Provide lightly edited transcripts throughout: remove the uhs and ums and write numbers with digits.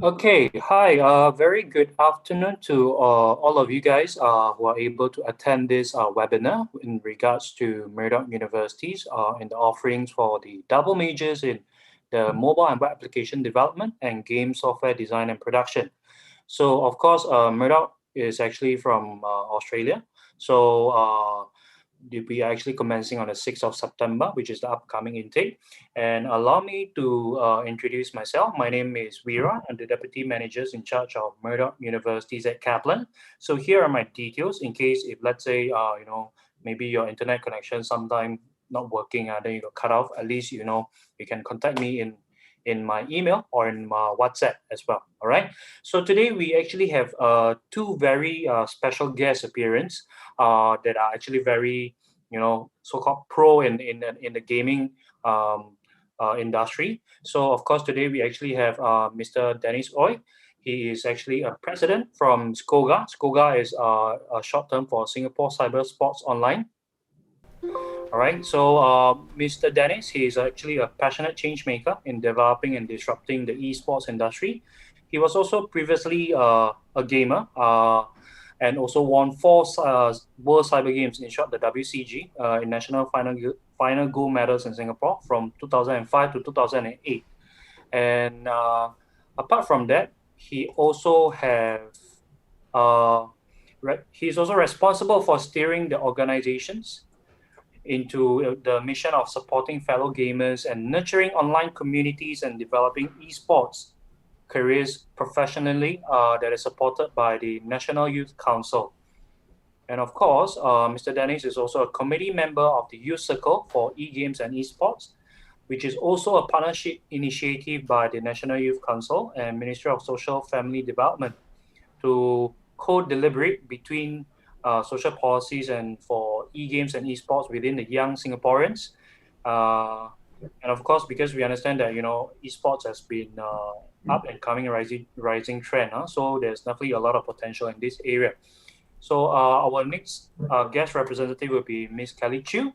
Okay, hi. Very good afternoon to all of you guys who are able to attend this webinar in regards to Murdoch Universities and the offerings for the double majors in the mobile and web application development and game software design and production. So, of course, Murdoch is actually from Australia. So, we are actually commencing on the 6th of September, which is the upcoming intake. And allow me to introduce myself. My name is Veera. I'm the Deputy Manager in charge of Murdoch Universities at Kaplan. So here are my details in case if, let's say, maybe your internet connection sometime not working, then you got cut off. At least, you can contact me in my email or in my WhatsApp as well. All right. So today we actually have two very special guest appearance that are actually very, so-called pro in the gaming industry. So of course today we actually have Mr. Dennis Oy. He is actually a president from SCOGA. SCOGA is a short term for Singapore Cyber Sports Online. All right, so Mr. Dennis, he is actually a passionate change maker in developing and disrupting the esports industry. He was also previously a gamer and also won 4 World Cyber Games, in short, the WCG, in national final gold medals in Singapore from 2005 to 2008. And apart from that, he also he's also responsible for steering the organizations into the mission of supporting fellow gamers and nurturing online communities and developing esports careers professionally that is supported by the National Youth Council. And of course, Mr. Dennis is also a committee member of the Youth Circle for e-games and esports, which is also a partnership initiative by the National Youth Council and Ministry of Social Family Development to co-deliberate between social policies and for e-games and esports within the young Singaporeans. And of course, because we understand that, esports has been up and coming rising trend. So there's definitely a lot of potential in this area. So our next guest representative will be Miss Kelly Chew.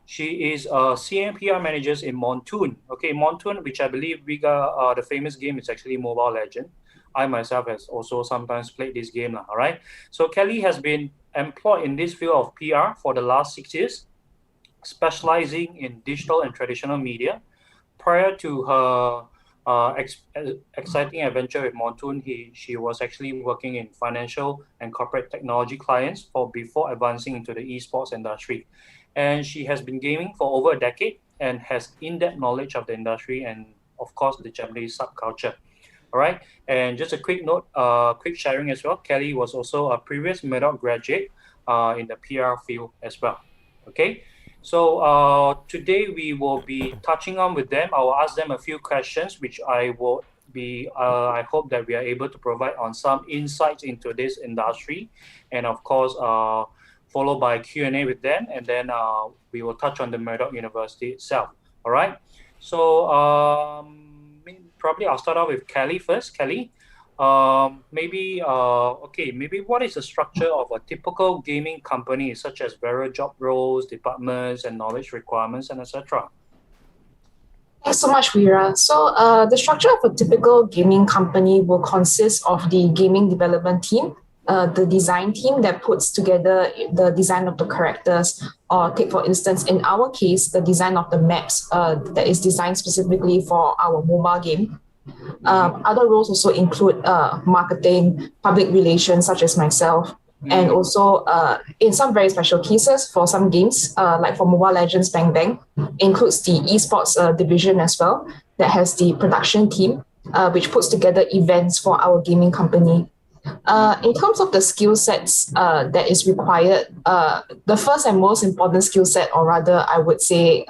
She is a CMPR manager in Montoon. Okay, Montoon, which I believe the famous game is actually Mobile Legend. I myself has also sometimes played this game. All right. So Kelly has been employed in this field of PR for the last 6 years, specializing in digital and traditional media. Prior to her exciting adventure with Montoon, she was actually working in financial and corporate technology clients before advancing into the esports industry. And she has been gaming for over a decade and has in-depth knowledge of the industry and, of course, the Japanese subculture. All right, and just a quick note, quick sharing as well. Kelly was also a previous Murdoch graduate in the PR field as well. Okay, so today we will be touching on with them. I will ask them a few questions, which I will be. I hope that we are able to provide on some insights into this industry, and of course, followed by Q&A with them, and then we will touch on the Murdoch University itself. All right, so. Probably I'll start off with Kelly first. Kelly, maybe what is the structure of a typical gaming company, such as various job roles, departments, and knowledge requirements, and etc.? Thanks so much, Veera. So the structure of a typical gaming company will consist of the gaming development team, the design team that puts together the design of the characters, or take, for instance, in our case, the design of the maps that is designed specifically for our mobile game. Other roles also include marketing, public relations, such as myself, and also in some very special cases for some games, like for Mobile Legends Bang Bang, includes the esports division as well, that has the production team, which puts together events for our gaming company. In terms of the skill sets that is required, the first and most important skill set, or rather I would say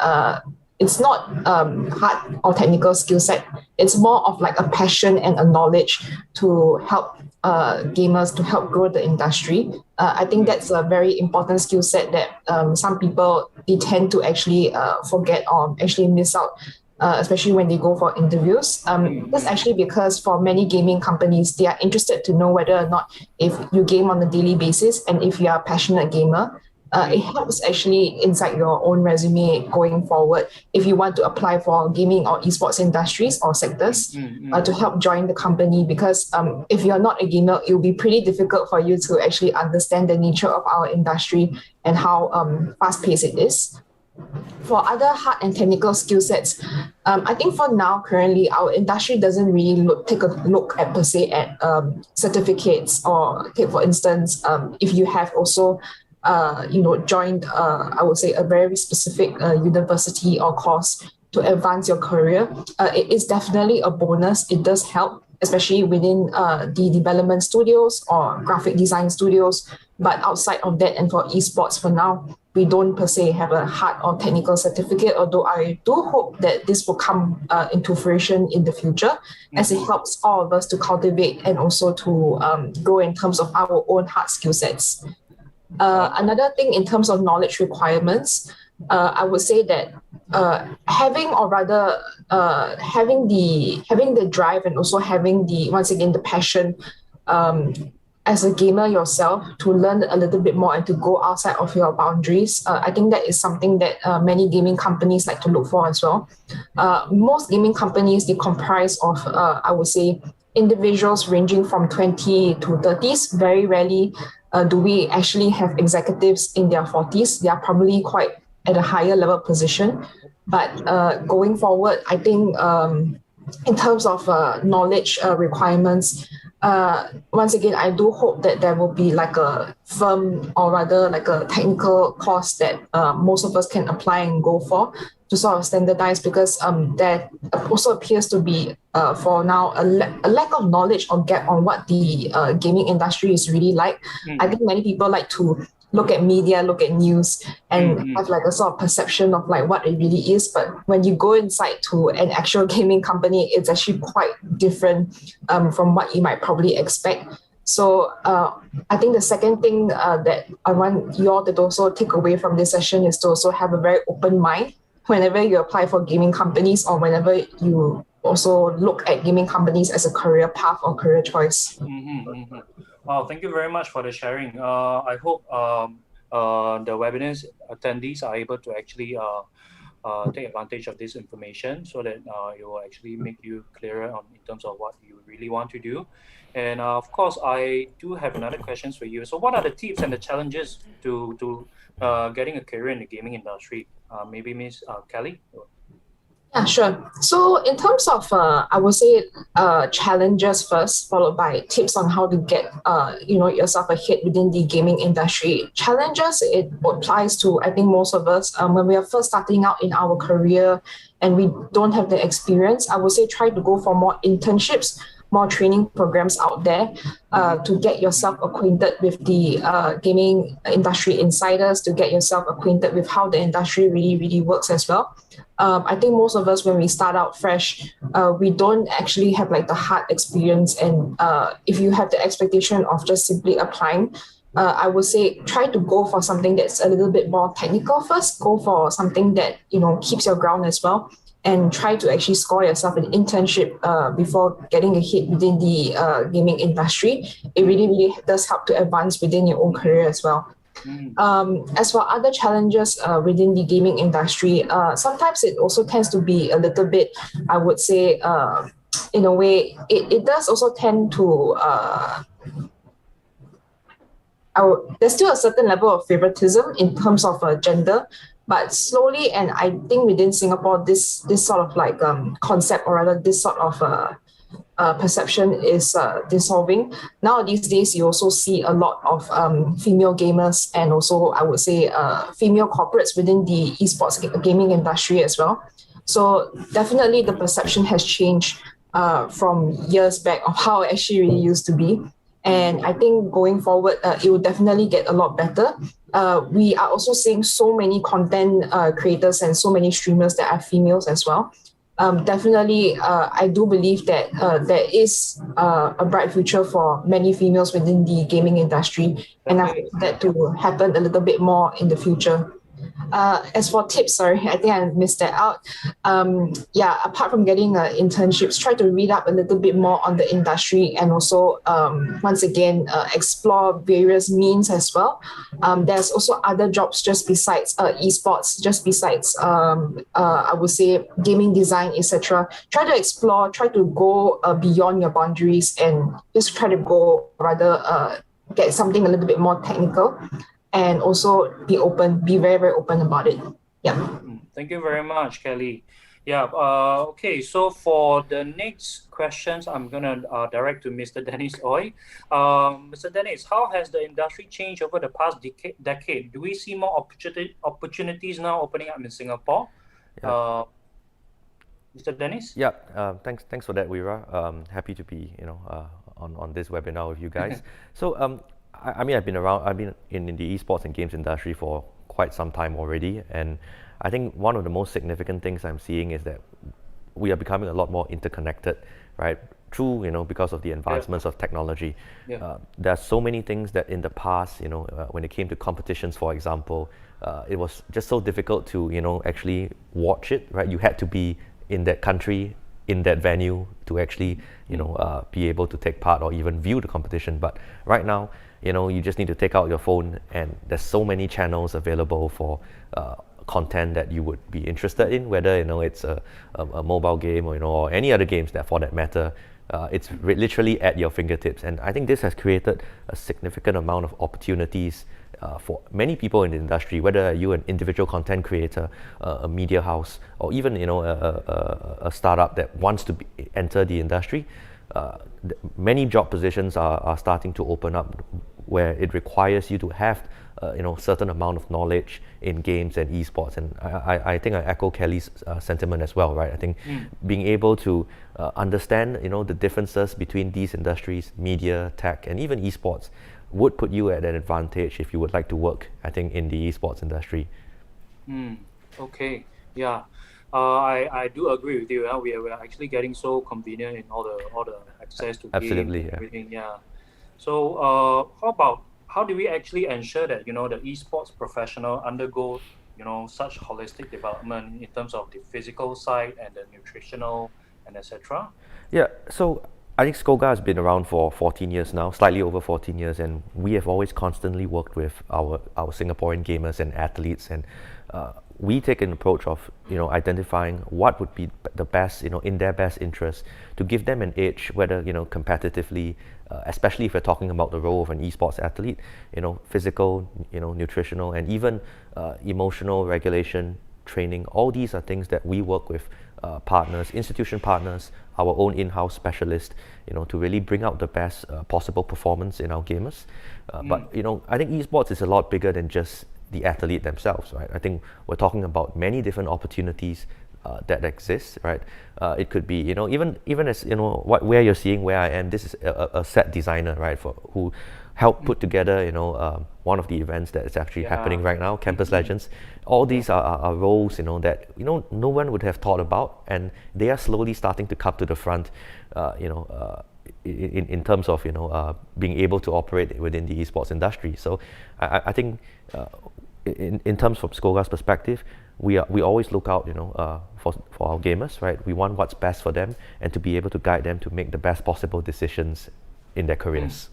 it's not hard or technical skill set, it's more of like a passion and a knowledge to help gamers, to help grow the industry. I think that's a very important skill set that some people, they tend to actually forget or actually miss out, especially when they go for interviews. That's actually because for many gaming companies, they are interested to know whether or not if you game on a daily basis and if you are a passionate gamer. It helps actually inside your own resume going forward if you want to apply for gaming or esports industries or sectors to help join the company, because if you're not a gamer, it will be pretty difficult for you to actually understand the nature of our industry and how fast-paced it is. For other hard and technical skill sets, I think for now, currently, our industry doesn't really take a look at per se at certificates, or take, for instance, if you have also joined, I would say, a very specific university or course to advance your career. It is definitely a bonus. It does help, especially within the development studios or graphic design studios. But outside of that, and for esports for now, we don't per se have a hard or technical certificate, although I do hope that this will come into fruition in the future, as it helps all of us to cultivate and also to grow in terms of our own hard skill sets. Another thing in terms of knowledge requirements, I would say that having the drive and also having the passion as a gamer yourself to learn a little bit more and to go outside of your boundaries. I think that is something that many gaming companies like to look for as well. Most gaming companies, they comprise of, I would say, individuals ranging from 20 to 30s. Very rarely do we actually have executives in their 40s. They are probably quite at a higher level position. But going forward, I think in terms of knowledge requirements, once again, I do hope that there will be like a firm, or rather like a technical course that most of us can apply and go for to sort of standardize, because there also appears to be for now a lack of knowledge or gap on what the gaming industry is really like. I think many people like to look at media, look at news, and have like a sort of perception of like what it really is. But when you go inside to an actual gaming company, it's actually quite different from what you might probably expect. So I think the second thing that I want you all to also take away from this session is to also have a very open mind whenever you apply for gaming companies, or whenever you also look at gaming companies as a career path or career choice. Wow, thank you very much for the sharing. I hope the webinar's attendees are able to actually take advantage of this information, so that it will actually make you clearer in terms of what you really want to do. And of course, I do have another question for you. So what are the tips and the challenges to getting a career in the gaming industry? Maybe Ms. Kelly? Yeah, sure. So in terms of, I would say challenges first, followed by tips on how to get, yourself ahead within the gaming industry. Challenges, it applies to, I think, most of us when we are first starting out in our career and we don't have the experience. I would say try to go for more internships, more training programs out there to get yourself acquainted with the gaming industry insiders, to get yourself acquainted with how the industry really, really works as well. I think most of us, when we start out fresh, we don't actually have like the hard experience. And if you have the expectation of just simply applying, I would say try to go for something that's a little bit more technical first. Go for something that, keeps your ground as well. And try to actually score yourself an internship before getting ahead within the gaming industry. It really, really does help to advance within your own career as well. As for other challenges within the gaming industry, sometimes it also tends to be a little bit, I would say, in a way, it does also tend to, there's still a certain level of favoritism in terms of gender. But slowly, and I think within Singapore, this sort of like concept, or rather this sort of perception is dissolving. Now these days, you also see a lot of female gamers, and also I would say female corporates within the esports gaming industry as well. So definitely the perception has changed from years back of how it actually really used to be. And I think going forward, it will definitely get a lot better. We are also seeing so many content creators and so many streamers that are females as well. Definitely, I do believe that there is a bright future for many females within the gaming industry. And I hope that to happen a little bit more in the future. As for tips, sorry, I think I missed that out. Apart from getting internships, try to read up a little bit more on the industry and also, once again, explore various means as well. There's also other jobs just besides esports, just besides, I would say, gaming design, etc. Try to explore, try to go beyond your boundaries and just try to go get something a little bit more technical. And also be very, very open about it. Yeah. Thank you very much, Kelly. Yeah. Okay. So for the next questions, I'm gonna direct to Mr. Dennis Oy. Mr. Dennis, how has the industry changed over the past decade? Do we see more opportunities now opening up in Singapore? Yeah. Mr. Dennis? Yeah. Thanks for that, Weera. Happy to be on this webinar with you guys. So I mean, I've been in the esports and games industry for quite some time already, and I think one of the most significant things I'm seeing is that we are becoming a lot more interconnected, right? Through, because of the advancements of technology. Yeah. There are so many things that in the past, when it came to competitions, for example, it was just so difficult to, actually watch it, right? You had to be in that country, in that venue to actually, be able to take part or even view the competition. But right now, you just need to take out your phone and there's so many channels available for content that you would be interested in, whether it's a mobile game or any other games that for that matter. It's literally at your fingertips, and I think this has created a significant amount of opportunities for many people in the industry, whether you're an individual content creator, a media house, or even a startup that wants to enter the industry. Many job positions are starting to open up where it requires you to have certain amount of knowledge in games and esports, and I think I echo Kelly's sentiment as well, right? I think being able to understand the differences between these industries, media, tech, and even esports, would put you at an advantage if you would like to work, I think, in the esports industry. Okay, yeah. I do agree with you. We are actually getting so convenient in all the access to absolutely, games and everything. Yeah. So how do we actually ensure that the esports professional undergo such holistic development in terms of the physical side and the nutritional and etc.? Yeah. So I think SCOGA has been around for 14 years now, slightly over 14 years, and we have always constantly worked with our Singaporean gamers and athletes, and we take an approach of identifying what would be the best in their best interest to give them an edge, whether competitively, especially if we're talking about the role of an esports athlete, physical, nutritional, and even emotional regulation training. All these are things that we work with partners, institution partners, our own in-house specialists, to really bring out the best possible performance in our gamers. But I think esports is a lot bigger than just the athlete themselves, right? I think we're talking about many different opportunities that exist, right? It could be, even as where you're seeing where I am. This is a set designer, right? Who helped put together, one of the events that is actually happening right now, Campus Legends. All these are roles, that no one would have thought about, and they are slowly starting to come to the front, in terms of being able to operate within the esports industry. So I think in terms from SCOGA's perspective, we always look out for our gamers, right? We want what's best for them and to be able to guide them to make the best possible decisions in their careers.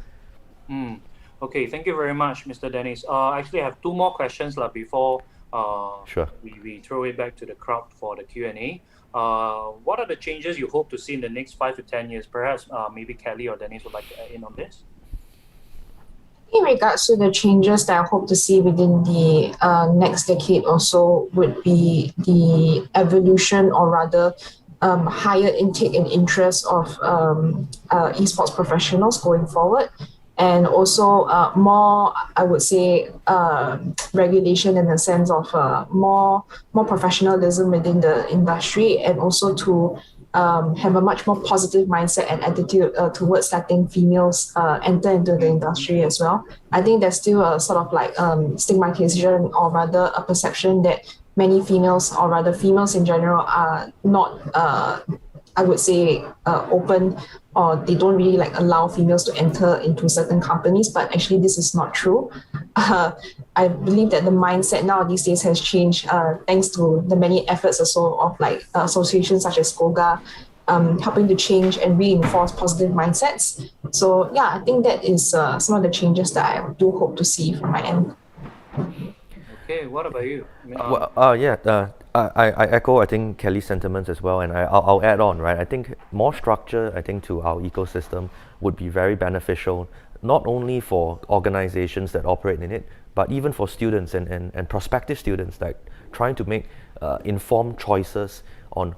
Okay, thank you very much, Mr. Dennis. Actually, I have two more questions before sure. we throw it back to the crowd for the Q&A. What are the changes you hope to see in the next 5 to 10 years? Perhaps maybe Kelly or Dennis would like to add in on this. In regards to the changes that I hope to see within the next decade or so would be the evolution, or rather higher intake and interest of esports professionals going forward, and also more, I would say, regulation in the sense of more professionalism within the industry, and also to have a much more positive mindset and attitude towards letting females enter into the industry as well. I think there's still a sort of like stigmatization, or rather a perception that many females, or rather females in general, are not I would say, open, or they don't really like allow females to enter into certain companies, but actually this is not true. I believe that the mindset now these days has changed thanks to the many efforts also of like associations such as SCOGA, helping to change and reinforce positive mindsets. So yeah, I think that is some of the changes that I do hope to see from my end. Okay, what about you? I echo, I think, Kelly's sentiments as well, and I'll add on, right? I think more structure, I think, to our ecosystem would be very beneficial, not only for organizations that operate in it, but even for students and prospective students, like trying to make informed choices on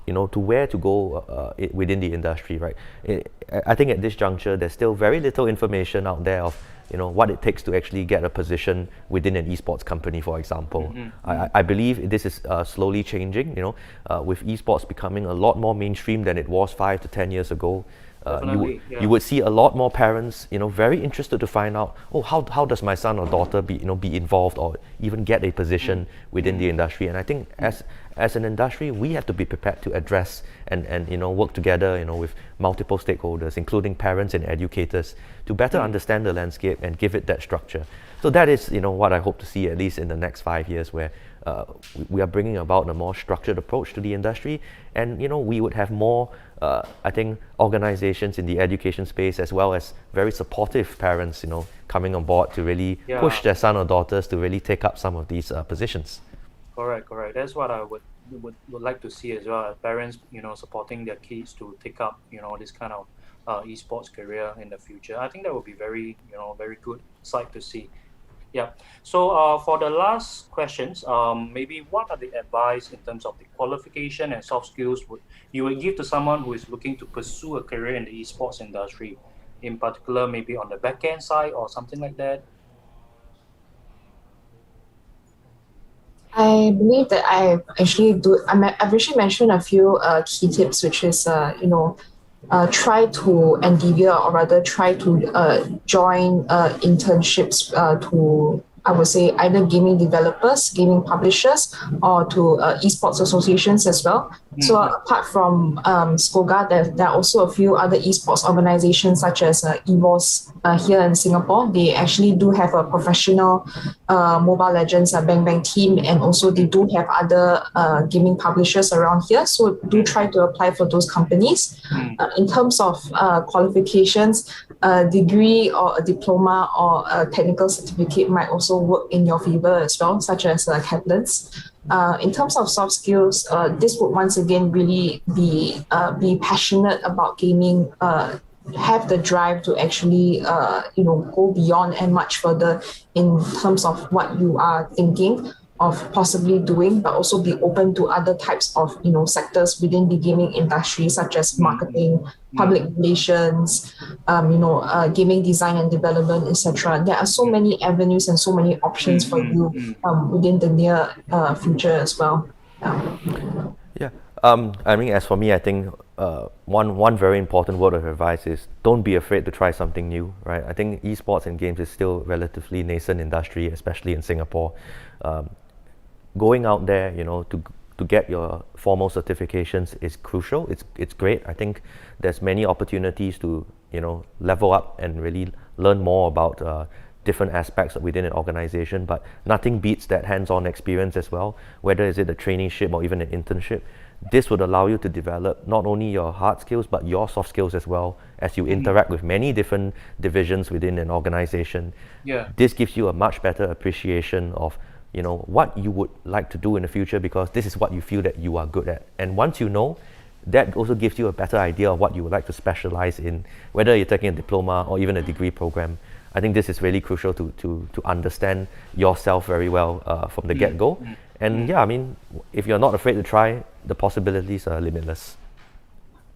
to where to go within the industry, right? I think at this juncture, there's still very little information out there of what it takes to actually get a position within an esports company, for example. I believe this is slowly changing, with esports becoming a lot more mainstream than it was 5 to 10 years ago. You would see a lot more parents, very interested to find out, how does my son or daughter be involved or even get a position within the industry. And I think as an industry, we have to be prepared to address and work together, with multiple stakeholders, including parents and educators, to better understand the landscape and give it that structure. So that is, what I hope to see at least in the next 5 years, where we are bringing about a more structured approach to the industry, and we would have more, I think, organizations in the education space, as well as very supportive parents, coming on board to really push their son or daughters to really take up some of these positions. Correct. That's what I would like to see as well. Parents, supporting their kids to take up, this kind of esports career in the future. I think that would be very, very good sight to see. Yeah. So for the last questions, maybe what are the advice in terms of the qualification and soft skills you would give to someone who is looking to pursue a career in the esports industry, in particular, maybe on the back end side or something like that? I believe that I've actually mentioned a few key tips, which is try to endeavor, or rather try to join internships to, I would say, either gaming developers, gaming publishers, or to esports associations as well. So apart from SCOGA, there are also a few other esports organizations such as EVOS here in Singapore. They actually do have a professional Mobile Legends Bang Bang team, and also they do have other gaming publishers around here. So do try to apply for those companies. In terms of qualifications, a degree or a diploma or a technical certificate might also work in your favor as well, such as Kaplan's. In terms of soft skills, this would once again really be passionate about gaming, have the drive to actually go beyond and much further in terms of what you are thinking of possibly doing, but also be open to other types of sectors within the gaming industry, such as marketing, public relations, gaming design and development, etc. There are so many avenues and so many options for you within the near future as well. I mean, as for me, I think one very important word of advice is don't be afraid to try something new, right? I think esports and games is still relatively nascent industry, especially in Singapore. Going out there, to get your formal certifications is crucial. It's great. I think there's many opportunities to level up and really learn more about different aspects within an organization, but nothing beats that hands-on experience as well, whether is it a traineeship or even an internship. This would allow you to develop not only your hard skills, but your soft skills as well, as you interact with many different divisions within an organization. This gives you a much better appreciation of what you would like to do in the future, because this is what you feel that you are good at. And once you know, that also gives you a better idea of what you would like to specialize in, whether you're taking a diploma or even a degree program. I think this is really crucial to understand yourself very well from the get-go. And I mean, if you're not afraid to try, the possibilities are limitless.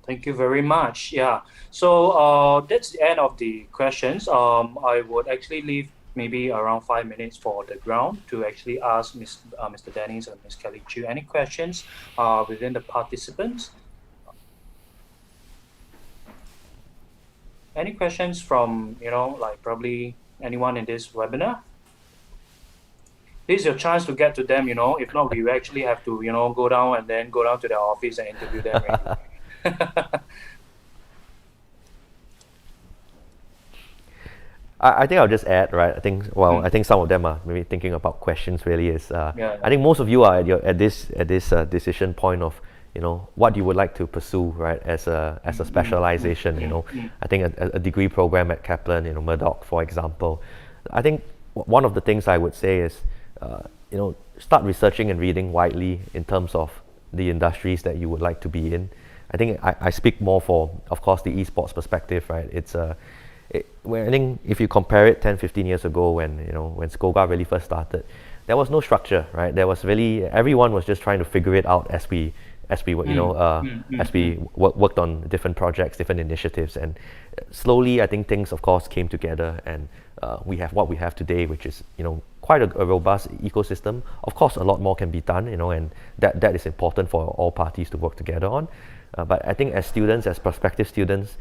Thank you very much. So that's the end of the questions. I would actually leave maybe around 5 minutes for the ground to actually ask Mr. Dennis and Ms. Kelly Chu any questions within the participants. Any questions from, probably anyone in this webinar? This is your chance to get to them, If not, we actually have to, go down to their office and interview them. I think I'll just add, right? I think some of them are maybe thinking about questions. Really, I think most of you are at this decision point of, what you would like to pursue, right? As a specialization, I think a degree program at Kaplan, Murdoch, for example. I think one of the things I would say is, start researching and reading widely in terms of the industries that you would like to be in. I think I speak more for, of course, the esports perspective, right? I think if you compare it 10, 15 years ago when SCOGA really first started, there was no structure, right? There was really, everyone was just trying to figure it out as we worked on different projects, different initiatives, and slowly I think things, of course, came together, and we have what we have today, which is quite a robust ecosystem. Of course, a lot more can be done, and that is important for all parties to work together on. But I think as students, as prospective students,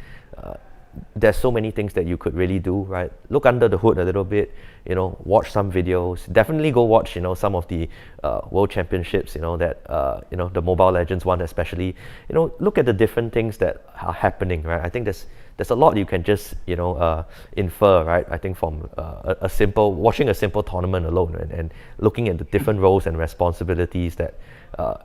there's so many things that you could really do, right? Look under the hood a little bit, watch some videos. Definitely go watch, some of the World Championships, that, the Mobile Legends one especially. Look at the different things that are happening, right? I think there's a lot you can just, infer, right? I think from watching a simple tournament alone, and looking at the different roles and responsibilities that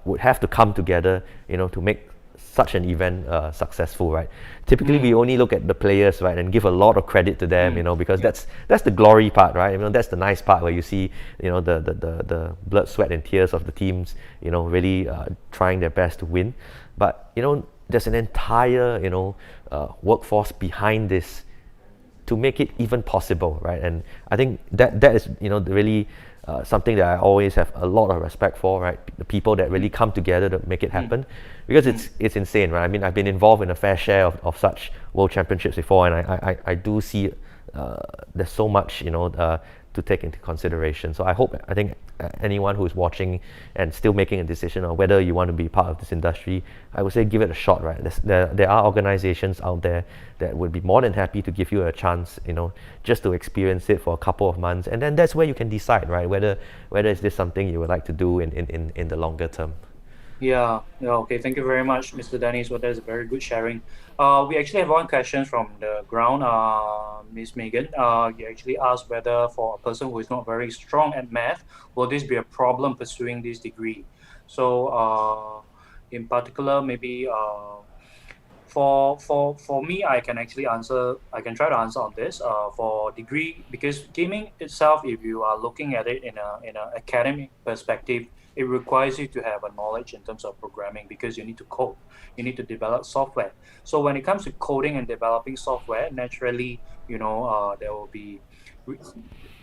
would have to come together, to make such an event successful, right? Typically, we only look at the players, right, and give a lot of credit to them, because that's the glory part, right? That's the nice part where you see, the blood, sweat, and tears of the teams, really trying their best to win. But there's an entire, workforce behind this to make it even possible, right? And I think that is, really something that I always have a lot of respect for, right? The people that really come together to make it happen, because it's insane, right? I mean, I've been involved in a fair share of such World Championships before, and I do see there's so much, to take into consideration. So I think anyone who's watching and still making a decision on whether you want to be part of this industry, I would say give it a shot, right? There are organizations out there that would be more than happy to give you a chance, just to experience it for a couple of months, and then that's where you can decide, right? Whether is this something you would like to do in the longer term. Yeah, okay. Thank you very much, Mr. Danny. So that's a very good sharing. We actually have one question from the ground, Ms. Megan. You actually asked whether for a person who is not very strong at math, will this be a problem pursuing this degree? So, in particular, maybe for me, I can try to answer on this. For degree, because gaming itself, if you are looking at it in an academic perspective, it requires you to have a knowledge in terms of programming, because you need to code, you need to develop software. So when it comes to coding and developing software, naturally, there will be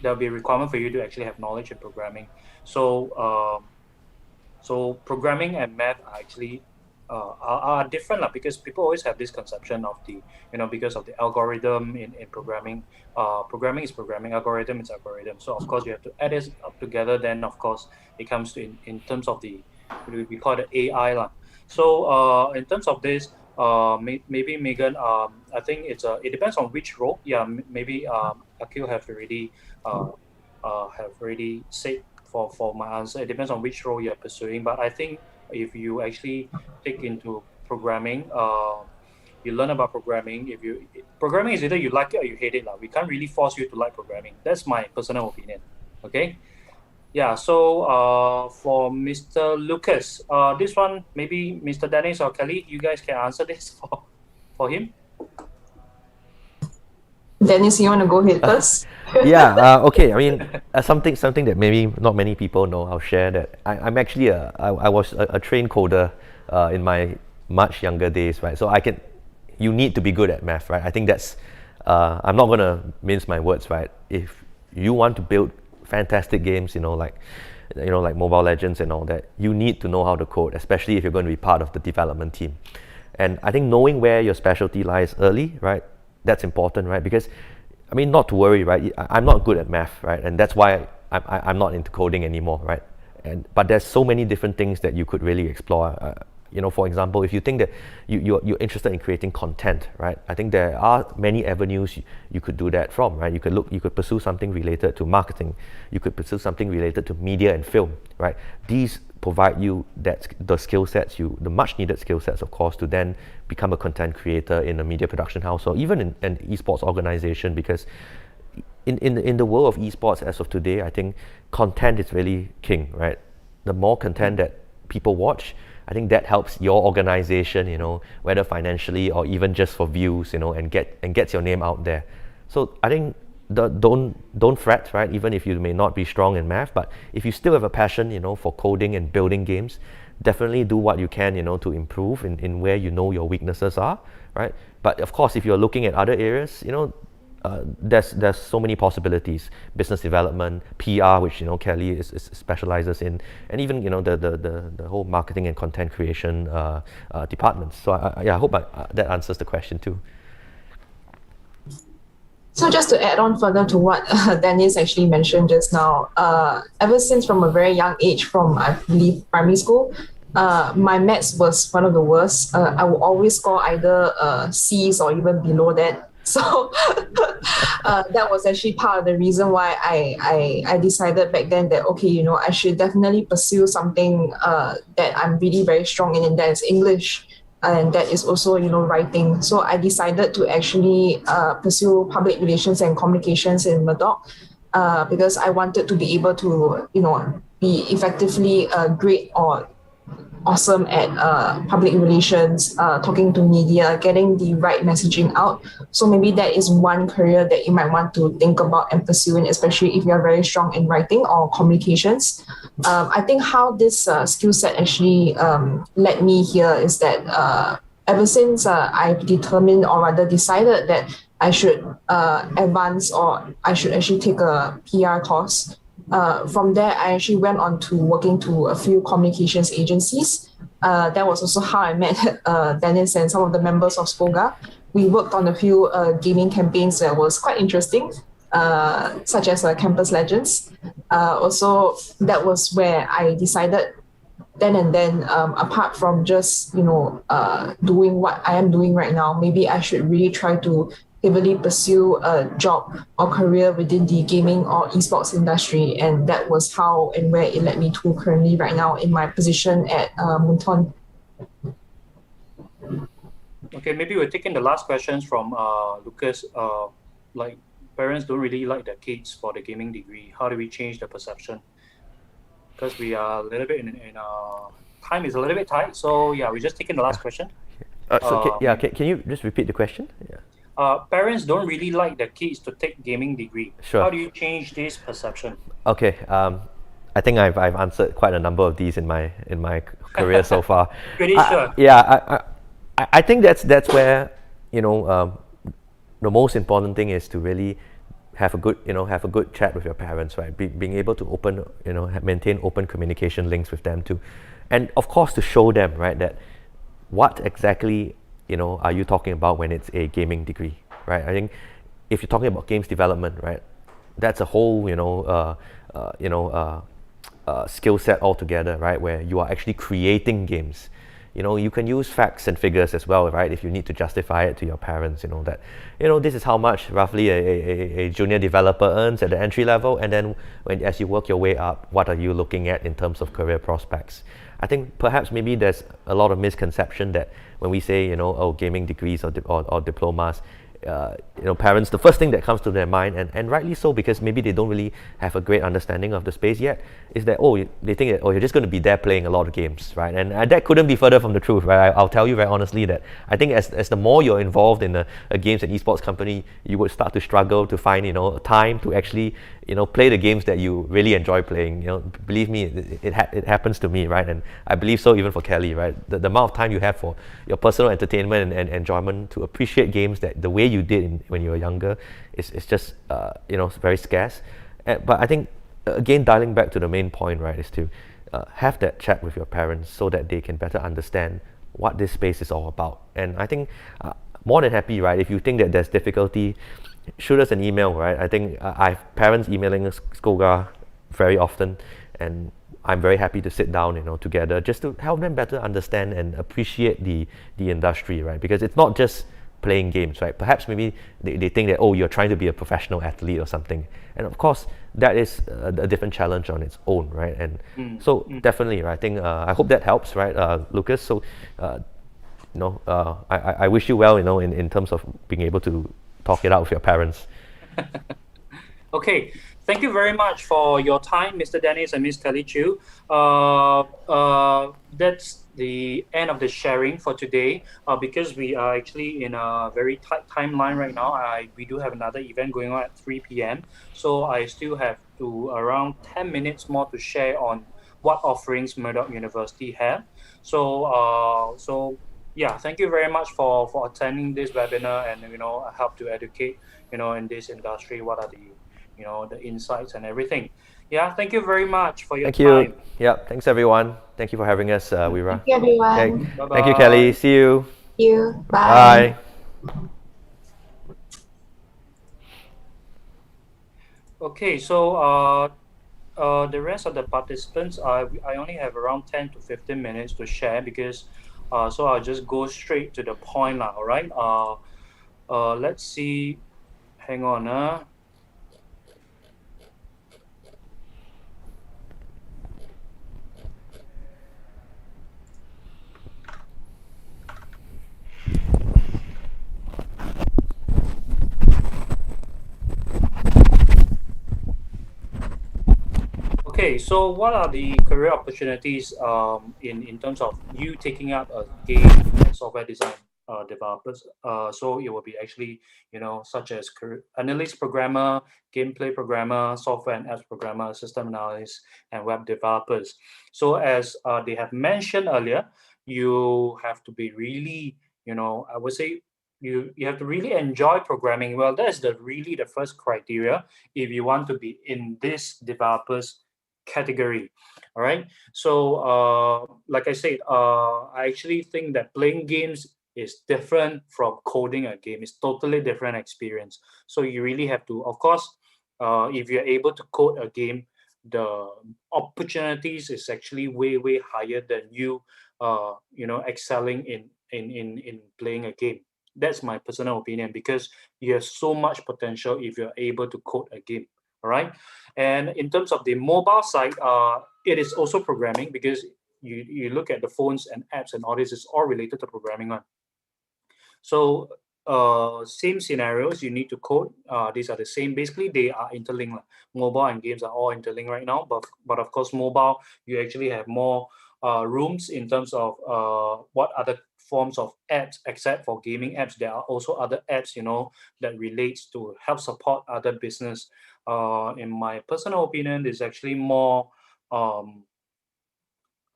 a requirement for you to actually have knowledge in programming. So programming and math are actually are different, because people always have this conception of the, because of the algorithm in programming. Programming is programming, algorithm is algorithm. So of course you have to add this up together. Then of course it comes to in terms of the, we call it AI . So in terms of this, maybe Megan, I think it depends on which role. Yeah, maybe Akil have already said for my answer. It depends on which role you're pursuing. But I think if you actually take into programming, you learn about programming. Programming is either you like it or you hate it . We can't really force you to like programming. That's my personal opinion. Okay. Yeah. So for Mr. Lucas, this one maybe Mr. Dennis or Kelly, you guys can answer this for him. Dennis, you want to go ahead first? Yeah. Okay. I mean, something that maybe not many people know. I'll share that I'm actually I was a trained coder in my much younger days, right? So you need to be good at math, right? I think that's I'm not gonna mince my words, right? If you want to build fantastic games, like Mobile Legends and all that, you need to know how to code, especially if you're going to be part of the development team. And I think knowing where your specialty lies early, right? That's important, right? Because not to worry, right? I'm not good at math, right? And that's why I'm not into coding anymore, right? But there's so many different things that you could really explore. for example, if you think that you're interested in creating content, right? I think there are many avenues you could do that from, right? You could pursue something related to marketing. You could pursue something related to media and film, right? These provide you the skill sets, the much needed skill sets, of course, to then become a content creator in a media production house or even in an esports organization, because in the world of esports as of today, I think content is really king, right? The more content that people watch, I think that helps your organization, whether financially or even just for views, and gets your name out there. So I think don't fret, right? Even if you may not be strong in math, but if you still have a passion, for coding and building games, definitely do what you can, to improve in where your weaknesses are, right? But of course, if you're looking at other areas, there's so many possibilities. Business development, PR, which Kelly specializes in, and even the whole marketing and content creation departments. So I hope that answers the question too. So just to add on further to what Dennis actually mentioned just now, ever since from a very young age, from I believe primary school, my maths was one of the worst. I would always score either C's or even below that. So that was actually part of the reason why I decided back then that, okay, I should definitely pursue something that I'm really very strong in, and that is English. And that is also, writing. So I decided to actually pursue public relations and communications in Murdoch because I wanted to be able to, be effectively great or awesome at public relations, talking to media, getting the right messaging out. So maybe that is one career that you might want to think about and pursuing, especially if you're very strong in writing or communications. I think how this skill set actually led me here is that ever since I've determined or rather decided that I should advance or I should actually take a PR course, from there, I actually went on to working to a few communications agencies. That was also how I met Dennis and some of the members of SCOGA. We worked on a few gaming campaigns that was quite interesting, such as Campus Legends. Also, that was where I decided then and then, apart from just, doing what I am doing right now, maybe I should really try to heavily pursue a job or career within the gaming or esports industry. And that was how and where it led me to currently right now in my position at Moonton. Okay, maybe we're taking the last questions from Lucas. Like, parents don't really like their kids for the gaming degree. How do we change the perception? Because we are a little bit in time is a little bit tight. So yeah, we're just taking the last question. Can you just repeat the question? Yeah. Parents don't really like their kids to take gaming degree. Sure. How do you change this perception? Okay, I think I've answered quite a number of these in my career so far. Pretty sure. I think that's where the most important thing is to really have a good chat with your parents, right? Being able to maintain open communication links with them too, and of course to show them, right, that what exactly are you talking about when it's a gaming degree, right? I think if you're talking about games development, right, that's a whole skill set altogether, right, where you are actually creating games. You can use facts and figures as well, right, if you need to justify it to your parents, that this is how much roughly a junior developer earns at the entry level, and then as you work your way up, what are you looking at in terms of career prospects. I think perhaps maybe there's a lot of misconception that when we say gaming degrees or diplomas, parents, the first thing that comes to their mind, and rightly so, because maybe they don't really have a great understanding of the space yet, is that they think that you're just going to be there playing a lot of games, right? And that couldn't be further from the truth, right? I'll tell you very honestly that I think as the more you're involved in a games and esports company, you would start to struggle to find time to actually play the games that you really enjoy playing. Believe me, it happens to me, right? And I believe so even for Kelly, right? The amount of time you have for your personal entertainment and enjoyment to appreciate games that the way you did when you were younger is just very scarce. But I think again, dialing back to the main point, right, is to have that chat with your parents so that they can better understand what this space is all about. And I think more than happy, right, if you think that there's difficulty, shoot us an email, right? I think I have parents emailing us SCOGA very often, and I'm very happy to sit down, together just to help them better understand and appreciate the industry, right? Because it's not just playing games, right? Perhaps maybe they think that, oh, you're trying to be a professional athlete or something. And of course, that is a different challenge on its own, right? And so definitely, right? I think, I hope that helps, right, Lucas? So, I wish you well, in terms of being able to talk it out with your parents. Okay, thank you very much for your time, Mr. Dennis and Ms. Kelly Chu. That's the end of the sharing for today. Because we are actually in a very tight timeline right now. We do have another event going on at 3 p.m. So I still have to around 10 minutes more to share on what offerings Murdoch University have. So yeah, thank you very much for attending this webinar and help to educate in this industry what are the insights and everything. Yeah, thank you very much for your Thank you. time. Yeah, thanks everyone. Thank you for having us, Weera. Thank you, everyone. Okay. Bye-bye. Thank you, Kelly. See you. Thank you. Bye. Bye. Okay, so the rest of the participants, I only have around 10 to 15 minutes to share because so I'll just go straight to the point now. All right. Let's see. Hang on. Okay, so what are the career opportunities in terms of you taking up a game and software design developers? So it will be actually, such as analyst programmer, gameplay programmer, software and apps programmer, system analyst, and web developers. So as they have mentioned earlier, you have to be really, I would say you have to really enjoy programming. Well, that's really the first criteria if you want to be in this developers category. All right. So like I said, I actually think that playing games is different from coding a game. It's totally different experience. So you really have to, of course, if you're able to code a game, the opportunities is actually way higher than you excelling in playing a game. That's my personal opinion because you have so much potential if you're able to code a game. All right. And in terms of the mobile side, it is also programming because you look at the phones and apps and all this is all related to programming on. So same scenarios you need to code. These are the same. Basically, they are interlinked. Mobile and games are all interlinked right now. But of course, mobile you actually have more rooms in terms of what other forms of apps except for gaming apps. There are also other apps that relates to help support other business. In my personal opinion, is actually more I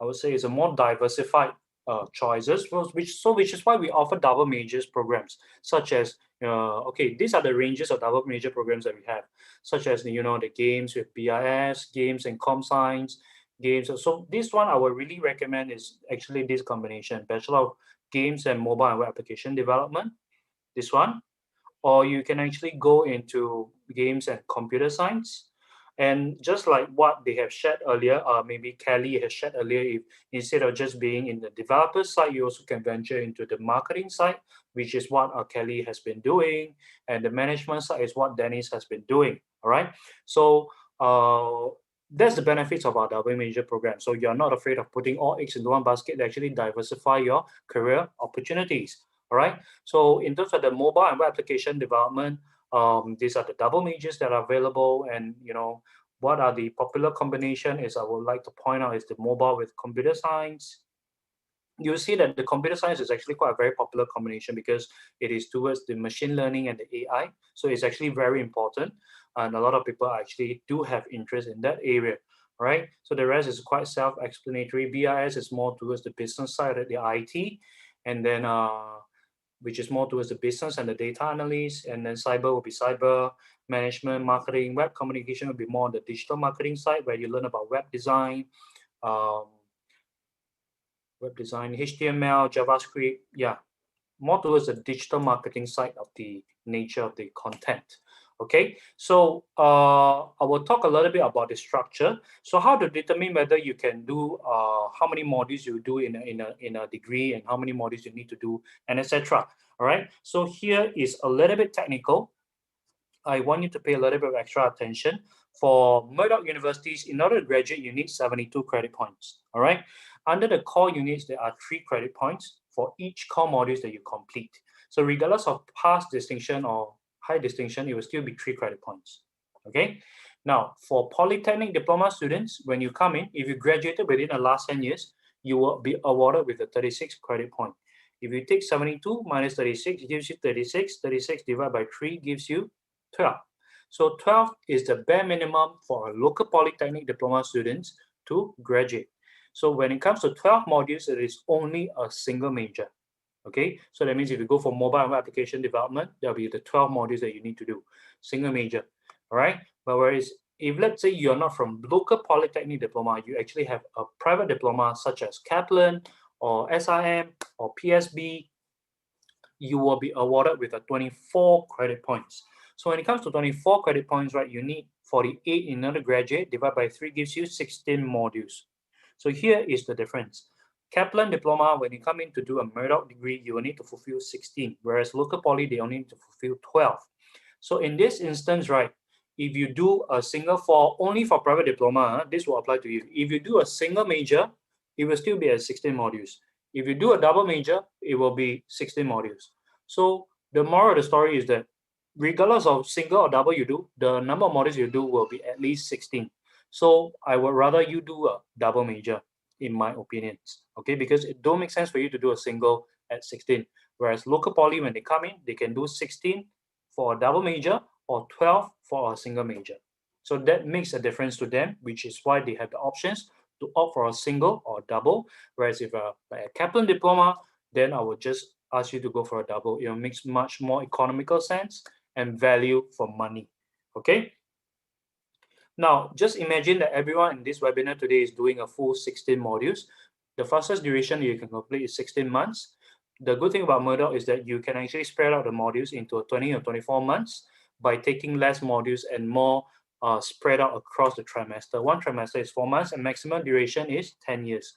would say it's a more diversified choices, which is why we offer double majors programs, such as okay, these are the ranges of double major programs that we have, such as the games with BIS, games and com science, games. So this one I would really recommend is actually this combination, Bachelor of Games and Mobile and Web Application Development, this one, or you can actually go into games and computer science. And just like what they have shared earlier, maybe Kelly has shared earlier, if instead of just being in the developer side, you also can venture into the marketing side, which is what Kelly has been doing, and the management side is what Dennis has been doing. All right. So that's the benefits of our double major program. So you're not afraid of putting all eggs into one basket. They actually diversify your career opportunities. All right. So in terms of the mobile and web application development, these are the double majors that are available. And what are the popular combination is I would like to point out is the mobile with computer science. You'll see that the computer science is actually quite a very popular combination because it is towards the machine learning and the AI. So it's actually very important. And a lot of people actually do have interest in that area. Right. So the rest is quite self-explanatory. BIS is more towards the business side of the IT. And then which is more towards the business and the data analyst, and then cyber will be cyber management, marketing, web communication will be more on the digital marketing side where you learn about web design, HTML, JavaScript, more towards the digital marketing side of the nature of the content. Okay, so I will talk a little bit about the structure. So how to determine whether you can do how many modules you do in a degree and how many modules you need to do and etc. All right. So here is a little bit technical. I want you to pay a little bit of extra attention. For Murdoch universities, in order to graduate, you need 72 credit points. All right. Under the core units, there are 3 credit points for each core modules that you complete. So regardless of past distinction or high distinction, it will still be 3 credit points. Okay. Now, for polytechnic diploma students, when you come in, if you graduated within the last 10 years, you will be awarded with a 36 credit point. If you take 72 minus 36, it gives you 36. 36 divided by 3 gives you 12. So 12 is the bare minimum for a local polytechnic diploma students to graduate. So when it comes to 12 modules, it is only a single major. Okay, so that means if you go for mobile web application development, there'll be the 12 modules that you need to do, single major. All right, but whereas if let's say you're not from local polytechnic diploma, you actually have a private diploma such as Kaplan or SIM or PSB, you will be awarded with a 24 credit points. So when it comes to 24 credit points, right, you need 48 in order to graduate, divided by 3 gives you 16 modules. So here is the difference. Kaplan diploma, when you come in to do a Murdoch degree, you will need to fulfill 16, whereas local poly, they only need to fulfill 12. So in this instance, right, if you do a single only for private diploma, this will apply to you. If you do a single major, it will still be at 16 modules. If you do a double major, it will be 16 modules. So the moral of the story is that regardless of single or double you do, the number of modules you do will be at least 16. So I would rather you do a double major, in my opinions, okay? Because it don't make sense for you to do a single at 16. Whereas local poly, when they come in, they can do 16 for a double major or 12 for a single major. So that makes a difference to them, which is why they have the options to opt for a single or double. Whereas if like a Kaplan diploma, then I would just ask you to go for a double. It makes much more economical sense and value for money, okay? Now, just imagine that everyone in this webinar today is doing a full 16 modules. The fastest duration you can complete is 16 months. The good thing about Murdoch is that you can actually spread out the modules into 20 or 24 months by taking less modules and more spread out across the trimester. One trimester is 4 months and maximum duration is 10 years.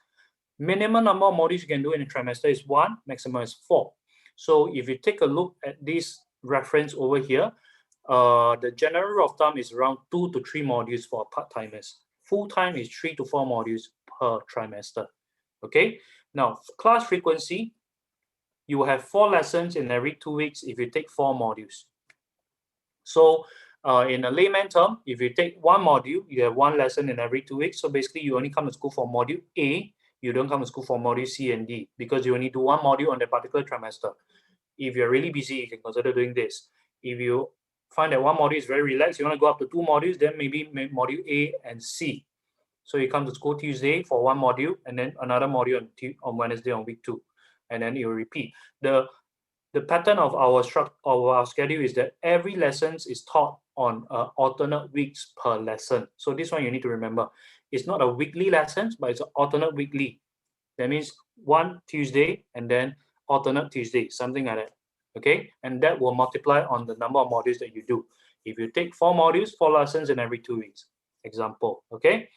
Minimum number of modules you can do in a trimester is 1, maximum is 4. So if you take a look at this reference over here, the general rule of thumb is around 2 to 3 modules for part-timers. Full-time is 3 to 4 modules per trimester. Okay. Now, class frequency, you will have 4 lessons in every 2 weeks if you take 4 modules. So in a layman term, if you take 1 module, you have 1 lesson in every 2 weeks. So basically, you only come to school for module A. You don't come to school for module C and D because you only do 1 module on that particular trimester. If you're really busy, you can consider doing this. If you find that 1 module is very relaxed, you want to go up to 2 modules, then maybe module A and C. So you come to school Tuesday for 1 module and then another module on Wednesday on week 2. And then you repeat. The pattern of our schedule is that every lesson is taught on alternate weeks per lesson. So this one you need to remember. It's not a weekly lesson, but it's an alternate weekly. That means 1 Tuesday and then alternate Tuesday, something like that. Okay, and that will multiply on the number of modules that you do. If you take 4 modules, 4 lessons in every 2 weeks. Example, okay?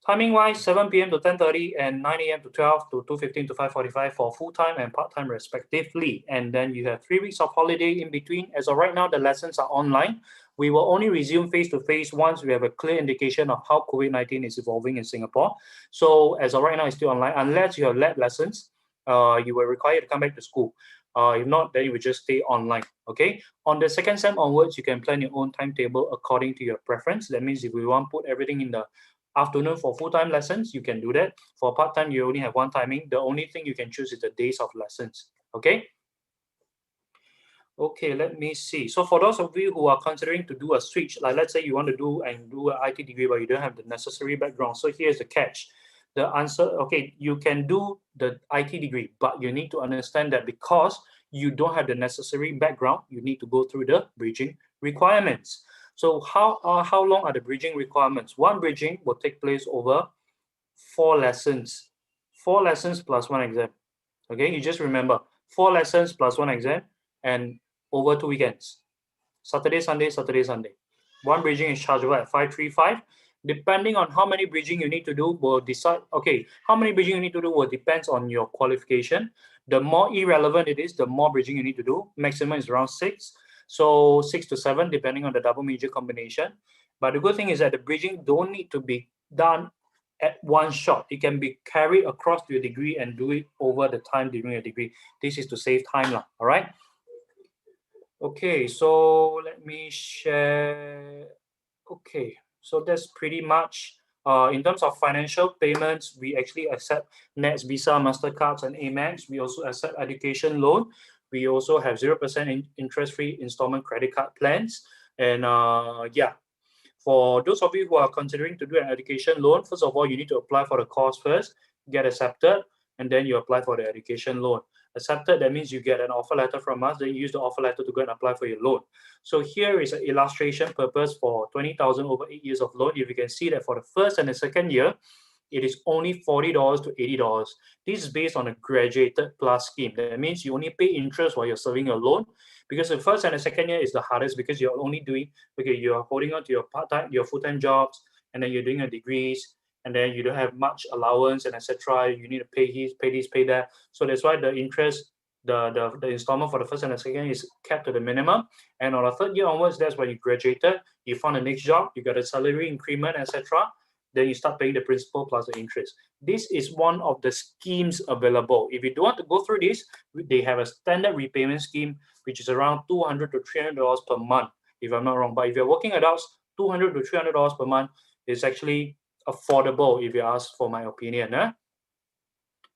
Timing wise, 7 p.m. to 10:30 and 9 a.m. to 12 to 2:15 to 5:45 for full-time and part-time respectively. And then you have 3 weeks of holiday in between. As of right now, the lessons are online. We will only resume face-to-face once we have a clear indication of how COVID-19 is evolving in Singapore. So as of right now, it's still online. Unless you have lab lessons, you will require to come back to school. If not, then you will just stay online, okay? On the second sem onwards, you can plan your own timetable according to your preference. That means if we want to put everything in the afternoon for full-time lessons, you can do that. For part-time, you only have 1 timing. The only thing you can choose is the days of lessons, okay? Okay, let me see. So for those of you who are considering to do a switch, like let's say you want to do an IT degree, but you don't have the necessary background. So here's the catch. The answer, okay, you can do the IT degree, but you need to understand that because you don't have the necessary background, you need to go through the bridging requirements. So how long are the bridging requirements? 1 bridging will take place over 4 lessons. 4 lessons plus 1 exam. Okay, you just remember 4 lessons plus 1 exam and over 2 weekends. Saturday, Sunday, Saturday, Sunday. One bridging is chargeable at 535. Depending on how many bridging you need to do will decide, okay, how many bridging you need to do will depends on your qualification. The more irrelevant it is, the more bridging you need to do. Maximum is around 6. So 6 to 7, depending on the double major combination. But the good thing is that the bridging don't need to be done at one shot. It can be carried across to your degree and do it over the time during your degree. This is to save time, all right? Okay, so let me share. Okay, so that's pretty much, in terms of financial payments, we actually accept Nets, Visa, MasterCards, and Amex. We also accept education loan. We also have 0% interest-free installment credit card plans. And yeah, for those of you who are considering to do an education loan, first of all, you need to apply for the course first, get accepted, and then you apply for the education loan. Accepted, that means you get an offer letter from us, then you use the offer letter to go and apply for your loan. So here is an illustration purpose for 20,000 over 8 years of loan. If you can see that for the first and the second year, it is only $40 to $80. This is based on a graduated plus scheme. That means you only pay interest while you're serving your loan, because the first and the second year is the hardest because you're only doing, okay, you're holding on to your part-time, your full-time jobs, and then you're doing your degrees, and then you don't have much allowance and etc. You need to pay this, pay that. So that's why the interest, the installment for the first and the second is capped to the minimum. And on the third year onwards, that's when you graduated, you found the next job, you got a salary increment, etc. Then you start paying the principal plus the interest. This is one of the schemes available. If you don't want to go through this, they have a standard repayment scheme, which is around $200 to $300 per month, if I'm not wrong. But if you're working adults, $200 to $300 per month is actually affordable, if you ask for my opinion.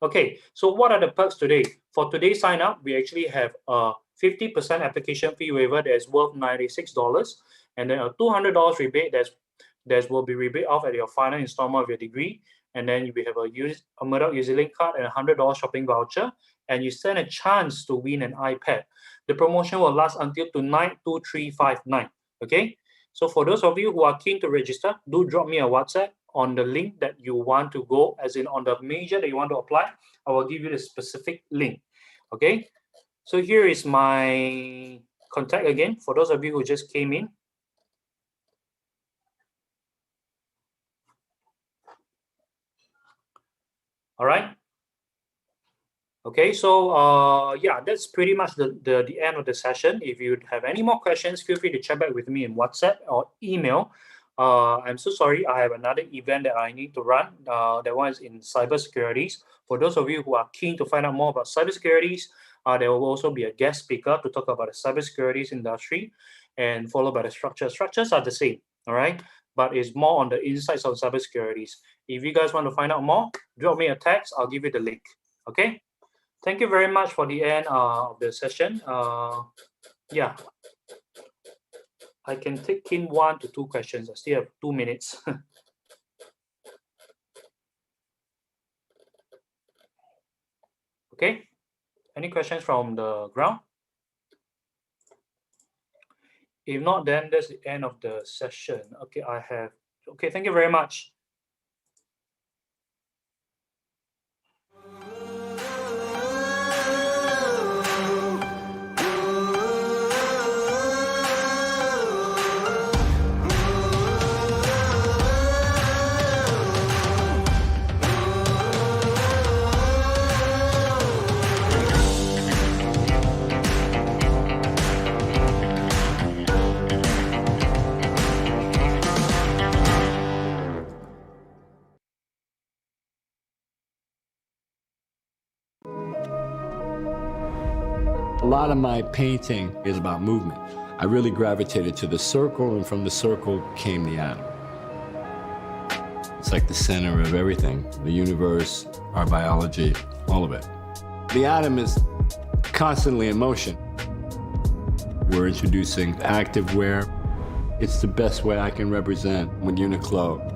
Okay, so what are the perks today? For today's sign up, we actually have a 50% application fee waiver that is worth $96, and then a $200 rebate that will be rebate off at your final installment of your degree. And then we have a Murdoch EasyLink card and a $100 shopping voucher, and you stand a chance to win an iPad. The promotion will last until tonight, 2359. Okay, so for those of you who are keen to register, do drop me a WhatsApp on the link that you want to go, as in on the major that you want to apply. I will give you the specific link. Okay, so here is my contact again for those of you who just came in. All right. Okay, so yeah, that's pretty much the end of the session. If you have any more questions, feel free to chat back with me in WhatsApp or email. I'm so sorry, I have another event that I need to run. That one is in cybersecurity. For those of you who are keen to find out more about cybersecurity, there will also be a guest speaker to talk about the cybersecurity industry, and followed by the structures. Structures are the same, all right? But it's more on the insights of cybersecurity. If you guys want to find out more, drop me a text. I'll give you the link. Okay. Thank you very much for the end of the session. Yeah. I can take in 1 to 2 questions. I still have 2 minutes. Okay. Any questions from the ground? If not, then that's the end of the session. Okay, okay, thank you very much. A lot of my painting is about movement. I really gravitated to the circle, and from the circle came the atom. It's like the center of everything, the universe, our biology, all of it. The atom is constantly in motion. We're introducing activewear. It's the best way I can represent Uniqlo.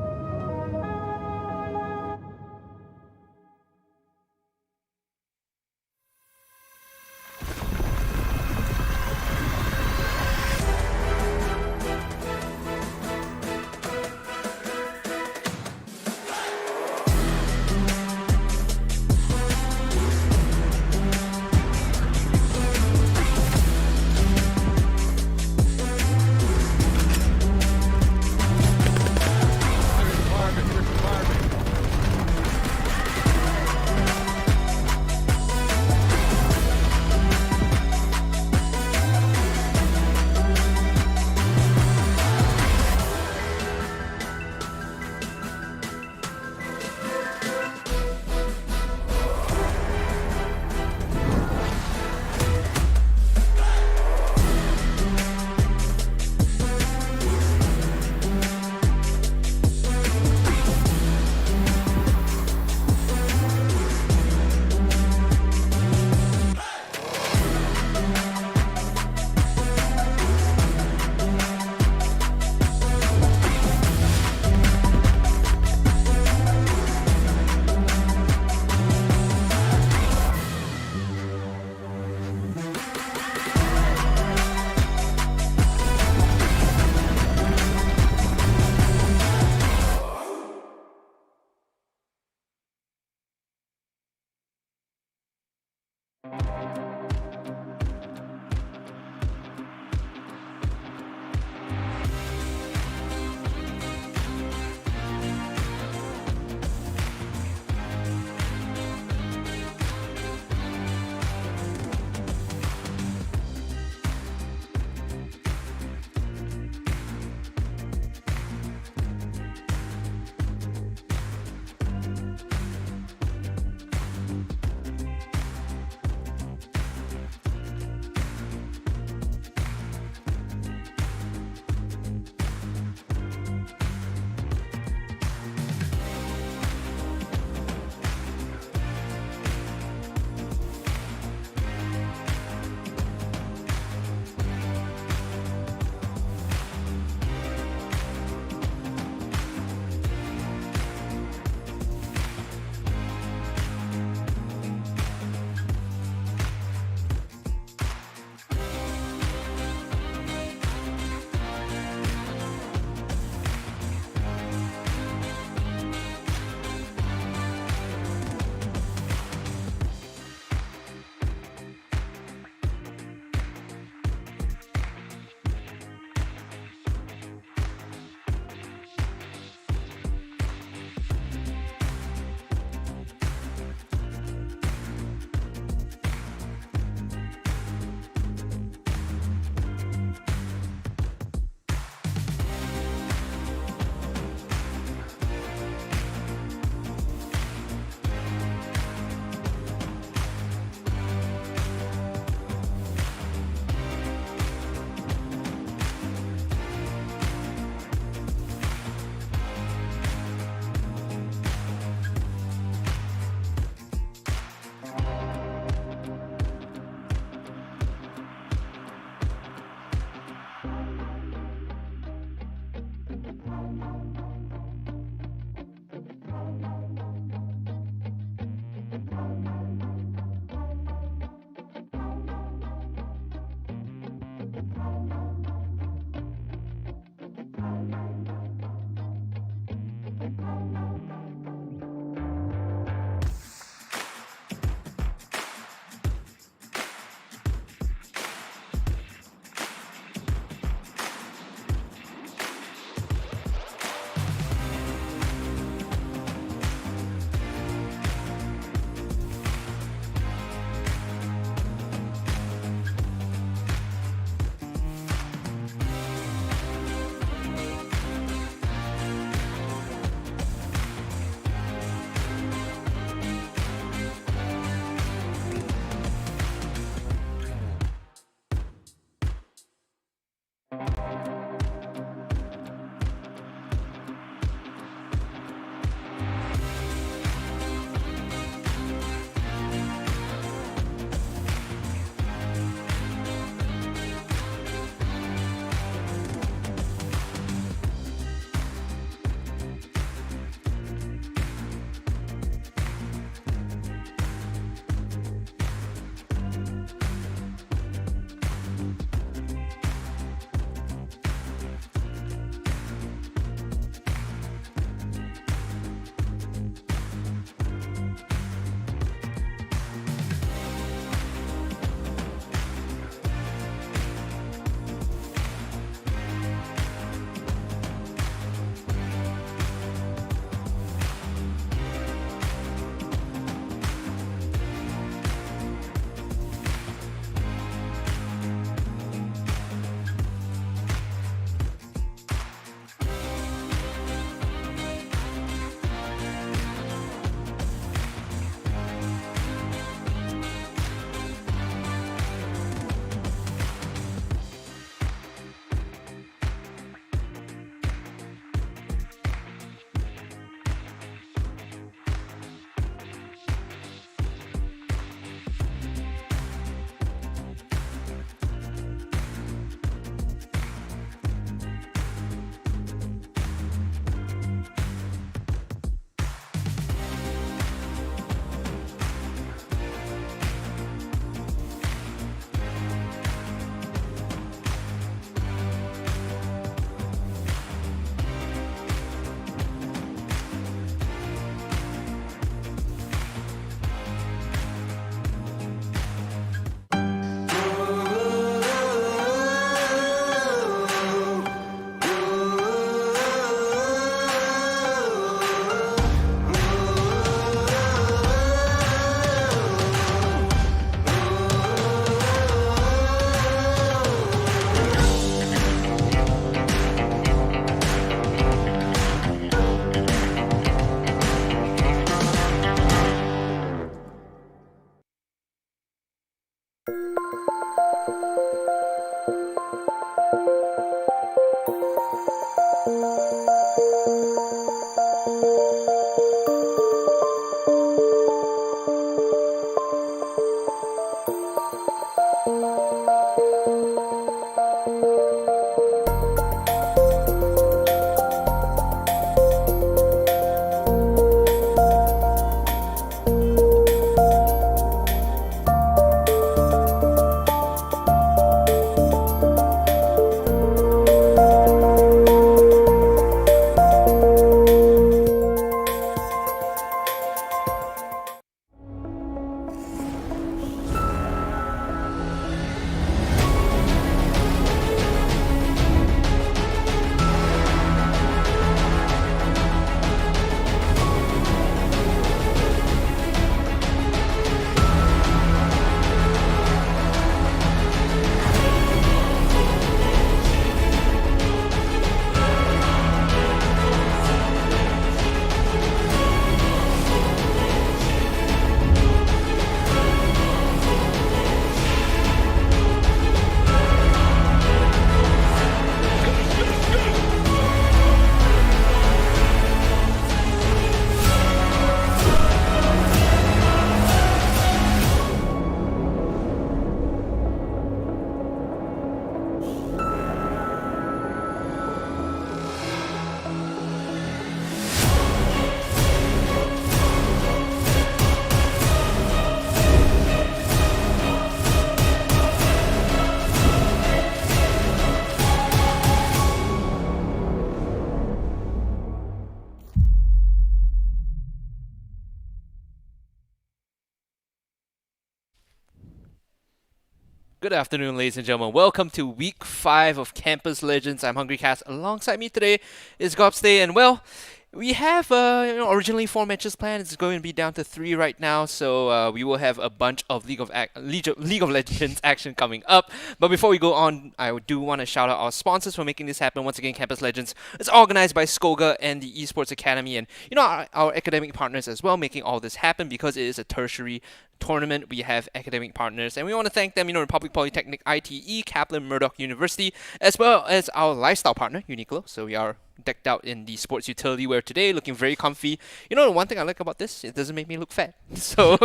Good afternoon, ladies and gentlemen. Welcome to week 5 of Campus Legends. I'm HungryCast. Alongside me today is Gobstay, and well, we have originally 4 matches planned. It's going to be down to 3 right now, so we will have a bunch of League of Legends action coming up. But before we go on, I do want to shout out our sponsors for making this happen. Once again, Campus Legends is organized by SCOGA and the Esports Academy, and our academic partners as well, making all this happen because it is a tertiary tournament. We have academic partners, and we want to thank them, Republic Polytechnic, ITE, Kaplan, Murdoch University, as well as our lifestyle partner, Uniqlo. So we are decked out in the sports utility wear today, looking very comfy. The one thing I like about this, it doesn't make me look fat. So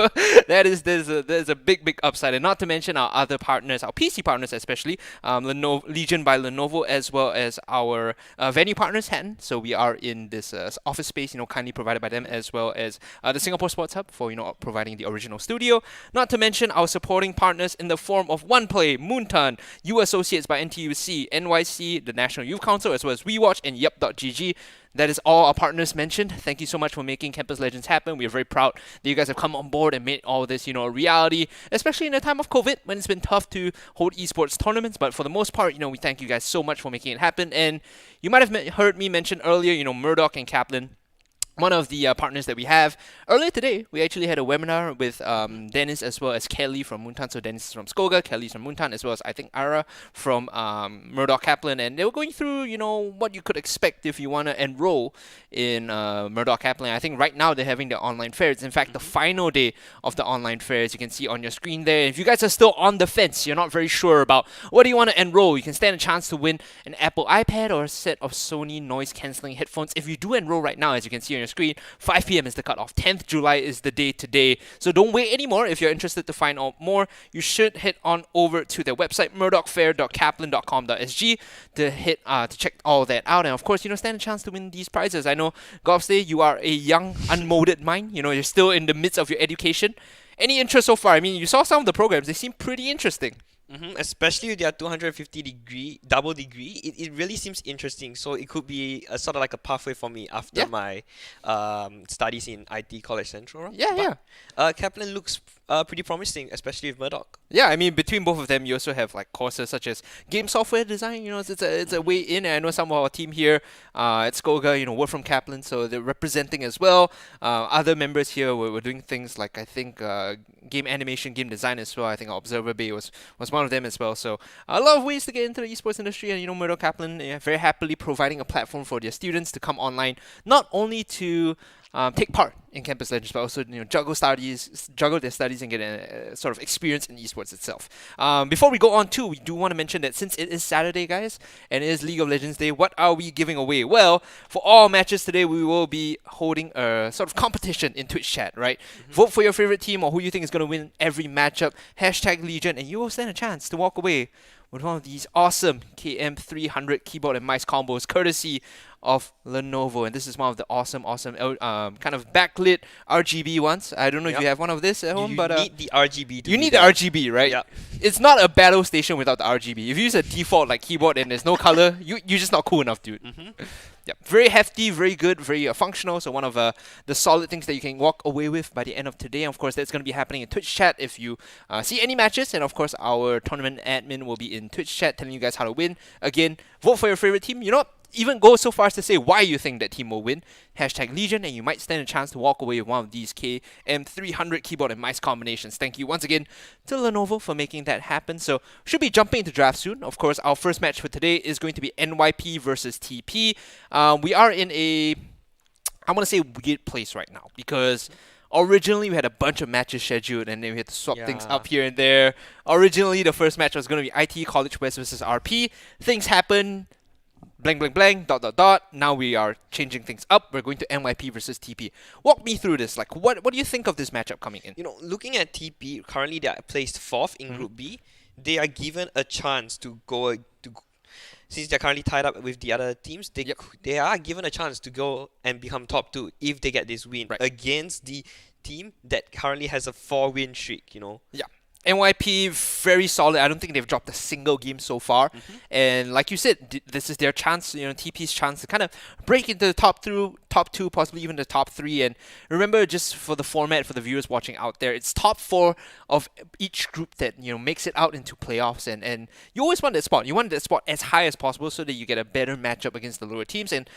there's a big upside, and not to mention our other partners, our PC partners especially, Legion by Lenovo, as well as our venue partners, Hatton. So we are in this office space, kindly provided by them, as well as the Singapore Sports Hub for providing the original studio. Not to mention our supporting partners in the form of OnePlay, Moonton, U Associates by NTUC, NYC, the National Youth Council, as well as WeWatch and Yep.gg. That is all our partners mentioned. Thank you so much for making Campus Legends happen. We are very proud that you guys have come on board and made all this, a reality, especially in a time of COVID when it's been tough to hold esports tournaments. But for the most part, we thank you guys so much for making it happen. And you might have heard me mention earlier, Murdoch and Kaplan, one of the partners that we have. Earlier today, we actually had a webinar with Dennis as well as Kelly from Moonton. So Dennis is from SCOGA, Kelly's from Moonton, as well as I think Ara from Murdoch Kaplan. And they were going through, what you could expect if you want to enroll in Murdoch Kaplan. I think right now they're having their online fair. It's in fact the final day of the online fair, as you can see on your screen there. If you guys are still on the fence, you're not very sure about what do you want to enroll, you can stand a chance to win an Apple iPad or a set of Sony noise cancelling headphones. If you do enroll right now, as you can see on your screen, 5 p.m. is the cutoff. 10th July is the day today. So don't wait anymore. If you're interested to find out more, you should head on over to their website, murdochfair.kaplan.com.sg, to check all that out. And of course, stand a chance to win these prizes. I know, Gobstay, you are a young, unmolded mind. You're still in the midst of your education. Any interest so far? I mean, you saw some of the programs. They seem pretty interesting. Especially with their 250-degree double degree, it really seems interesting. So it could be sort of like a pathway for me after my studies in IT College Central. Kaplan looks pretty promising, especially with Murdoch. Yeah, I mean, between both of them, you also have courses such as game software design. It's a way in. And I know some of our team here at SCOGA, we're from Kaplan, so they're representing as well. Other members here were doing things like, I think, game animation, game design as well. I think Observer Bay was one of them as well. So a lot of ways to get into the esports industry, and Murdoch Kaplan very happily providing a platform for their students to come online, not only to take part in Campus Legends, but also juggle their studies and get a sort of experience in esports itself. Before we go on too, we do want to mention that since it is Saturday, guys, and it is League of Legends Day, what are we giving away? Well, for all matches today, we will be holding a sort of competition in Twitch chat, right? Vote for your favorite team or who you think is going to win every matchup. #Legion, and you will stand a chance to walk away with one of these awesome KM300 keyboard and mice combos, courtesy of Lenovo. And this is one of the awesome kind of backlit RGB ones. I don't know if you have one of this at home, You but need the RGB. you need the RGB, right? Yeah. It's not a battle station without the RGB. If you use a default like keyboard and there's no color, you're just not cool enough, dude. Yeah, very hefty, very good, very functional. So one of the solid things that you can walk away with by the end of today. And of course, that's going to be happening in Twitch chat if you see any matches. And of course, our tournament admin will be in Twitch chat telling you guys how to win. Again, vote for your favorite team. You know what? Even go so far as to say why you think that team will win. #Legion, and you might stand a chance to walk away with one of these KM300 keyboard and mice combinations. Thank you once again to Lenovo for making that happen. So, should be jumping into draft soon. Of course, our first match for today is going to be NYP versus TP. We are in a, I want to say, weird place right now because originally we had a bunch of matches scheduled and then we had to swap things up here and there. Originally, the first match was going to be IT College West versus RP. Things happen. Blank, blank, blank, ... Now we are changing things up. We're going to NYP versus TP. Walk me through this. Like, what do you think of this matchup coming in? Looking at TP, currently they are placed 4th in Group B. They are given a chance to go since they're currently tied up with the other teams, they are given a chance to go and become top 2 if they get this win against the team that currently has a 4-win streak, Yeah. NYP, very solid. I don't think they've dropped a single game so far. And like you said, this is their chance, TP's chance to kind of break into the top 2, possibly even the top 3. And remember, just for the format, for the viewers watching out there, it's top 4 of each group that, makes it out into playoffs. And you always want that spot. You want that spot as high as possible so that you get a better matchup against the lower teams. And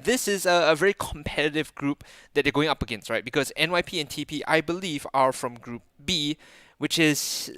this is a very competitive group that they're going up against, right? Because NYP and TP, I believe, are from Group B, which is,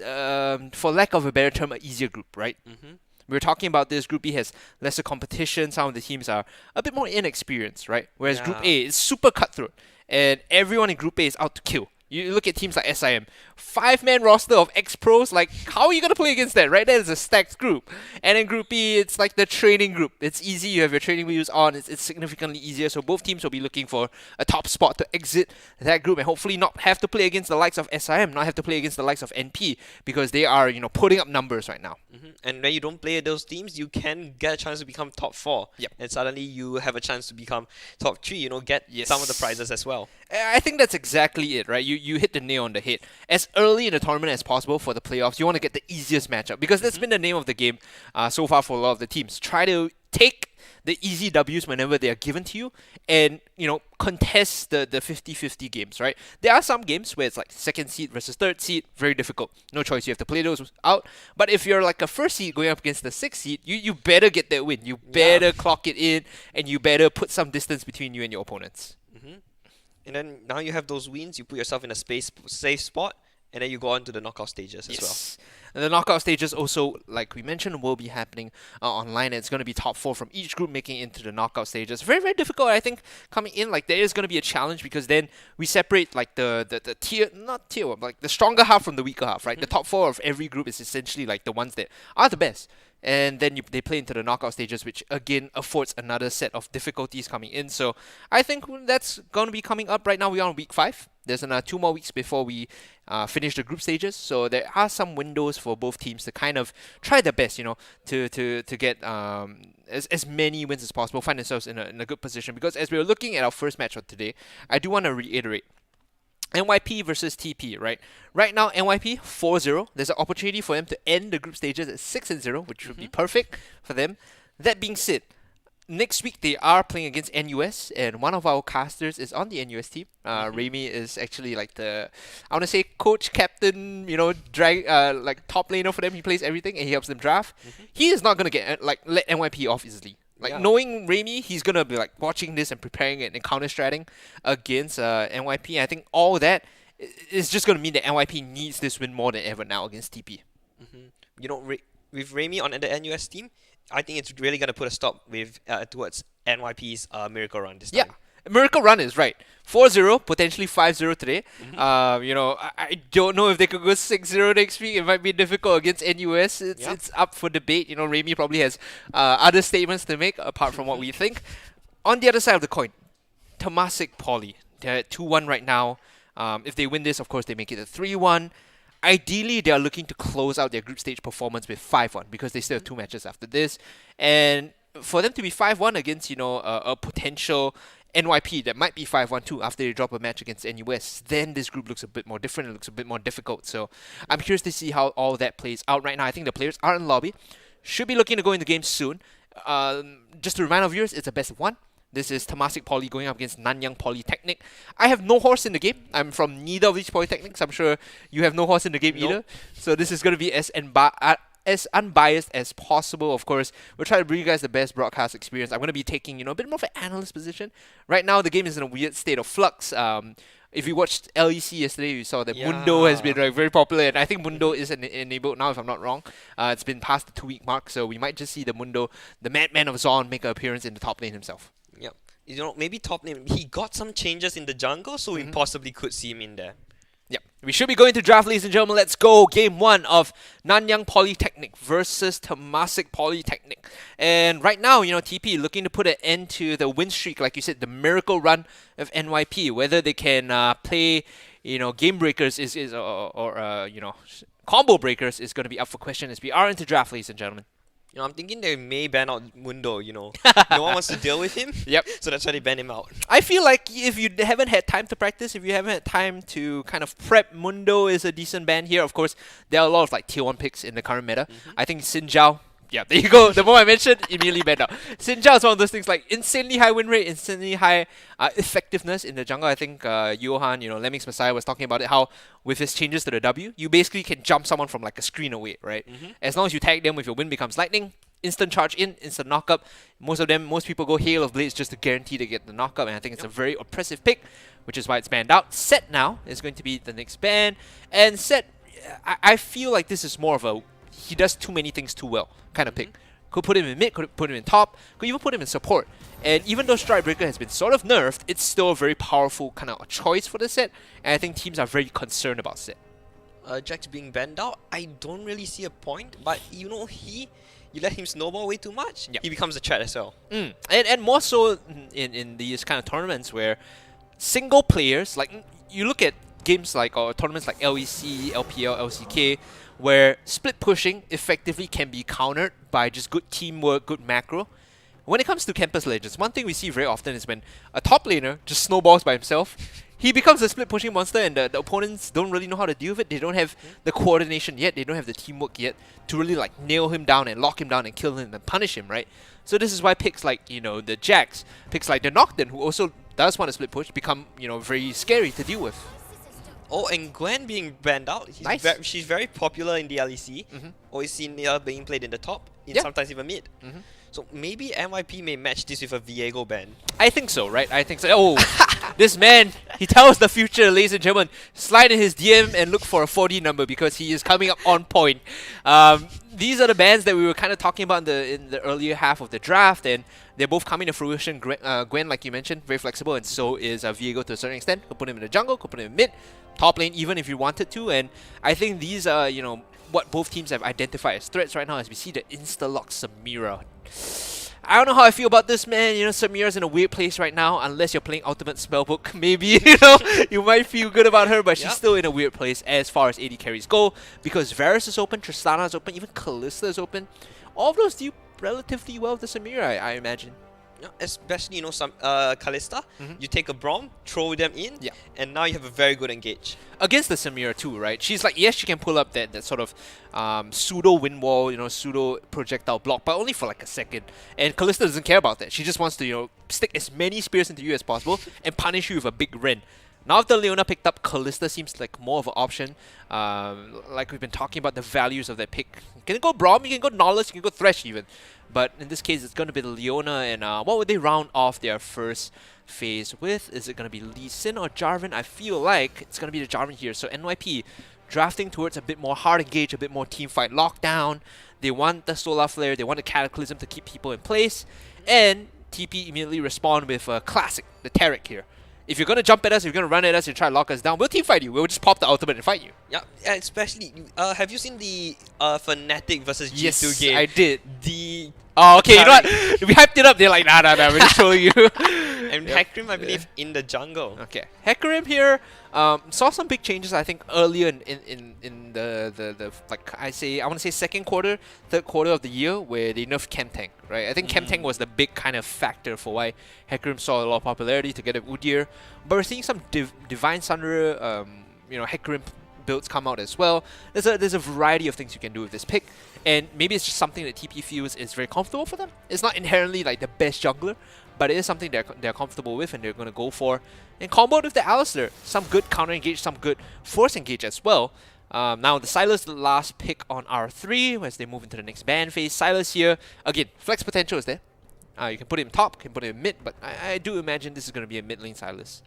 for lack of a better term, an easier group, right? We were talking about this. Group B has lesser competition. Some of the teams are a bit more inexperienced, right? Whereas Group A is super cutthroat. And everyone in Group A is out to kill. You look at teams like SIM, 5-man roster of ex-pros. Like, how are you going to play against that, right? That is a stacked group. And in Group B, it's like the training group. It's easy. You have your training wheels on. It's significantly easier. So both teams will be looking for a top spot to exit that group and hopefully not have to play against the likes of SIM, not have to play against the likes of NP because they are, putting up numbers right now. And when you don't play those teams, you can get a chance to become top 4. And suddenly you have a chance to become top 3, get some of the prizes as well. I think that's exactly it, right? You hit the nail on the head. As early in the tournament as possible for the playoffs, you want to get the easiest matchup because that's been the name of the game so far for a lot of the teams. Try to take the easy Ws whenever they are given to you and, contest the 50-50 games, right? There are some games where it's like 2nd seed versus 3rd seed, very difficult. No choice, you have to play those out. But if you're like a 1st seed going up against the 6th seed, you better get that win. You better clock it in and you better put some distance between you and your opponents. And then now you have those wins, you put yourself in a safe spot, and then you go on to the knockout stages as well. And the knockout stages also, like we mentioned, will be happening online. It's going to be top 4 from each group making it into the knockout stages. Very, very difficult, I think, coming in. Like, there is going to be a challenge because then we separate, like, the tier, not tier 1, but like the stronger half from the weaker half, right? The top 4 of every group is essentially, like, the ones that are the best. And then they play into the knockout stages, which again affords another set of difficulties coming in. So I think that's going to be coming up right now. We are on week 5. There's another 2 more weeks before we finish the group stages. So there are some windows for both teams to kind of try their best, to get as many wins as possible, find themselves in a good position. Because as we were looking at our first match of today, I do want to reiterate. NYP versus TP, right? Right now, NYP 4-0. There's an opportunity for them to end the group stages at 6-0, which would be perfect for them. That being said, next week they are playing against NUS, and one of our casters is on the NUS team. Remy is actually like I want to say coach, captain, like top laner for them. He plays everything and he helps them draft. He is not gonna get let NYP off easily. Knowing Remy, he's going to be like watching this and preparing it and counter-stratting against NYP. I think all that is just going to mean that NYP needs this win more than ever now against TP. With Remy on the NUS team, I think it's really going to put a stop with towards NYP's miracle run this time. Miracle Run is right. 4-0, potentially 5-0 today. I don't know if they could go 6-0 next week. It might be difficult against NUS. It's up for debate. Raimi probably has other statements to make apart from what we think. On the other side of the coin, Temasek Poly. They're at 2-1 right now. If they win this, of course, they make it a 3-1. Ideally, they are looking to close out their group stage performance with 5-1 because they still have 2 matches after this. And for them to be 5-1 against, a potential NYP that might be 5-1 too after they drop a match against NUS, then this group looks a bit more different. It looks a bit more difficult. So I'm curious to see how all that plays out right now. I think the players are in lobby. Should be looking to go in the game soon. Just to remind our viewers, it's a best of 1. This is Temasek Poly going up against Nanyang Polytechnic. I have no horse in the game. I'm from neither of these polytechnics. I'm sure you have no horse in the game either. So this is going to be as unbiased as possible. Of course, we'll try to bring you guys the best broadcast experience. I'm going to be taking, a bit more of an analyst position. Right now, the game is in a weird state of flux. If you watched LEC yesterday, you saw that Mundo has been very popular, and I think Mundo is enabled now, if I'm not wrong. It's been past the 2-week mark, so we might just see the Mundo, the madman of Zon, make an appearance in the top lane himself. Yep. Maybe top lane. He got some changes in the jungle, so we possibly could see him in there. Yep. We should be going to draft, ladies and gentlemen. Let's go. Game 1 of Nanyang Polytechnic versus Temasek Polytechnic. And right now, TP looking to put an end to the win streak, like you said, the miracle run of NYP. Whether they can play, game breakers or combo breakers is going to be up for question as we are into draft, ladies and gentlemen. I'm thinking they may ban out Mundo, No one wants to deal with him. Yep. So that's why they ban him out. I feel like if you haven't had time to practice, if you haven't had time to kind of prep, Mundo is a decent ban here. Of course, there are a lot of tier 1 picks in the current meta. I think Xin Zhao, there you go. The moment I mentioned, immediately banned out. Xin Zhao is one of those things like insanely high win rate, insanely high effectiveness in the jungle. I think Johan, Lemmings Messiah was talking about it, how with his changes to the W, you basically can jump someone from a screen away, right? As long as you tag them with your Wind Becomes Lightning, instant charge in, instant knockup. Most people go Hail of Blades just to guarantee to get the knockup, and I think it's a very oppressive pick, which is why it's banned out. Set now is going to be the next ban, and Set, I feel like this is more of a he does too many things too well kind of pick. Could put him in mid, could put him in top, could even put him in support. And even though Strike Breaker has been sort of nerfed, it's still a very powerful kind of choice for the Set, and I think teams are very concerned about Set. Jax being banned out, I don't really see a point, but you let him snowball way too much, he becomes a threat as well. And more so in these kind of tournaments where single players, you look at games or tournaments like LEC, LPL, LCK, where split pushing effectively can be countered by just good teamwork, good macro. When it comes to Campus Legends, one thing we see very often is when a top laner just snowballs by himself, he becomes a split pushing monster, and the opponents don't really know how to deal with it. They don't have the coordination yet, they don't have the teamwork yet to really nail him down and lock him down and kill him and punish him, right? So this is why picks like, the Jax, picks like the Nocturne, who also does want to split push, become, very scary to deal with. Oh, and Gwen being banned out. She's very popular in the LEC. Always seen her being played in the top, sometimes even mid. So maybe NYP may match this with a Viego ban. I think so, right? I think so. Oh, this man, he tells the future, ladies and gentlemen. Slide in his DM and look for a 40 number because he is coming up on point. These are the bans that we were kind of talking about in the earlier half of the draft, and they're both coming to fruition. Gwen, like you mentioned, very flexible, and so is Viego to a certain extent. Could put him in the jungle, could put him in mid, top lane even if you wanted to, and I think these are, what both teams have identified as threats right now as we see the insta-lock Samira. I don't know how I feel about this, man. Samira's in a weird place right now. Unless you're playing Ultimate Spellbook, maybe, you might feel good about her, but she's still in a weird place as far as AD carries go, because Varus is open, Tristana is open, even Kalista is open. All of those do relatively well with the Samira, I imagine. Especially, some Kalista, you take a Braum, throw them in, and now you have a very good engage. Against the Samira too, right? She's like, yes, she can pull up that sort of pseudo wind wall, pseudo projectile block, but only for a second. And Kalista doesn't care about that. She just wants to, stick as many spears into you as possible and punish you with a big Ren. Now after Leona picked up, Kalista seems like more of an option. Like we've been talking about the values of that pick. You can go Braum, you can go Nolus, you can go Thresh even. But in this case, it's going to be the Leona, and what would they round off their first phase with? Is it going to be Lee Sin or Jarvan? I feel like it's going to be the Jarvan here. So NYP drafting towards a bit more hard engage, a bit more teamfight lockdown. They want the Solar Flare, they want the Cataclysm to keep people in place. And TP immediately respond with a classic, the Taric here. If you're going to jump at us, if you're going to run at us and try to lock us down, we'll team fight you. We'll just pop the ultimate and fight you. Yeah, especially, have you seen the Fnatic versus G2 game? I did. The okay, you know what? We hyped it up. They're like, nah, we're just showing you. And Hecarim, I believe, in the jungle. Okay, Hecarim here saw some big changes. I think earlier in the like I want to say second quarter, third quarter of the year where they nerfed Chemtank, right? I think Chemtank was the big kind of factor for why Hecarim saw a lot of popularity together with Udyr. But we're seeing some Divine Sunderer, Hecarim builds come out as well. There's a variety of things you can do with this pick, and maybe it's just something that TP feels is very comfortable for them. It's not inherently like the best jungler, but it is something they're comfortable with and they're going to go for. And comboed with the Alistar, some good counter engage, some good force engage as well. Now the Sylas, the last pick on R3 as they move into the next ban phase. Sylas here, again, flex potential is there. You can put him top, can put him mid, but I do imagine this is going to be a mid lane Sylas.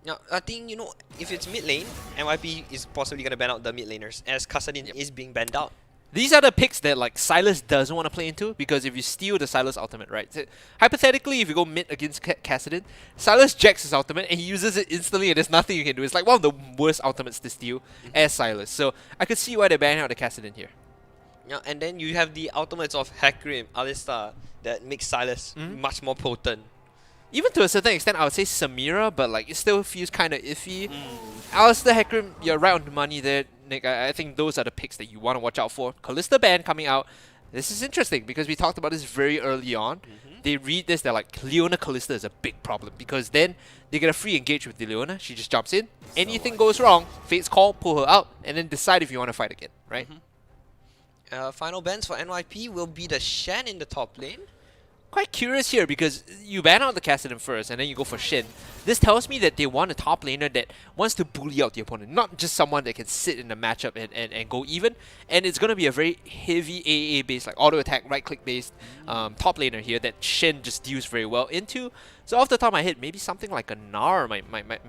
Now, I think, if it's mid lane, NYP is possibly going to ban out the mid laners, as Kassadin is being banned out. These are the picks that like Sylas doesn't want to play into, because if you steal the Sylas ultimate, right? So, hypothetically, if you go mid against Kassadin, Sylas jacks his ultimate and he uses it instantly and there's nothing you can do. It's like one of the worst ultimates to steal as Sylas. So I could see why they're banning out the Kassadin here. Yeah, and then you have the ultimates of Hecarim, Alistar, that makes Sylas much more potent. Even to a certain extent, I would say Samira, but like it still feels kind of iffy. Alistar, Hecarim, you're right on the money there, Nick. I think those are the picks that you want to watch out for. Kalista ban coming out. This is interesting because we talked about this very early on. They read this, they're like, Leona Kalista is a big problem because then they get a free engage with the Leona. She just jumps in. Anything goes wrong, Fate's call, pull her out, and then decide if you want to fight again, right? Final bans for NYP will be the Shen in the top lane. Quite curious here because you ban out the Kassadin first and then you go for Shen. This tells me that they want a top laner that wants to bully out the opponent, not just someone that can sit in the matchup and go even. And it's going to be a very heavy AA based, like auto attack, right click based top laner here that Shen just deals very well into. So off the top of my head, maybe something like a Gnar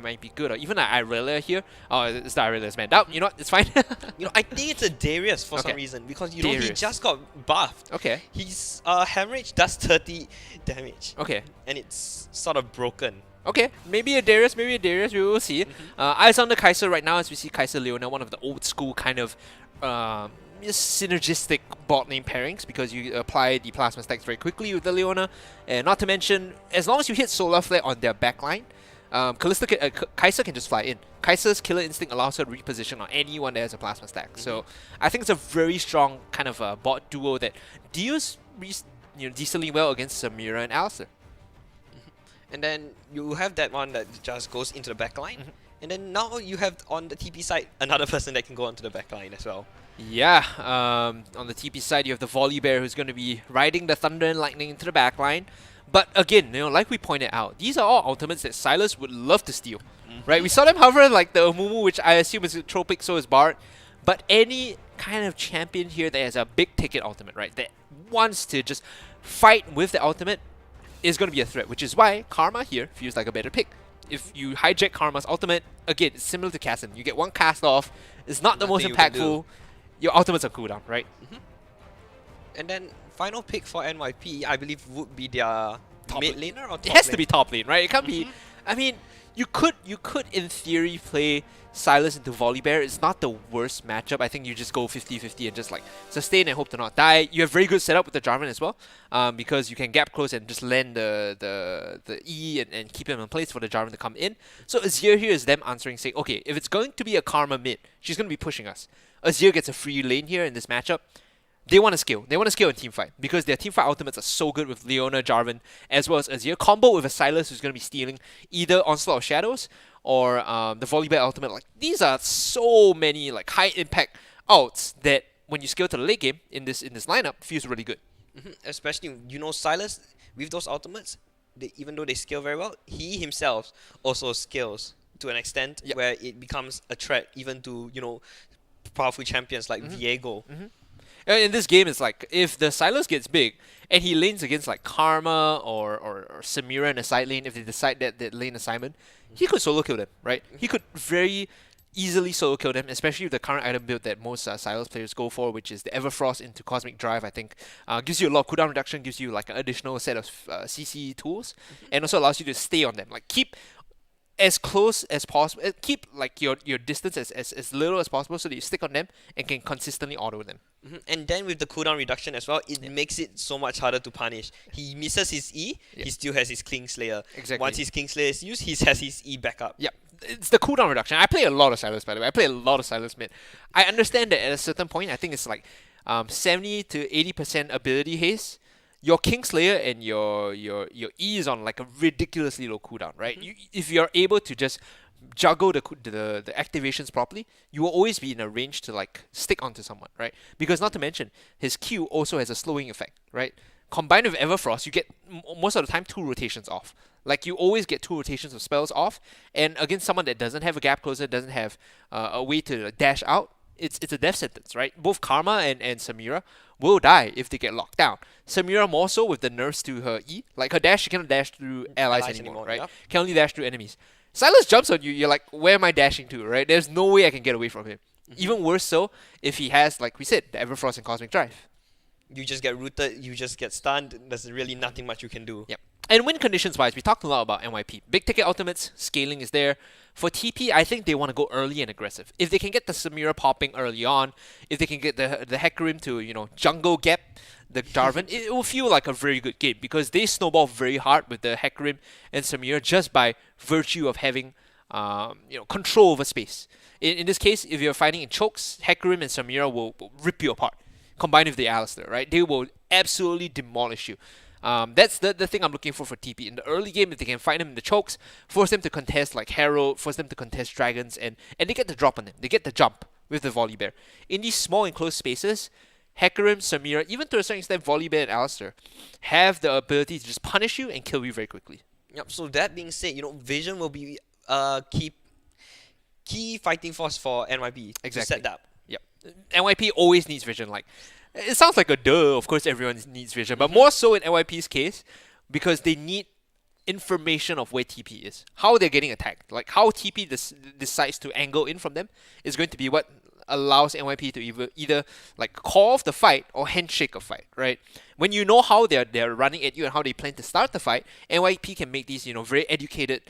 might be good, or even an Irelia here. Oh, it's the Irelia's banned out. You know what? It's fine. I think it's a Darius for some reason because he just got buffed. Okay. His Hemorrhage does 30 damage. Okay. And it's sort of broken. Okay, maybe a Darius, we will see. Eyes on the Kai'Sa right now as we see Kai'Sa Leona, one of the old school kind of synergistic bot lane pairings because you apply the plasma stacks very quickly with the Leona. And not to mention, as long as you hit Solar Flare on their backline, Kai'Sa can just fly in. Kai'Sa's Killer Instinct allows her to reposition on anyone that has a plasma stack. So I think it's a very strong kind of bot duo that deals decently well against Samira and Alistar. And then you have that one that just goes into the backline. And then now you have on the TP side another person that can go onto the backline as well. Yeah, on the TP side you have the Volley Bear who's going to be riding the Thunder and Lightning into the backline. But again, like we pointed out, these are all ultimates that Sylas would love to steal. Right? We saw them hover like the Amumu, which I assume is a Tropic, so is Bard. But any kind of champion here that has a big ticket ultimate, right, that wants to just fight with the ultimate is going to be a threat, which is why Karma here feels like a better pick. If you hijack Karma's ultimate, again, it's similar to Kassadin. You get one cast off, it's not the most impactful, your ultimates are cooldown, right? And then final pick for NYP, I believe would be their mid laner or top It has lane? to be top lane, right? It can't be, I mean, you could in theory play Sylas into Volley Bear. It's not the worst matchup. I think you just go 50-50 and just like sustain and hope to not die. You have very good setup with the Jarvan as well, because you can gap close and just land the E and keep him in place for the Jarvan to come in. So Azir here is them answering saying, okay, if it's going to be a Karma mid, she's going to be pushing us. Azir gets a free lane here in this matchup. They want to scale. They want to scale in teamfight because their teamfight ultimates are so good with Leona, Jarvan, as well as Azir. Combo with a Sylas who's going to be stealing either Onslaught of Shadows or the Volley Bear ultimate. Like, these are so many like high impact ults that when you scale to the late game in this lineup, feels really good. Especially, Sylas with those ultimates, even though they scale very well, he himself also scales to an extent where it becomes a threat even to powerful champions like Viego. In this game, it's like, if the Sylas gets big, and he lanes against like Karma or Samira in a side lane, if they decide that lane assignment, he could solo kill them, right? He could very easily solo kill them, especially with the current item build that most Silas players go for, which is the Everfrost into Cosmic Drive. I think gives you a lot of cooldown reduction, gives you like an additional set of CC tools, and also allows you to stay on them. Like keep as close as possible, keep like your distance as little as possible so that you stick on them and can consistently auto them. And then with the cooldown reduction as well, it makes it so much harder to punish. He misses his E, he still has his Kingslayer. Exactly. Once his Kingslayer is used, he has his E back up. Yeah, it's the cooldown reduction. I play a lot of Silas, by the way. I play a lot of Silas mid. I understand that at a certain point, I think it's like 70 to 80% ability haste. Your Kingslayer and your E is on like a ridiculously low cooldown, right? If you're able to just juggle the activations properly, you will always be in a range to like stick onto someone, right? Because not to mention, his Q also has a slowing effect, right? Combined with Everfrost, you get most of the time 2 rotations off. Like you always get 2 rotations of spells off, and against someone that doesn't have a gap closer, doesn't have a way to dash out, it's a death sentence, right? Both Karma and Samira will die if they get locked down. Samira more so with the nerfs to her E. Like her dash, she cannot dash through allies anymore, right? Yep. Can only dash through enemies. Silas jumps on you, you're like, where am I dashing to, right? There's no way I can get away from him. Even worse so, if he has, like we said, the Everfrost and Cosmic Drive. You just get rooted, you just get stunned, there's really nothing much you can do. Yep. And win conditions wise, we talked a lot about NYP. Big ticket ultimates, scaling is there. For TP, I think they want to go early and aggressive. If they can get the Samira popping early on, if they can get the Hecarim to, jungle gap the Jarvan, it will feel like a very good game because they snowball very hard with the Hecarim and Samira just by virtue of having control over space. In this case, if you're fighting in chokes, Hecarim and Samira will rip you apart. Combined with the Alistar, right? They will absolutely demolish you. That's the thing I'm looking for TP. In the early game, if they can find them in the chokes, force them to contest like Herald, force them to contest dragons, and they get the drop on them. They get the jump with the Volibear. In these small enclosed spaces, Hecarim, Samira, even to a certain extent Volibear and Alistar, have the ability to just punish you and kill you very quickly. Yep, so that being said, Vision will be key fighting force for NYP to set that up. Yep. NYP always needs Vision. Like, it sounds like a duh, of course everyone needs Vision, but more so in NYP's case, because they need information of where TP is, how they're getting attacked, like how TP decides to angle in from them is going to be what allows NYP to either like call off the fight or handshake a fight, right? When you know how they're running at you and how they plan to start the fight, NYP can make these very educated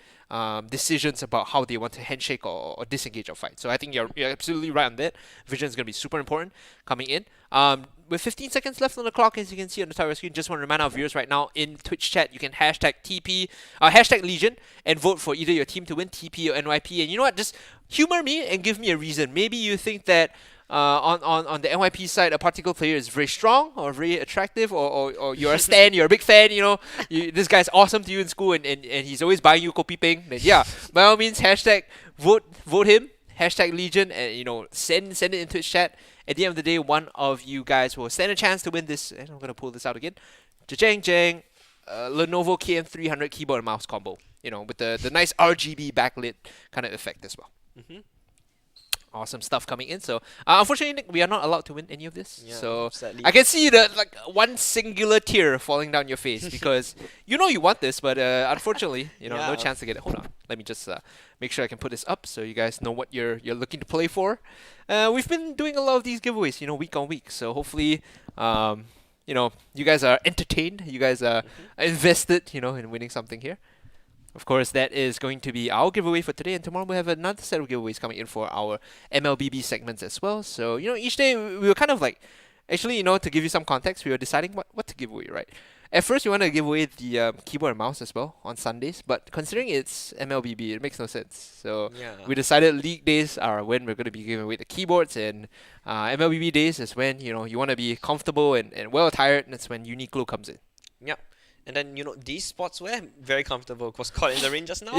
decisions about how they want to handshake or disengage a fight. So I think you're absolutely right on that. Vision is going to be super important coming in. With 15 seconds left on the clock, as you can see on the tower screen, just want to remind our viewers right now in Twitch chat, you can hashtag TP, hashtag Legion, and vote for either your team to win TP or NYP. And you know what? Just humor me and give me a reason. Maybe you think that on the NYP side, a particular player is very strong or very attractive, or you're a stan, you're a big fan, this guy's awesome to you in school and he's always buying you kopi peng. Then yeah, by all means, hashtag vote him, hashtag Legion, and send it in Twitch chat. At the end of the day, one of you guys will stand a chance to win this, and I'm going to pull this out again. Jang, Lenovo KM300 keyboard and mouse combo, with the nice RGB backlit kind of effect as well. Awesome stuff coming in. So unfortunately, Nick, we are not allowed to win any of this. Yeah, so sadly. I can see the one singular tear falling down your face because you want this, but unfortunately, no chance to get it. Hold on, let me just make sure I can put this up so you guys know what you're looking to play for. We've been doing a lot of these giveaways, week on week. So hopefully, you guys are entertained. You guys are invested, in winning something here. Of course, that is going to be our giveaway for today, and tomorrow we'll have another set of giveaways coming in for our MLBB segments as well. So, each day we were kind of like, actually, to give you some context, we were deciding what to give away, right? At first, we wanted to give away the keyboard and mouse as well on Sundays, but considering it's MLBB, it makes no sense. So we decided league days are when we're going to be giving away the keyboards, and MLBB days is when, you want to be comfortable and well attired, and that's when Uniqlo comes in. Yep. And then these sportswear very comfortable. Was caught in the rain just now.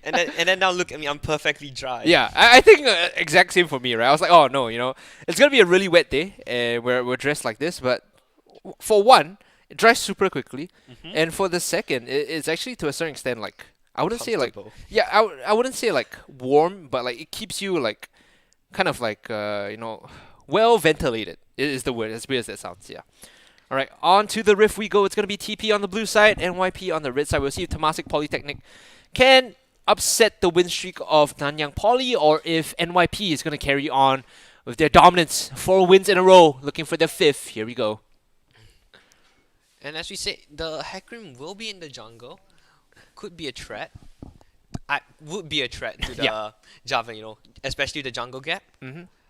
and then now look at me, I'm perfectly dry. Yeah, I think exact same for me, right? I was like, oh no, it's gonna be a really wet day, and we're dressed like this. But for one, it dries super quickly, and for the second, it's actually to a certain extent like I wouldn't say like I wouldn't say like warm, but like it keeps you like kind of like well ventilated. Is the word, as weird as that sounds. Yeah. All right, on to the Rift we go. It's going to be TP on the blue side, NYP on the red side. We'll see if Temasek Polytechnic can upset the win streak of Nanyang Poly, or if NYP is going to carry on with their dominance. 4 wins in a row, looking for their 5th. Here we go. And as we say, the Hecarim will be in the jungle. Could be a threat. Would be a threat to the Java, especially the jungle gap.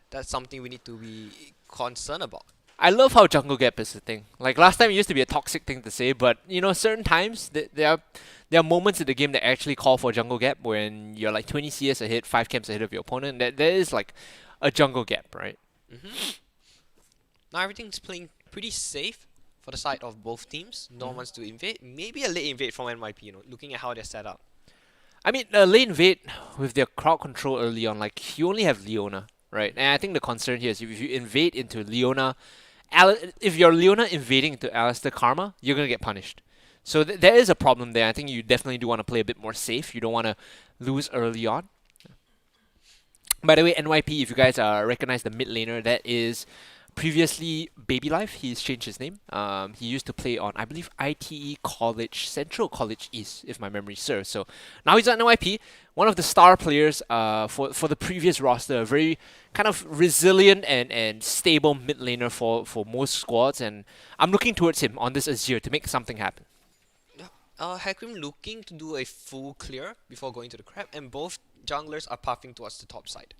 That's something we need to be concerned about. I love how jungle gap is the thing. Like last time, it used to be a toxic thing to say, but certain times there are moments in the game that actually call for jungle gap when you're like 20 CS ahead, 5 camps ahead of your opponent. There is like a jungle gap, right? Now everything's playing pretty safe for the side of both teams. No one wants to invade. Maybe a late invade from NYP. Looking at how they're set up. I mean, late invade with their crowd control early on. Like you only have Leona, right? And I think the concern here is if you invade into Leona. If you're Leona invading into Alistair Karma, you're going to get punished. So there is a problem there. I think you definitely do want to play a bit more safe. You don't want to lose early on. By the way, NYP, if you guys recognize the mid laner, that is previously Baby Life. He's changed his name. He used to play on, I believe, ITE College Central, College East, if my memory serves. So now he's at NYP, one of the star players for the previous roster. A very kind of resilient and stable mid laner for most squads. And I'm looking towards him on this Azure to make something happen. Hecarim looking to do a full clear before going to the crab, and both junglers are pathing towards the top side.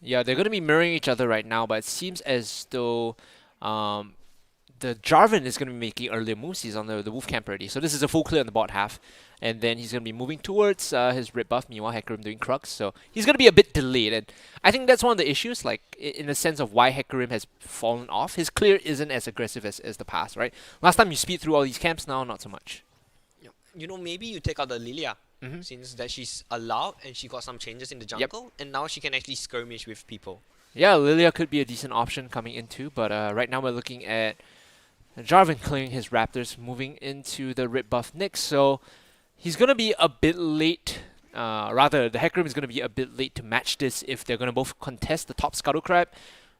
Yeah, they're going to be mirroring each other right now, but it seems as though the Jarvan is going to be making earlier moves. He's on the Wolf camp already. So this is a full clear on the bot half. And then he's going to be moving towards his red buff. Meanwhile, Hecarim doing Crux. So he's going to be a bit delayed. And I think that's one of the issues, like in the sense of why Hecarim has fallen off. His clear isn't as aggressive as the past, right? Last time you speed through all these camps, now not so much. Maybe you take out the Lilia. Since that she's allowed and she got some changes in the jungle, and now she can actually skirmish with people. Yeah, Lilia could be a decent option coming in too, but right now we're looking at Jarvan clearing his Raptors, moving into the red buff Nyx, so he's going to be a bit late. Rather, the Hecarim is going to be a bit late to match this if they're going to both contest the top Scuttle Crab.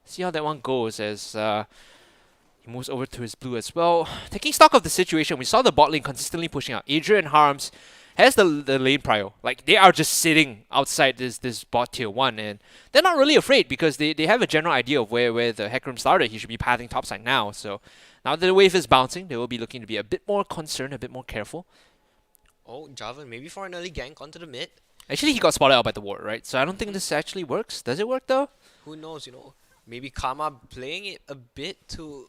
See how that one goes as he moves over to his blue as well. Taking stock of the situation, we saw the bot lane consistently pushing out. Adria and Harms has the lane prio. Like, they are just sitting outside this bot tier 1, and they're not really afraid because they have a general idea of where the Hecarim started. He should be pathing topside now. So now that the wave is bouncing, they will be looking to be a bit more concerned, a bit more careful. Oh, Jarvan maybe for an early gank onto the mid. Actually, he got spotted out by the ward, right? So I don't think this actually works. Does it work though? Who knows, Maybe Karma playing it a bit too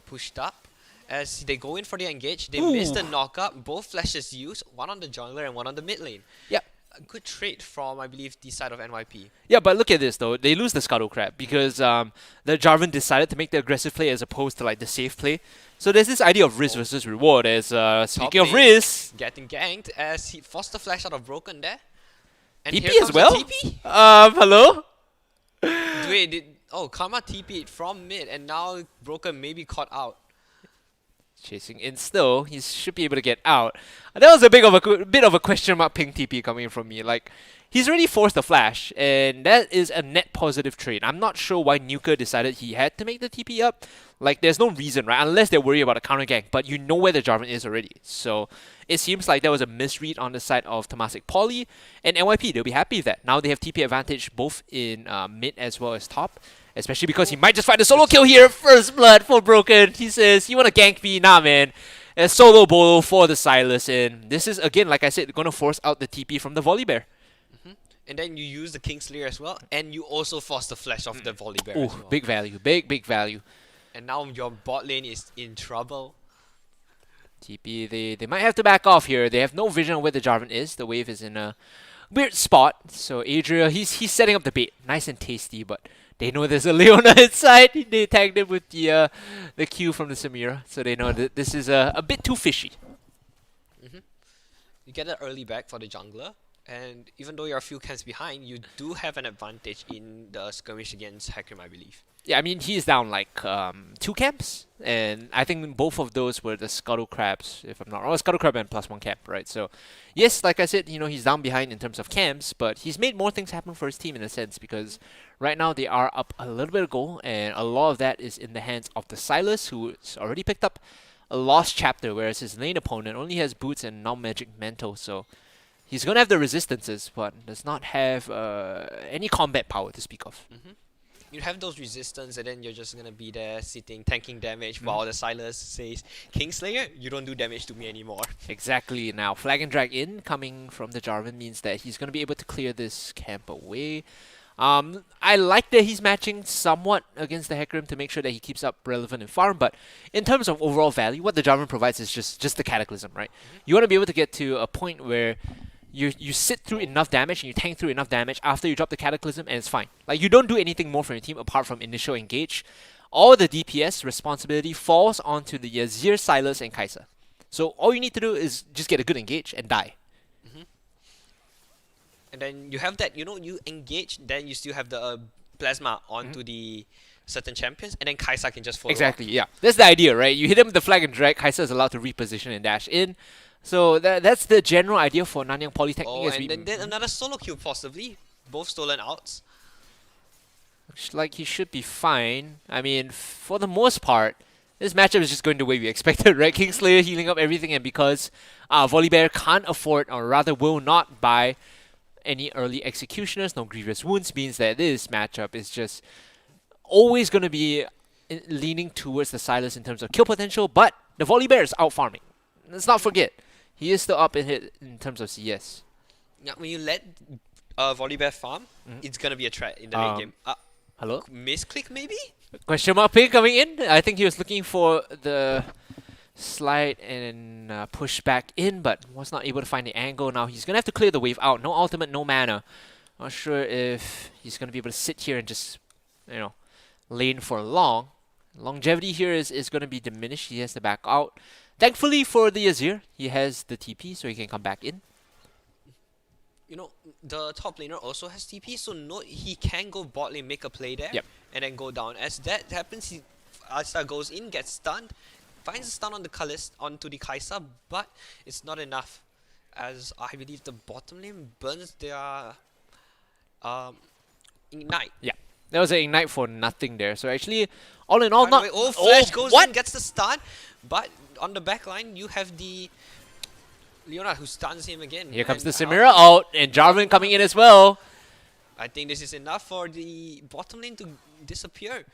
pushed up. As they go in for the engage, they miss the knockup. Both flashes used, one on the jungler and one on the mid lane. Yeah. A good trade from, I believe, the side of NYP. Yeah, but look at this though. They lose the Scuttle Crab because the Jarvan decided to make the aggressive play as opposed to like the safe play. So there's this idea of risk versus reward. As speaking of risk, getting ganked as he forced the flash out of Broken there. And TP as well. TP? Hello. Wait, Karma TP'd from mid, and now Broken may be caught out. Chasing in still, he should be able to get out. That was a bit of a question mark ping TP coming from me. Like, he's already forced the flash, and that is a net positive trade. I'm not sure why Nuka decided he had to make the TP up. Like, there's no reason, right? Unless they're worried about a counter gank, but you know where the Jarvan is already. So it seems like there was a misread on the side of Temasek Poly, and NYP, they'll be happy with that. Now they have TP advantage both in mid as well as top. Especially because he might just find a solo kill here. First blood for Broken. He says, you want to gank me? Nah, man. A solo bolo for the Silas. And this is, again, like I said, going to force out the TP from the Volley Bear. And then you use the Kingslayer as well. And you also force the flash of the Volley Bear as well. Big value. Big value. And now your bot lane is in trouble. TP, they might have to back off here. They have no vision of where the Jarvan is. The wave is in a weird spot. So Adria, he's setting up the bait. Nice and tasty, but they know there's a Leona inside. They tagged him with the Q from the Samira, so they know that this is a bit too fishy. You get an early back for the jungler, and even though you're a few camps behind, you do have an advantage in the skirmish against Hecarim, I believe. Yeah, I mean, he's down like 2 camps, and I think both of those were the Scuttle Crabs, if I'm not wrong. Scuttle Crab and +1 camp, right? So, yes, like I said, he's down behind in terms of camps, but he's made more things happen for his team in a sense, because right now they are up a little bit of goal, and a lot of that is in the hands of the Silas, who's already picked up a lost chapter, whereas his lane opponent only has boots and non-magic mantle, so he's going to have the resistances, but does not have any combat power to speak of. You have those resistance, and then you're just gonna be there sitting, tanking damage, while the Silas says, Kingslayer, you don't do damage to me anymore. Exactly. Now, Flag and Drag in coming from the Jarvan means that he's going to be able to clear this camp away. I like that he's matching somewhat against the Hecarim to make sure that he keeps up relevant in farm, but in terms of overall value, what the Jarvan provides is just the Cataclysm, right? You want to be able to get to a point where you sit through enough damage and you tank through enough damage after you drop the Cataclysm, and it's fine. Like, you don't do anything more from your team apart from initial engage. All the DPS responsibility falls onto the Yazir, Silas, and Kai'Sa. So all you need to do is just get a good engage and die. And then you have that, you engage, then you still have the plasma onto the certain champions, and then Kai'Sa can just follow Exactly, up. yeah. That's the idea, right? You hit him with the Flag and Drag, Kai'Sa is allowed to reposition and dash in. So that's the general idea for Nanyang Polytechnic. Oh, and then another solo kill possibly. Both stolen outs. Looks like he should be fine. I mean, for the most part, this matchup is just going the way we expected, right? Kingslayer healing up everything, and because Volibear can't afford, or rather will not buy any early executioners, no grievous wounds, means that this matchup is just always going to be leaning towards the Silas in terms of kill potential, but the Volibear is out farming. Let's not forget, he is still up in terms of CS. Yeah, when you let Volibear farm, it's going to be a threat in the late game. Hello? Misclick maybe? Question mark pick coming in. I think he was looking for the slide and push back in, but was not able to find the angle. Now he's going to have to clear the wave out. No ultimate, no mana. Not sure if he's going to be able to sit here and just, lane for long. Longevity here is going to be diminished. He has to back out. Thankfully for the Azir, he has the TP, so he can come back in. The top laner also has TP, so he can go bot lane, make a play there, and then go down. As that happens, Asta goes in, gets stunned, finds a stun on the onto the Kai'Sa, but it's not enough, as I believe the bottom lane burns their Ignite. Yeah, there was an Ignite for nothing there. So actually, all in all, Flash goes in, gets the stun, but on the back line, you have the Leona who stuns him again. Here comes the Samira out, and Jarvan coming in as well. I think this is enough for the bottom lane to disappear.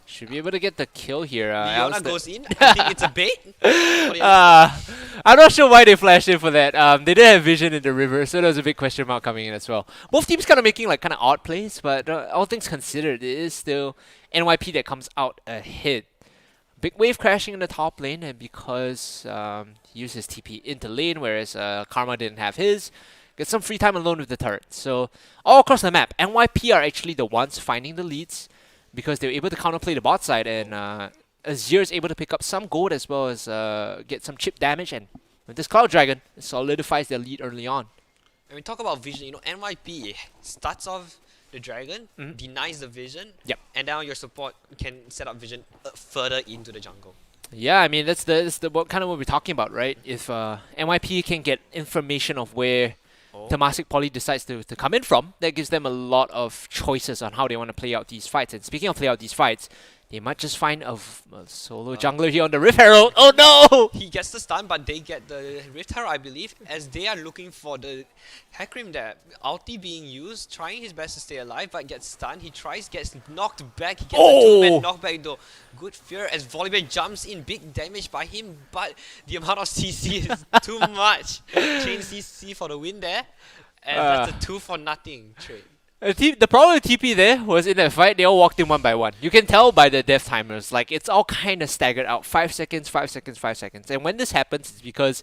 Should be able to get the kill here. Leona goes in. I think it's a bait. I'm not sure why they flashed in for that. They didn't have vision in the river, so there was a big question mark coming in as well. Both teams kind of making kind of odd plays, but all things considered, it is still NYP that comes out ahead. Big wave crashing in the top lane, and because he used his TP into lane, whereas Karma didn't have his, get some free time alone with the turret. So all across the map, NYP are actually the ones finding the leads because they were able to counterplay the bot side, and Azir is able to pick up some gold as well as get some chip damage, and with this Cloud Dragon, it solidifies their lead early on. And we talk about vision, NYP starts off the dragon, denies the vision, and now your support can set up vision further into the jungle. Yeah, I mean that's what we're talking about, right? If NYP can get information of where Temasek Poly decides to come in from, that gives them a lot of choices on how they want to play out these fights. And speaking of play out these fights, they might just find a solo jungler here on the Rift Herald. Oh no! He gets the stun, but they get the Rift Herald, I believe, as they are looking for the Hecarim there. Ulti being used, trying his best to stay alive, but gets stunned. He tries, gets knocked back. He gets a two-man knockback though. Good fear as Volibear jumps in, big damage by him, but the amount of CC is too much. Chain CC for the win there, and that's a 2 for nothing trade. The problem with TP there was in that fight, they all walked in one by one. You can tell by the death timers, like it's all kind of staggered out. 5 seconds, 5 seconds, 5 seconds. And when this happens, it's because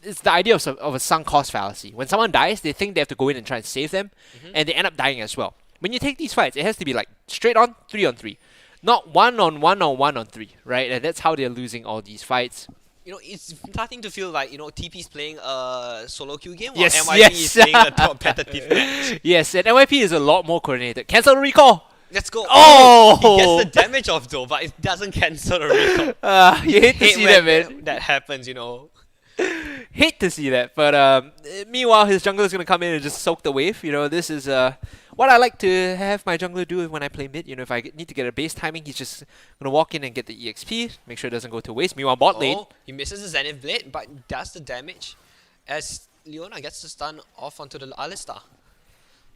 it's the idea of a sunk cost fallacy. When someone dies, they think they have to go in and try and save them, and they end up dying as well. When you take these fights, it has to be like straight on, 3 on 3. Not 1 on 1 or 1 on 3, right? And that's how they're losing all these fights. It's starting to feel like, TP's playing a solo queue game, while Yes, NYP is playing a competitive match. Yes, and NYP is a lot more coordinated. Cancel the recall! Let's go. Oh! He gets the damage off though, but it doesn't cancel the recall. You hate to see that, man. That happens, Hate to see that, but meanwhile his jungler is gonna come in and just soak the wave. You know, this is what I like to have my jungler do when I play mid. You know, if I need to get a base timing, he's just gonna walk in and get the EXP, make sure it doesn't go to waste. Meanwhile, bot lane. He misses the Zenith Blade, but does the damage as Leona gets the stun off onto the Alistar.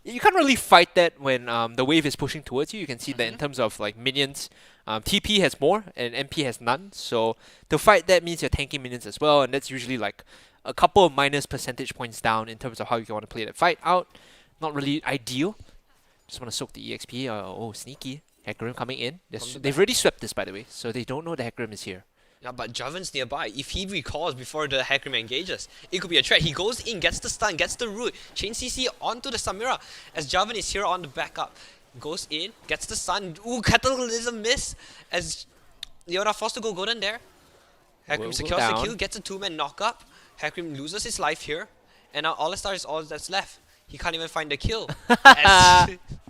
You can't really fight that when the wave is pushing towards you. You can see that in terms of like minions. TP has more and MP has none. So to fight that means you're tanking minions as well, and that's usually like a couple of minus percentage points down in terms of how you want to play that fight out. Not really ideal. Just want to soak the EXP. Oh, sneaky. Hecarim coming in. They've already swept this, by the way, so they don't know the Hecarim is here. Yeah, but Javan's nearby. If he recalls before the Hecarim engages, it could be a threat. He goes in, gets the stun, gets the root, chain CC onto the Samira as Javan is here on the backup. Goes in, gets the stun. Ooh, Cataclysm miss as Leona forced to go golden there. Hecarim secures the kill, gets a 2-man knock-up. Hecarim loses his life here, and now Alistar is all that's left. He can't even find the kill as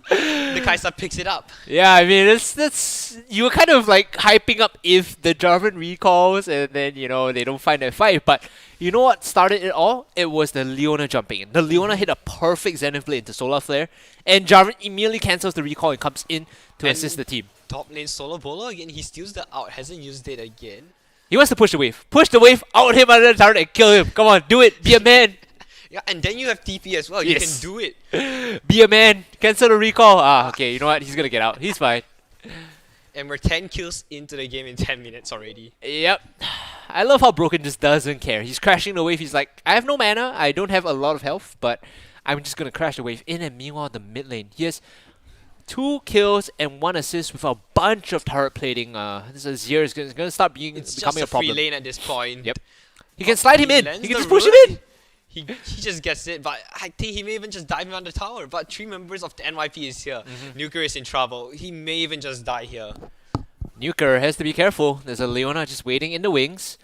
the Kai'Sa picks it up. Yeah, I mean, that's you were kind of like hyping up if the Jarvan recalls and then, you know, they don't find that fight. But you know what started it all? It was the Leona jumping in. The Leona hit a perfect Zenith Blade into Solar Flare, and Jarvan immediately cancels the recall and comes in to assist the team. Top lane Solo Bolo again, he steals the out, hasn't used it again. He wants to push the wave. Push the wave, out him under the turret and kill him. Come on, do it. Be a man. Yeah, and then you have TP as well. Yes. You can do it. Be a man. Cancel the recall. Okay, you know what? He's gonna get out. He's fine. And we're 10 kills into the game in 10 minutes already. Yep. I love how Broken just doesn't care. He's crashing the wave. He's like, I have no mana. I don't have a lot of health, but I'm just gonna crash the wave in. And meanwhile, the mid lane, he has 2 kills and 1 assist with a bunch of turret plating. This Azir is gonna start becoming a problem. It's just a free lane at this point. Yep. He can slide him in. He can just push him in. He just gets it, but I think he may even just dive around the tower. But 3 members of the NYP is here. Nuker is in trouble. He may even just die here. Nuker has to be careful. There's a Leona just waiting in the wings.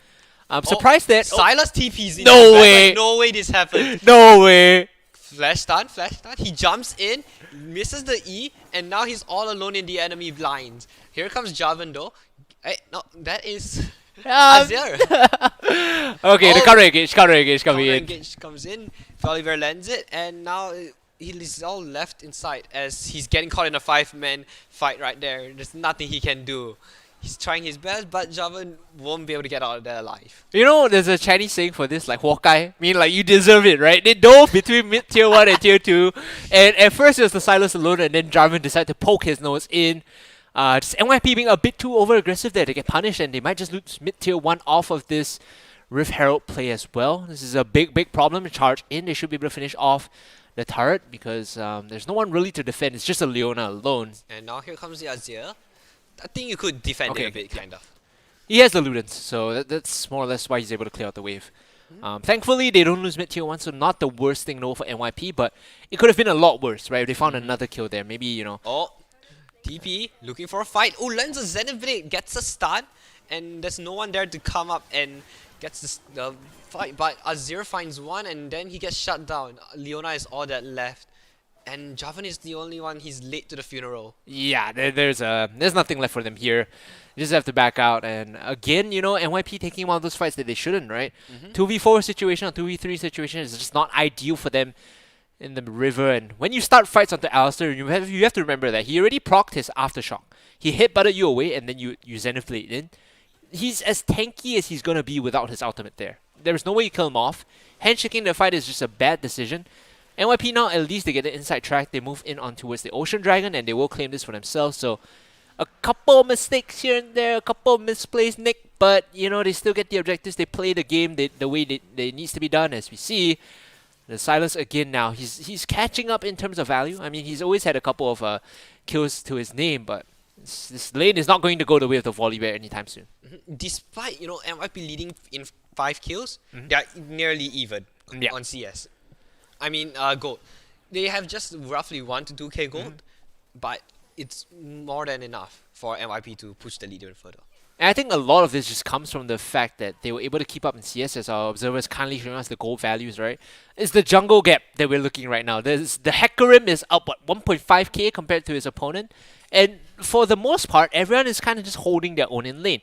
I'm surprised that Silas TP's in. No way! Like, no way this happened. No way! Flash stun, flash stun. He jumps in, misses the E, and now he's all alone in the enemy lines. Here comes Javan though. Hey, no, that is Azir. Okay, the counter engage coming in. Engage comes in. Oliver lands it, and now he's all left inside as he's getting caught in a 5-man fight right there. There's nothing he can do. He's trying his best, but Javan won't be able to get out of there alive. You know, there's a Chinese saying for this, like Hawkeye. I mean, like, you deserve it, right? They dove between mid tier 1 and tier 2. And at first it was the Silas alone, and then Jarvan decided to poke his nose in. Just NYP being a bit too over-aggressive there to get punished, and they might just lose mid tier 1 off of this Rift Herald play as well. This is a big problem to charge in. They should be able to finish off the turret because there's no one really to defend. It's just a Leona alone. And now here comes the Azir. I think you could defend it a bit, kind of. He has the Ludens, so that's more or less why he's able to clear out the wave. Thankfully, they don't lose mid tier 1, so not the worst thing for NYP, but it could have been a lot worse, right? If they found another kill there, maybe, you know. Oh, TP, looking for a fight. Oh, lands a Zenith Blade, gets a stun, and there's no one there to come up and gets the fight. But Azir finds one, and then he gets shut down. Leona is all that left. And Javan is the only one, he's late to the funeral. Yeah, there's nothing left for them here. You just have to back out. And again, you know, NYP taking one of those fights that they shouldn't, right? 2v4 situation or 2v3 situation is just not ideal for them in the river. And when you start fights onto Alistar, you have to remember that he already procced his Aftershock. He hit-butted you away and then you Zenith Blade in. He's as tanky as he's going to be without his ultimate there. There's no way you kill him off. Handshaking the fight is just a bad decision. NYP now, at least they get the inside track. They move in on towards the Ocean Dragon and they will claim this for themselves. So a couple of mistakes here and there, a couple of misplays, Nick, but you know, they still get the objectives. They play the game the way they needs to be done, as we see. The Silas again now, he's catching up in terms of value. I mean, he's always had a couple of kills to his name, but this lane is not going to go the way of the Volibear anytime soon. Despite, you know, NYP leading in 5 kills, they're nearly even on CS. I mean, gold. They have just roughly 1 to 2k gold, but it's more than enough for NYP to push the lead even further. And I think a lot of this just comes from the fact that they were able to keep up in CS, as our observers kindly showing us the gold values, right? It's the jungle gap that we're looking right now. The Hecarim is up, 1.5k compared to his opponent. And for the most part, everyone is kind of just holding their own in lane.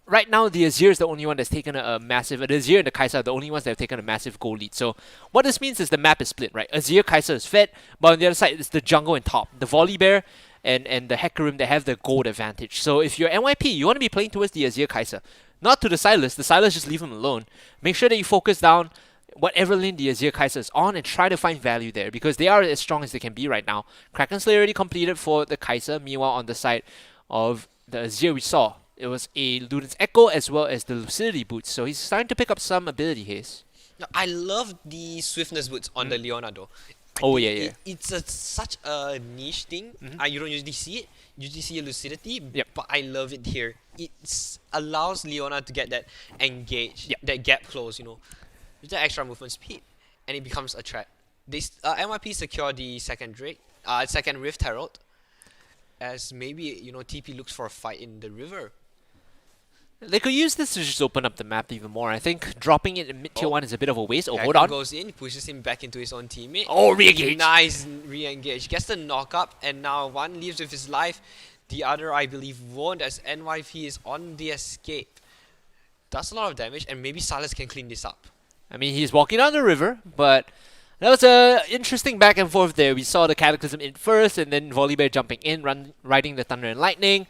right now, the Azir is the only one that's taken a massive... The Azir and the Kai'Sa are the only ones that have taken a massive goal lead. So what this means is the map is split, right? Azir, Kai'Sa is fed, but on the other side, it's the jungle and top. The Volibear and the Hecarim, they have the gold advantage. So if you're NYP, you want to be playing towards the Azir Kai'Sa. Not to the Sylas. The Sylas, just leave him alone. Make sure that you focus down whatever lane the Azir Kai'Sa is on and try to find value there, because they are as strong as they can be right now. Kraken Slayer already completed for the Kai'Sa. Meanwhile, on the side of the Azir, we saw it was a Luden's Echo as well as the Lucidity boots. So he's starting to pick up some ability haze. No, I love the swiftness boots on the Leona though. Oh yeah. It's such a niche thing. You don't usually see it. You usually see a Lucidity, but I love it here. It allows Leona to get that engage, that gap close, you know, with the extra movement speed, and it becomes a threat. This MYP secure the second Rift Herald, as maybe, you know, TP looks for a fight in the river. They could use this to just open up the map even more. I think dropping it in mid-tier 1 is a bit of a waste. Oh, hold on. Goes in, pushes him back into his own teammate. Oh, re-engage. Nice re-engage. Gets the knock-up, and now one leaves with his life. The other, I believe, won't, as NYP is on the escape. Does a lot of damage, and maybe Sylas can clean this up. I mean, he's walking down the river, but that was a interesting back and forth there. We saw the Cataclysm in first, and then Volibear jumping in, riding the Thunder and Lightning.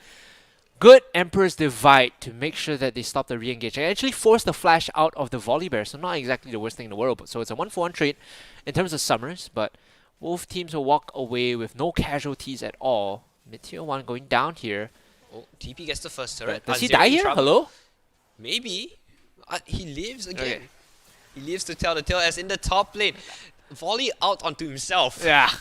Good Emperor's Divide to make sure that they stop the re-engage. I actually forced the flash out of the Volibear, so not exactly the worst thing in the world. So it's a 1-for-1 trade in terms of summers, but both teams will walk away with no casualties at all. Mid-tier 1 going down here. Oh, TP gets the first turret. Does he die here? Hello? Maybe. He lives again. Okay. He lives to tell the tale, as in the top lane. Volley out onto himself. Yeah.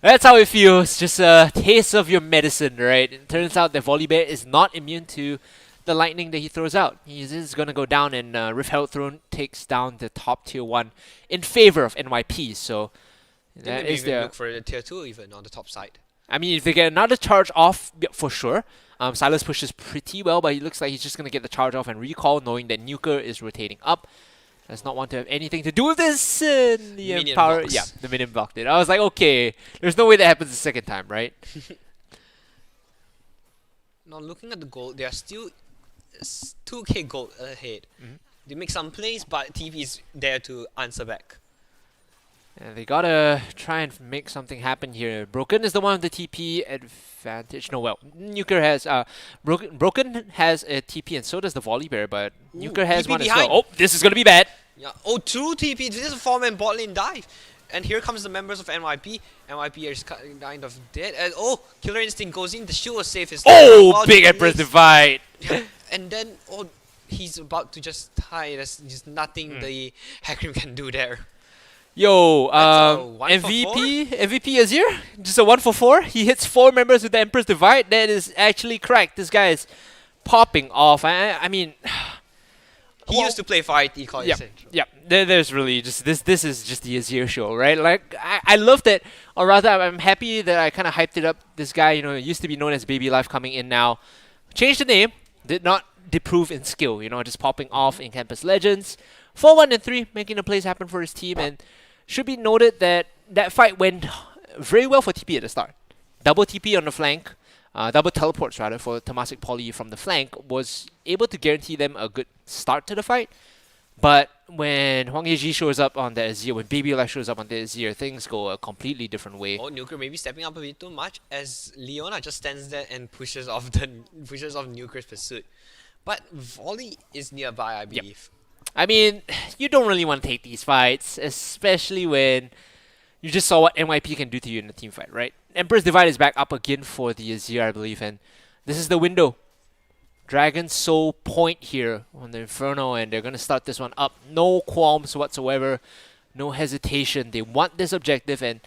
That's how it feels. Just a taste of your medicine, right? It turns out that Volibear is not immune to the lightning that he throws out. He is going to go down, and Rift Herald Throne takes down the top tier 1 in favor of NYP. So that is their... look for the tier 2 even on the top side. I mean, if they get another charge off, for sure. Sylas pushes pretty well, but he looks like he's just going to get the charge off and recall, knowing that Nuker is rotating up. Does not want to have anything to do with this. The power, yeah, the minion blocked it. I was like, okay, there's no way that happens the second time, right? Now looking at the gold, they are still 2k gold ahead. They make some plays, but TP is there to answer back. And they gotta try and make something happen here. Broken is the one with the TP advantage. No, well, Nuker has Broken has a TP, and so does the Volibear, but Nuker has TP one behind. As well. Oh, this is gonna be bad. Yeah. Oh, 2 TP. This is a 4-man bot lane dive. And here comes the members of NYP. NYP is kind of dead. And oh, Killer Instinct goes in. The shield was safe. Oh, big Empress Divide. And then, oh, he's about to just die. There's just nothing the Hecarim can do there. Yo, MVP Azir, just a 1-for-4. He hits 4 members with the Emperor's Divide. That is actually cracked. This guy is popping off. I mean, he used to play for IT College Central. Yeah, there's really just this is just the Azir show, right? Like I love that, or rather, I'm happy that I kind of hyped it up. This guy, you know, used to be known as Baby Life, coming in now, changed the name, did not deprove in skill. You know, just popping off in Campus Legends, 4-1 and 3, making the plays happen for his team. And should be noted that that fight went very well for TP at the start. Double TP on the flank, double teleports rather, for Temasek Poly from the flank, was able to guarantee them a good start to the fight. But when Hwang Yeji shows up on the Azir, when Baby Life shows up on the Azir, things go a completely different way. Oh, Nuker maybe stepping up a bit too much, as Leona just stands there and pushes off Nuker's pursuit. But Volley is nearby, I believe. I mean, you don't really want to take these fights, especially when you just saw what NYP can do to you in a team fight, right? Emperor's Divide is back up again for the Azir, I believe, and this is the window. Dragon Soul point here on the Inferno, and they're going to start this one up. No qualms whatsoever, no hesitation. They want this objective, and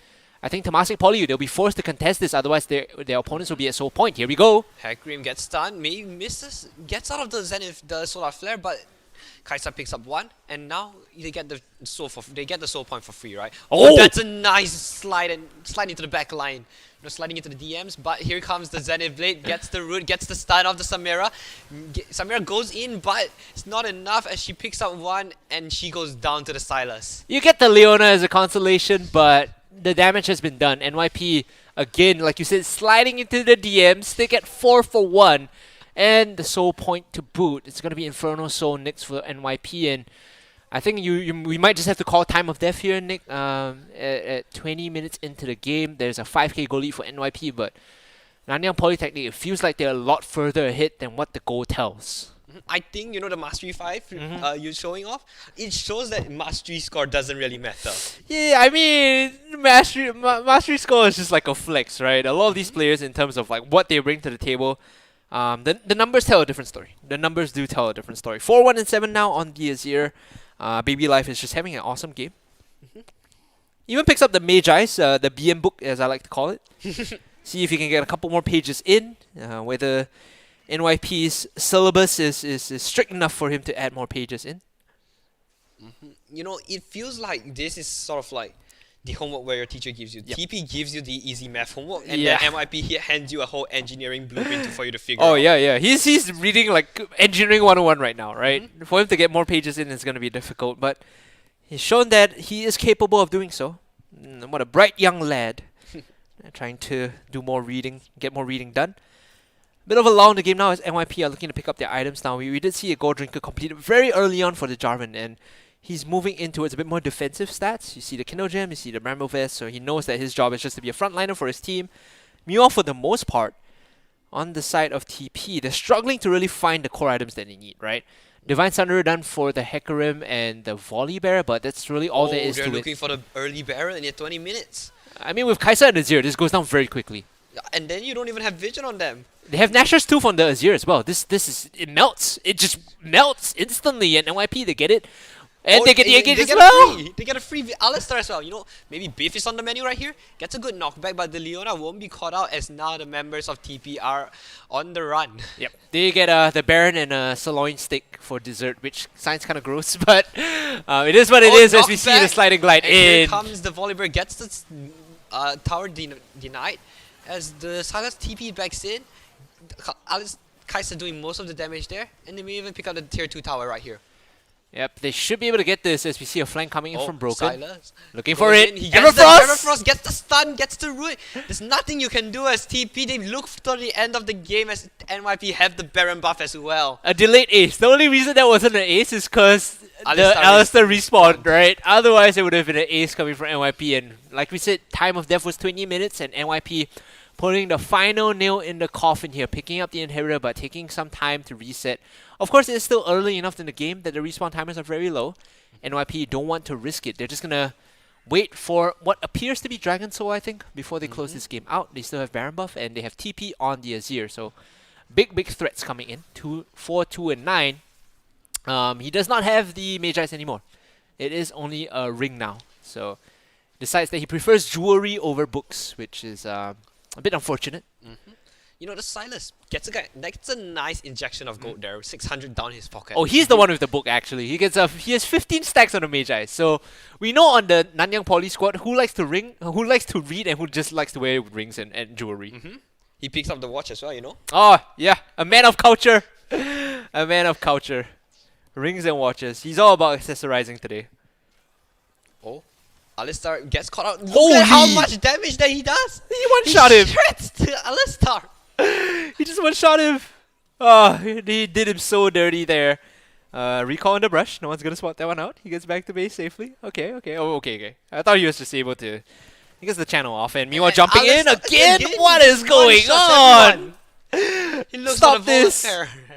I think Temasek Poly, they'll be forced to contest this, otherwise their opponents will be at Soul Point. Here we go. Hecarim gets stunned, maybe misses, gets out of the Zenith, the Solar Flare, but Kai'Sa picks up 1, and now they get the soul point for free, right? Oh, that's a nice slide into the back line. You know, sliding into the DMs, but here comes the Zenith Blade, gets the root, gets the stun of the Samira. Samira goes in, but it's not enough as she picks up 1 and she goes down to the Sylas. You get the Leona as a consolation, but the damage has been done. NYP, again, like you said, sliding into the DMs. They get 4 for 1. and the Soul Point to boot. It's going to be Inferno Soul next for NYP, and I think we might just have to call time of death here, Nick. At 20 minutes into the game, there's a 5k goal lead for NYP, but Nanyang Polytechnic, it feels like they're a lot further ahead than what the goal tells. I think, the Mastery 5 you're showing off, it shows that Mastery score doesn't really matter. Yeah, I mean, Mastery score is just like a flex, right? A lot of these players, in terms of like what they bring to the table, the numbers tell a different story. The numbers do tell a different story. 4-1-7 now on the Azir. Baby Life is just having an awesome game. Even picks up the Magi's, the BM book, as I like to call it. See if he can get a couple more pages in, whether NYP's syllabus is strict enough for him to add more pages in. It feels like this is sort of like the homework where your teacher gives you. Yep. TP gives you the easy math homework, and Yeah. then MIP here hands you a whole engineering blueprint for you to figure out. Oh, yeah. He's reading like Engineering 101 right now, right? For him to get more pages in is going to be difficult, but he's shown that he is capable of doing so. What a bright young lad. Trying to do more reading, get more reading done. Bit of a lull in the game now as NYP are looking to pick up their items now. We did see a Gold Drinker completed very early on for the Jarvan, and he's moving in towards a bit more defensive stats. You see the Kindle Gem, you see the Bramble Vest, so he knows that his job is just to be a frontliner for his team. Meanwhile, for the most part, on the side of TP, they're struggling to really find the core items that they need, right? Divine Sunderer done for the Hecarim and the Volley Bear, but that's really all there is to it. They're looking for the early barrel in 20 minutes. I mean, with Kai'Sa and Azir, this goes down very quickly. And then you don't even have vision on them. They have Nashor's Tooth on the Azir as well. It melts. It just melts instantly, and NYP, they get it. And they get the engage as well. They get a free Alistar as well. Maybe Biff is on the menu right here. Gets a good knockback, but the Leona won't be caught out as now the members of TP are on the run. Yep. They get the Baron and a sirloin steak for dessert, which sounds kind of gross, but it is what it is as we see the sliding glide and in. Here comes the Volibear, gets the tower denied. As the Silas TP backs in, Kai'Sa doing most of the damage there, and they may even pick up the tier 2 tower right here. Yep, they should be able to get this as we see a flank coming in from Broken. Silas. Looking for it. He gets the Everfrost! Everfrost gets the stun, gets the root. There's nothing you can do as TP. They look to the end of the game as NYP have the Baron buff as well. A delayed ace. The only reason that wasn't an ace is because the Alistar respawned, right? Otherwise, it would have been an ace coming from NYP. And like we said, time of death was 20 minutes, and NYP putting the final nail in the coffin here, picking up the inhibitor, but taking some time to reset. Of course, it's still early enough in the game that the respawn timers are very low. NYP don't want to risk it. They're just going to wait for what appears to be Dragon Soul, I think, before they close this game out. They still have Baron buff, and they have TP on the Azir. So, big threats coming in. 4, 2, and 9. He does not have the Magi's anymore. It is only a ring now. So, decides that he prefers jewelry over books, which is a bit unfortunate. The Silas gets a nice injection of gold there, 600 down his pocket. Oh, he's the one with the book actually. He has 15 stacks on the Magi. So we know on the Nanyang Poly squad who likes to read, and who just likes to wear rings and jewelry. He picks up the watch as well, Oh yeah, a man of culture, a man of culture. Rings and watches. He's all about accessorizing today. Oh, Alistar gets caught out. Look Holy! at how much damage that he does. He one-shot him. He shreds to Alistar. He just one-shot him. Oh, he did him so dirty there. Recall on the brush. No one's gonna spot that one out. He gets back to base safely. Okay. Oh, okay. I thought he was just able to. He gets the channel off, and meanwhile jumping in again. What is going on? He looks Stop this,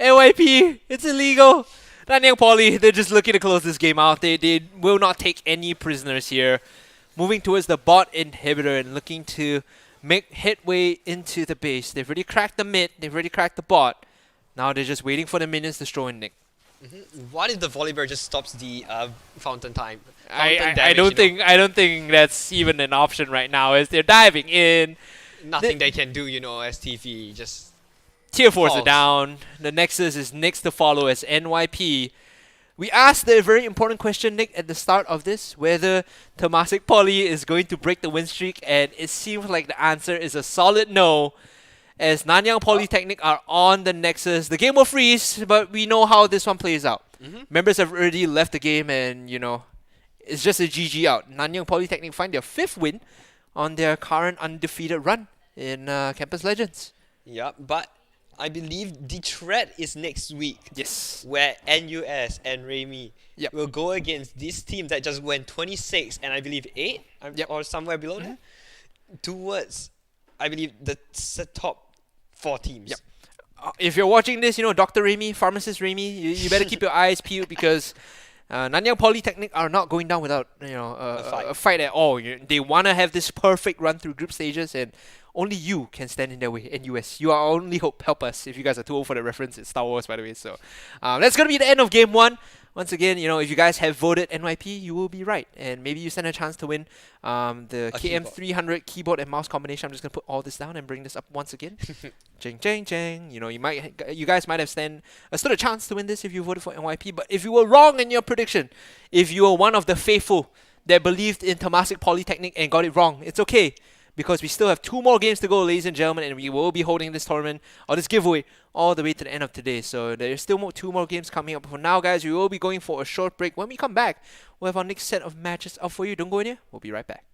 NYP. It's illegal. Nanyang Poly, they're just looking to close this game out. They will not take any prisoners here. Moving towards the bot inhibitor and looking to make headway into the base. They've already cracked the mid. They've already cracked the bot. Now they're just waiting for the minions to throw in Nick. What if the Volibear just stops the fountain time? I don't think that's even an option right now as they're diving in. Nothing they can do, as TV. Just Tier 4s are down. The Nexus is next to follow as NYP. We asked the very important question, Nick, at the start of this, whether Temasek Poly is going to break the win streak, and it seems like the answer is a solid no, as Nanyang Polytechnic are on the Nexus. The game will freeze, but we know how this one plays out. Members have already left the game, and, it's just a GG out. Nanyang Polytechnic find their 5th win on their current undefeated run in Campus Legends. Yeah, but I believe the threat is next week. Yes. Where NUS and Remy Yep. will go against this team that just went 26 and I believe 8 Yep. or somewhere below there towards, I believe, the top 4 teams. Yep. If you're watching this, Dr. Remy, Pharmacist Remy, you better keep your eyes peeled because Nanyang Polytechnic are not going down without a fight at all. They want to have this perfect run through group stages, and only you can stand in their way. NUS, you are our only hope. Help us. If you guys are too old for the reference, it's Star Wars, by the way. So that's gonna be the end of game 1. Once again, if you guys have voted NYP, you will be right, and maybe you stand a chance to win the KM300 keyboard and mouse combination. I'm just gonna put all this down and bring this up once again. Jing, jing, jing. You guys might have stood a chance to win this if you voted for NYP. But if you were wrong in your prediction, if you were one of the faithful that believed in Temasek Polytechnic and got it wrong, it's okay. Because we still have 2 more games to go, ladies and gentlemen, and we will be holding this tournament or this giveaway all the way to the end of today. So there's still 2 more games coming up. For now, guys, we will be going for a short break. When we come back, we'll have our next set of matches up for you. Don't go anywhere. We'll be right back.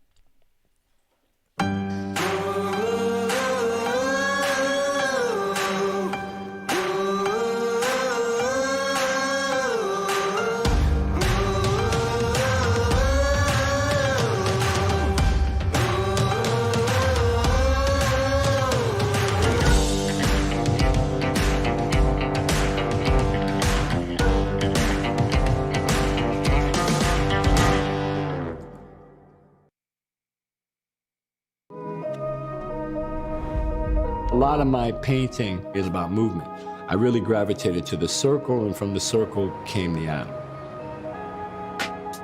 A lot of my painting is about movement. I really gravitated to the circle, and from the circle came the atom.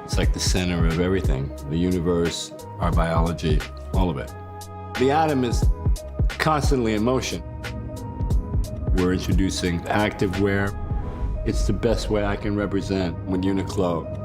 It's like the center of everything, the universe, our biology, all of it. The atom is constantly in motion. We're introducing activewear. It's the best way I can represent when Uniqlo.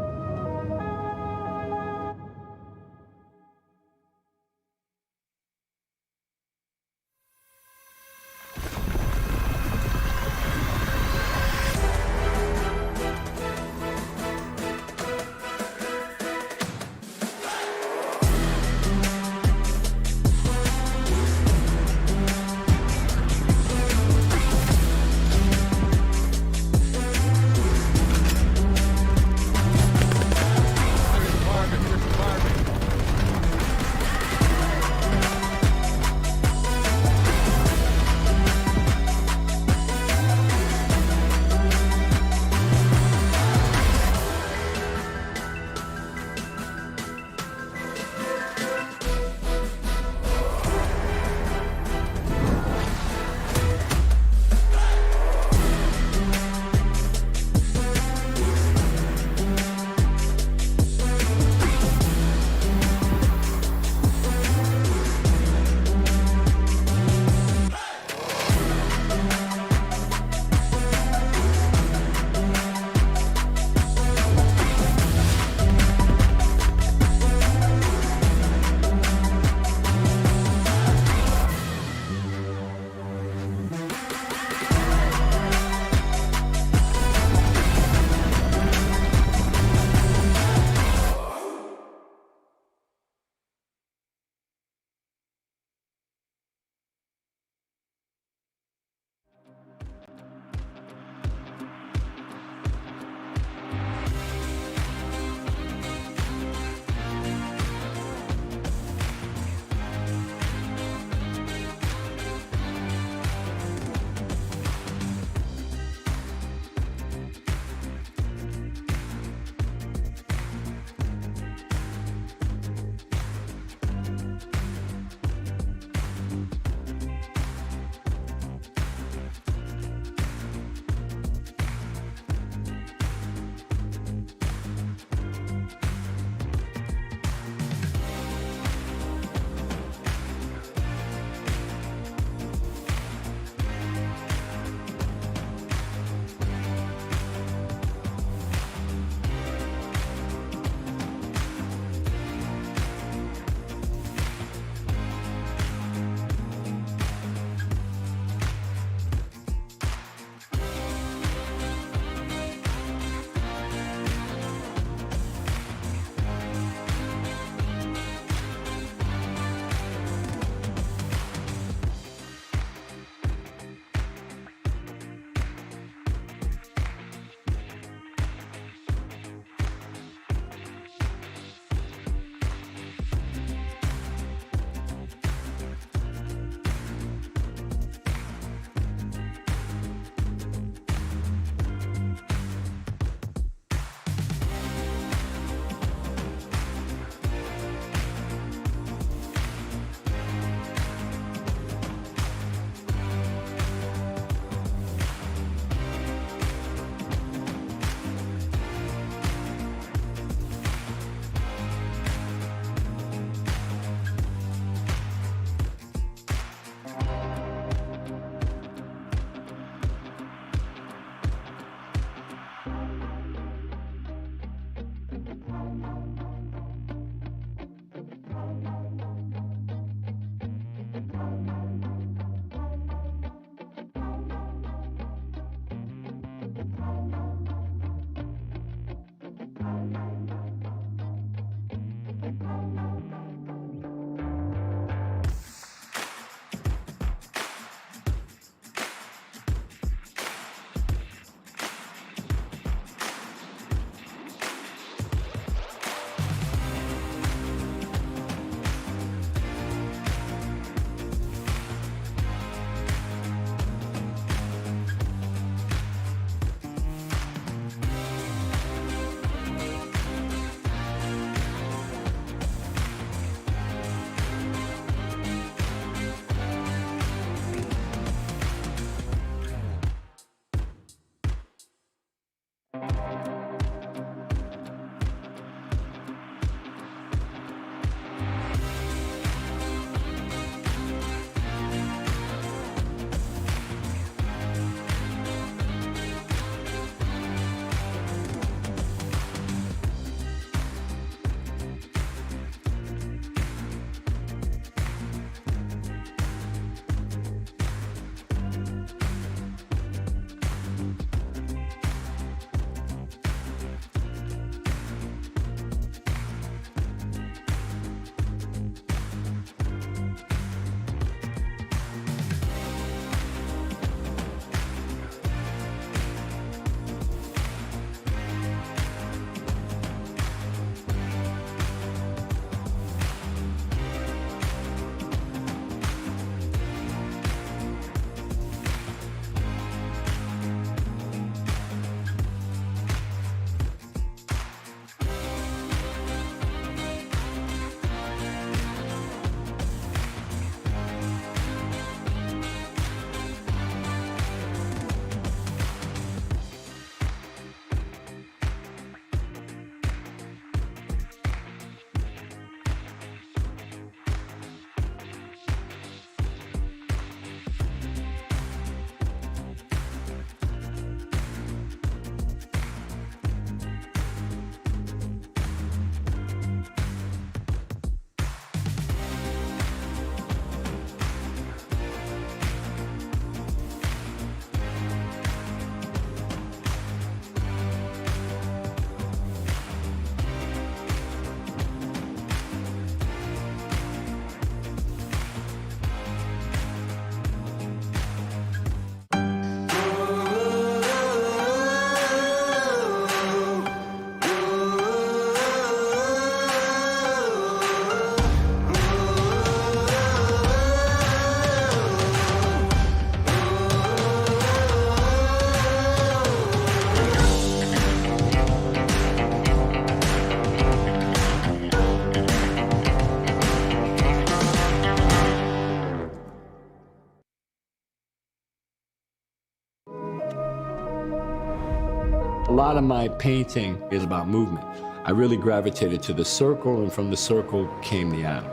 A lot of my painting is about movement. I really gravitated to the circle, and from the circle came the atom.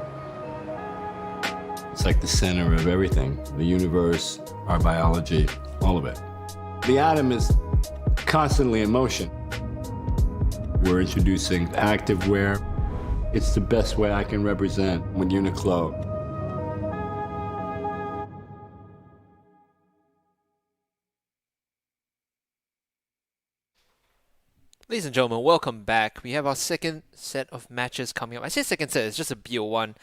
It's like the center of everything, the universe, our biology, all of it. The atom is constantly in motion. We're introducing activewear. It's the best way I can represent with Uniqlo. Ladies and gentlemen, welcome back. We have our second set of matches coming up. I say second set, it's just a BO1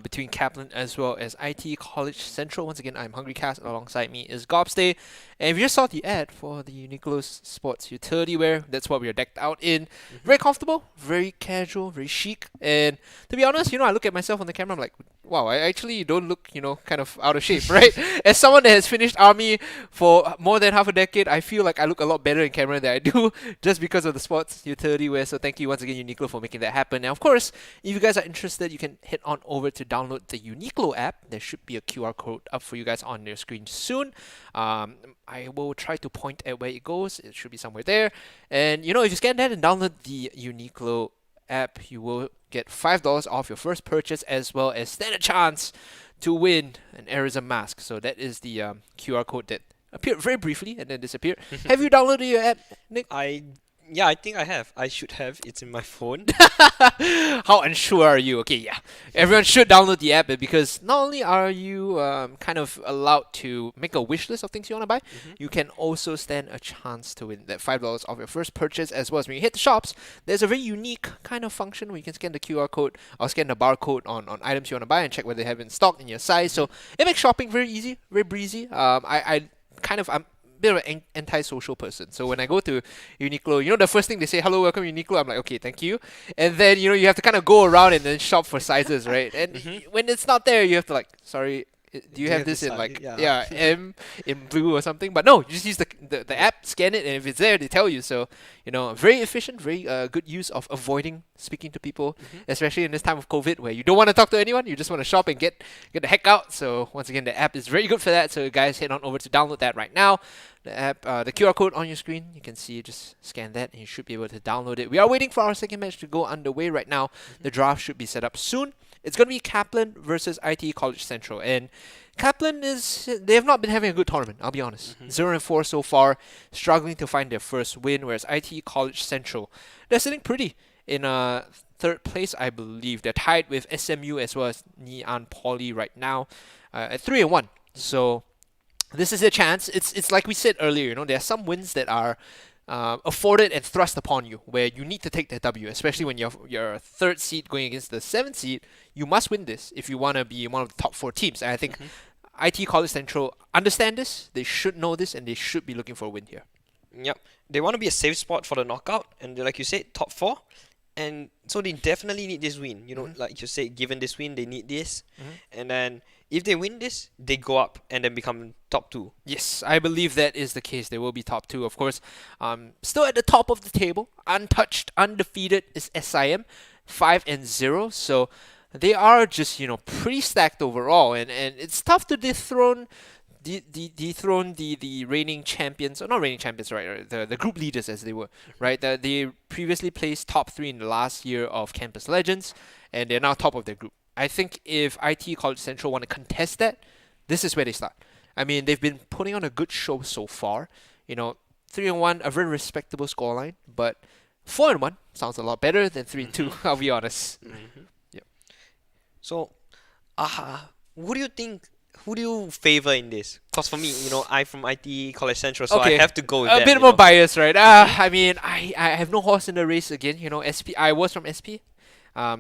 between Kaplan as well as IT College Central. Once again, I'm Hungry Cast. Alongside me is Gobstay. And if you just saw the ad for the Uniqlo sports utility wear, that's what we are decked out in. Very comfortable, very casual, very chic. And to be honest, I look at myself on the camera, I'm like, wow, I actually don't look, kind of out of shape, right? As someone that has finished army for more than half a decade, I feel like I look a lot better in camera than I do just because of the sports utility wear. So thank you once again, Uniqlo, for making that happen. Now, of course, if you guys are interested, you can head on over to download the Uniqlo app. There should be a QR code up for you guys on your screen soon. I will try to point at where it goes. It should be somewhere there. And, if you scan that and download the Uniqlo app, you will get $5 off your first purchase, as well as stand a chance to win an Arizona mask. So that is the QR code that appeared very briefly and then disappeared. Have you downloaded your app, Nick? Yeah, I think I have. I should have. It's in my phone. How unsure are you? Okay, yeah. Everyone should download the app because not only are you kind of allowed to make a wish list of things you want to buy, you can also stand a chance to win that $5 off your first purchase, as well as when you hit the shops, there's a very unique kind of function where you can scan the QR code or scan the barcode on items you want to buy and check whether they have it in stock in your size. So it makes shopping very easy, very breezy. I'm bit of an anti-social person. So when I go to Uniqlo, the first thing they say, hello, welcome Uniqlo. I'm like, okay, thank you. And then, you have to kind of go around and then shop for sizes, right? And when it's not there, you have to like, sorry, do you have this in like, M in blue or something? But no, you just use the app, scan it, and if it's there, they tell you. So, very efficient, very good use of avoiding speaking to people, especially in this time of COVID where you don't want to talk to anyone, you just want to shop and get the heck out. So once again, the app is very good for that. So guys, head on over to download that right now. The app, the QR code on your screen, you can see, just scan that and you should be able to download it. We are waiting for our second match to go underway right now. The draft should be set up soon. It's going to be Kaplan versus IT College Central. And Kaplan they have not been having a good tournament, I'll be honest. 0-4 so far, struggling to find their first win, whereas IT College Central, they're sitting pretty in third place, I believe. They're tied with SMU as well as Ngee Poly right now at 3-1. So this is a chance. It's like we said earlier, there are some wins that are afforded and thrust upon you, where you need to take the W, especially when you're third seed going against the 7th seed. You must win this if you want to be one of the top 4 teams. And I think IT College Central understand this. They should know this, and they should be looking for a win here. Yep. They want to be a safe spot for the knockout, and like you said, top 4. And so they definitely need this win. Like you said, given this win, they need this. And then if they win this, they go up and then become top 2. Yes, I believe that is the case. They will be top 2, of course. Still at the top of the table, untouched, undefeated is SIM, 5-0. So they are just, pretty stacked overall. And it's tough to dethrone the reigning champions, or not reigning champions, right? The group leaders as they were, right? They previously placed top 3 in the last year of Campus Legends, and they're now top of their group. I think if IT College Central want to contest that, this is where they start. I mean, they've been putting on a good show so far. 3-1, a very respectable scoreline, but 4-1 sounds a lot better than 3-2. I'll be honest. Yep. So, who do you think? Who do you favor in this? Because for me, I'm from IT College Central, so I have to go with a them, bit more biased, right? I mean, I have no horse in the race again. SP. I was from SP.